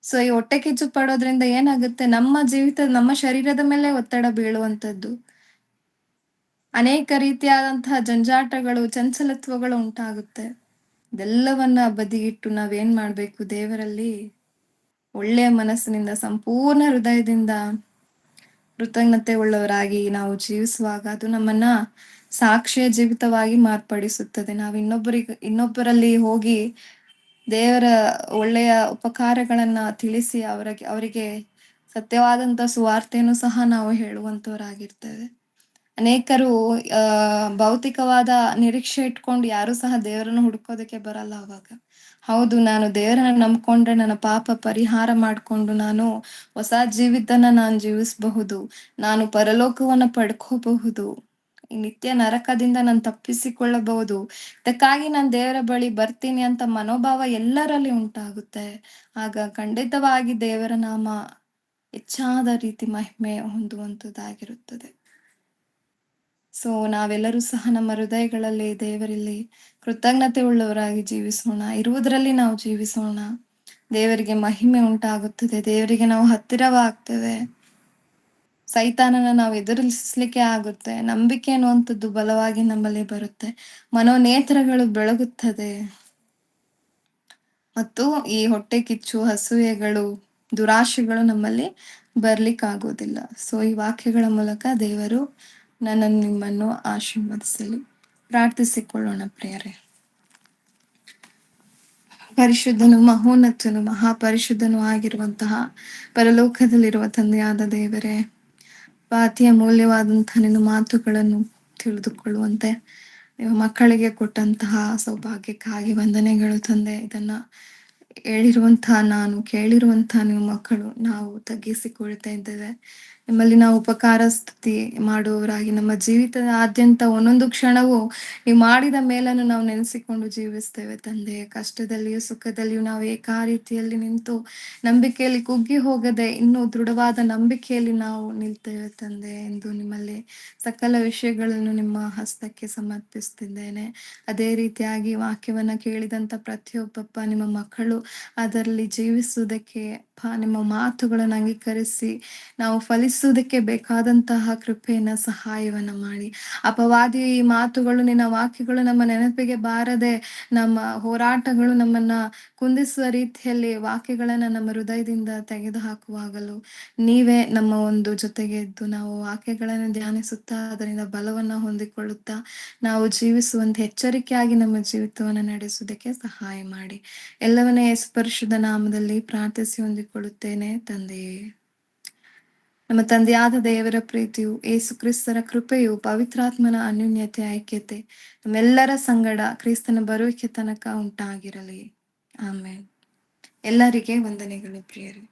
ಸೊ ಈ ಹೊಟ್ಟೆ ಕಿಚ್ಚು ಪಡೋದ್ರಿಂದ ಏನಾಗುತ್ತೆ, ನಮ್ಮ ಜೀವಿತ, ನಮ್ಮ ಶರೀರದ ಮೇಲೆ ಒತ್ತಡ ಬೀಳುವಂತದ್ದು, ಅನೇಕ ರೀತಿಯಾದಂತಹ ಜಂಜಾಟಗಳು, ಚಂಚಲತ್ವಗಳು ಉಂಟಾಗುತ್ತೆ. ಇದೆಲ್ಲವನ್ನ ಬದಿಗಿಟ್ಟು ನಾವೇನ್ ಮಾಡ್ಬೇಕು, ದೇವರಲ್ಲಿ ಒಳ್ಳೆಯ ಮನಸ್ಸಿನಿಂದ, ಸಂಪೂರ್ಣ ಹೃದಯದಿಂದ ಕೃತಜ್ಞತೆ ಉಳ್ಳವರಾಗಿ ನಾವು ಜೀವಿಸುವಾಗ ಅದು ನಮ್ಮನ್ನ ಸಾಕ್ಷಿಯ ಜೀವಿತವಾಗಿ ಮಾರ್ಪಡಿಸುತ್ತದೆ. ನಾವು ಇನ್ನೊಬ್ಬರಲ್ಲಿ ಹೋಗಿ ದೇವರ ಒಳ್ಳೆಯ ಉಪಕಾರಗಳನ್ನ ತಿಳಿಸಿ ಅವರಿಗೆ ಸತ್ಯವಾದಂತ ಸುವಾರ್ತೆಯನ್ನು ಸಹ ನಾವು ಹೇಳುವಂತವರಾಗಿರ್ತೇವೆ. ಅನೇಕರು ಭೌತಿಕವಾದ ನಿರೀಕ್ಷೆ ಇಟ್ಕೊಂಡು ಯಾರು ಸಹ ದೇವರನ್ನು ಹುಡುಕೋದಕ್ಕೆ ಬರಲ್ಲ ಅವಾಗ. ಹೌದು, ನಾನು ದೇವರನ್ನ ನಂಬ್ಕೊಂಡ್ರೆ ನನ್ನ ಪಾಪ ಪರಿಹಾರ ಮಾಡ್ಕೊಂಡು ನಾನು ಹೊಸ ಜೀವಿತನ ನಾನು ಜೀವಿಸಬಹುದು, ನಾನು ಪರಲೋಕವನ್ನ ಪಡ್ಕೋಬಹುದು, ಈ ನಿತ್ಯ ನರಕದಿಂದ ನಾನು ತಪ್ಪಿಸಿಕೊಳ್ಳಬಹುದು, ಇದಕ್ಕಾಗಿ ನಾನು ದೇವರ ಬಳಿ ಬರ್ತೀನಿ ಅಂತ ಮನೋಭಾವ ಎಲ್ಲರಲ್ಲಿ ಉಂಟಾಗುತ್ತೆ. ಆಗ ಖಂಡಿತವಾಗಿ ದೇವರ ನಾಮ ಹೆಚ್ಚಾದ ರೀತಿ ಮಹಿಮೆ ಹೊಂದುವಂತದ್ದಾಗಿರುತ್ತದೆ. ಸೊ ನಾವೆಲ್ಲರೂ ಸಹ ನಮ್ಮ ಹೃದಯಗಳಲ್ಲಿ ದೇವರಲ್ಲಿ ಕೃತಜ್ಞತೆ ಉಳ್ಳವರಾಗಿ ಜೀವಿಸೋಣ. ಇರುವುದರಲ್ಲಿ ನಾವು ಜೀವಿಸೋಣ. ದೇವರಿಗೆ ಮಹಿಮೆ ಉಂಟಾಗುತ್ತದೆ. ದೇವರಿಗೆ ನಾವು ಹತ್ತಿರವಾಗ್ತೇವೆ. ಸೈತಾನನ ನಾವು ಎದುರಿಸಲಿಕ್ಕೆ ಆಗುತ್ತೆ. ನಂಬಿಕೆ ಅನ್ನುವಂಥದ್ದು ಬಲವಾಗಿ ನಮ್ಮಲ್ಲಿ ಬರುತ್ತೆ. ಮನೋನೇತ್ರಗಳು ಬೆಳಗುತ್ತದೆ. ಮತ್ತು ಈ ಹೊಟ್ಟೆ ಕಿಚ್ಚು, ಹಸುವೆಗಳು, ದುರಾಶೆಗಳು ನಮ್ಮಲ್ಲಿ ಬರ್ಲಿಕ್ಕಾಗೋದಿಲ್ಲ. ಸೊ ಈ ವಾಕ್ಯಗಳ ಮೂಲಕ ದೇವರು ನನ್ನನ್ನು ನಿಮ್ಮನ್ನು ಆಶೀರ್ವದಿಸಲಿ. ಪ್ರಾರ್ಥಿಸಿಕೊಳ್ಳೋಣ ಪ್ರಿಯರೇ. ಪರಿಶುದ್ಧನು, ಮಹೋನ್ನತನು, ಮಹಾಪರಿಶುದ್ಧನು ಆಗಿರುವಂತಹ ಪರಲೋಕದಲ್ಲಿರುವ ತಂದೆಯಾದ ದೇವರೇ, ಅತಿ ಅಮೂಲ್ಯವಾದಂತಹ ನಿನ್ನ ಮಾತುಗಳನ್ನು ತಿಳಿದುಕೊಳ್ಳುವಂತೆ ನೀವು ಮಕ್ಕಳಿಗೆ ಕೊಟ್ಟಂತಹ ಸೌಭಾಗ್ಯಕ್ಕಾಗಿ ವಂದನೆಗಳು ತಂದೆ. ಇದನ್ನ ಹೇಳಿರುವಂತಹ ನಾನು, ಕೇಳಿರುವಂತಹ ನೀವು ಮಕ್ಕಳು, ನಾವು ತಗ್ಗಿಸಿಕೊಳ್ತಾ ಇದ್ದೇವೆ. ನಿಮ್ಮಲ್ಲಿ ನಾವು ಉಪಕಾರ ಸ್ತುತಿ ಮಾಡುವವರಾಗಿ ನಮ್ಮ ಜೀವಿತದ ಆದ್ಯಂತ ಒಂದೊಂದು ಕ್ಷಣವೂ ನೀವು ಮಾಡಿದ ಮೇಲನ್ನು ನಾವು ನೆನೆಸಿಕೊಂಡು ಜೀವಿಸ್ತೇವೆ ತಂದೆ. ಕಷ್ಟದಲ್ಲಿಯೂ ಸುಖದಲ್ಲಿಯೂ ನಾವು ಏಕಾರೀತಿಯಲ್ಲಿ ನಿಂತು ನಂಬಿಕೆಯಲ್ಲಿ ಕುಗ್ಗಿ ಹೋಗದೆ ಇನ್ನೂ ದೃಢವಾದ ನಂಬಿಕೆಯಲ್ಲಿ ನಾವು ನಿಲ್ತೇವೆ ತಂದೆ ಎಂದು ನಿಮ್ಮಲ್ಲಿ ಸಕಲ ವಿಷಯಗಳನ್ನು ನಿಮ್ಮ ಹಸ್ತಕ್ಕೆ ಸಮರ್ಪಿಸ್ತಿದ್ದೇನೆ. ಅದೇ ರೀತಿಯಾಗಿ ವಾಕ್ಯವನ್ನ ಕೇಳಿದಂತ ಪ್ರತಿಯೊಬ್ಬಪ್ಪ ನಿಮ್ಮ ಮಕ್ಕಳು ಅದರಲ್ಲಿ ಜೀವಿಸುವುದಕ್ಕೆ ನಿಮ್ಮ ಮಾತುಗಳನ್ನು ಅಂಗೀಕರಿಸಿ ನಾವು ಫಲಿಸುವುದಕ್ಕೆ ಬೇಕಾದಂತಹ ಕೃಪೆಯನ್ನ, ಸಹಾಯವನ್ನ ಮಾಡಿ. ಅಪವಾದಿ ಈ ಮಾತುಗಳು, ನಿನ್ನ ವಾಕ್ಯಗಳು ನಮ್ಮ ನೆನಪಿಗೆ ಬಾರದೆ ನಮ್ಮ ಹೋರಾಟಗಳು ನಮ್ಮನ್ನ ಕುಂದಿಸುವ ರೀತಿಯಲ್ಲಿ ವಾಕ್ಯಗಳನ್ನ ನಮ್ಮ ಹೃದಯದಿಂದ ತೆಗೆದು ಹಾಕುವಾಗಲೂ ನೀವೇ ನಮ್ಮ ಒಂದು ಜೊತೆಗೆ ಇದ್ದು ನಾವು ವಾಕ್ಯಗಳನ್ನು ಧ್ಯಾನಿಸುತ್ತಾ ಅದರಿಂದ ಬಲವನ್ನ ಹೊಂದಿಕೊಳ್ಳುತ್ತಾ ನಾವು ಜೀವಿಸುವಂತೆ ಎಚ್ಚರಿಕೆಯಾಗಿ ನಮ್ಮ ಜೀವಿತವನ್ನು ನಡೆಸುವುದಕ್ಕೆ ಸಹಾಯ ಮಾಡಿ. ಎಲ್ಲವನ್ನೇ ಯೇಸು ಪರಿಶುದ್ಧ ನಾಮದಲ್ಲಿ ಪ್ರಾರ್ಥಿಸಿ ಹೊಂದಿಕೊಳ್ಳುತ್ತೇನೆ ತಂದೆಯೇ. ನಮ್ಮ ತಂದೆಯಾದ ದೇವರ ಪ್ರೀತಿಯು, ಯೇಸು ಕ್ರಿಸ್ತರ ಕೃಪೆಯು, ಪವಿತ್ರಾತ್ಮನ ಅನ್ಯೋನ್ಯತೆ, ಐಕ್ಯತೆ ನಮ್ಮೆಲ್ಲರ ಸಂಗಡ ಕ್ರಿಸ್ತನ ಬರುವಿಕೆ ತನಕ ಉಂಟಾಗಿರಲಿ. ಆಮೇಲೆ ಎಲ್ಲರಿಗೆ ವಂದನೆಗಳು ಪ್ರಿಯರೇ.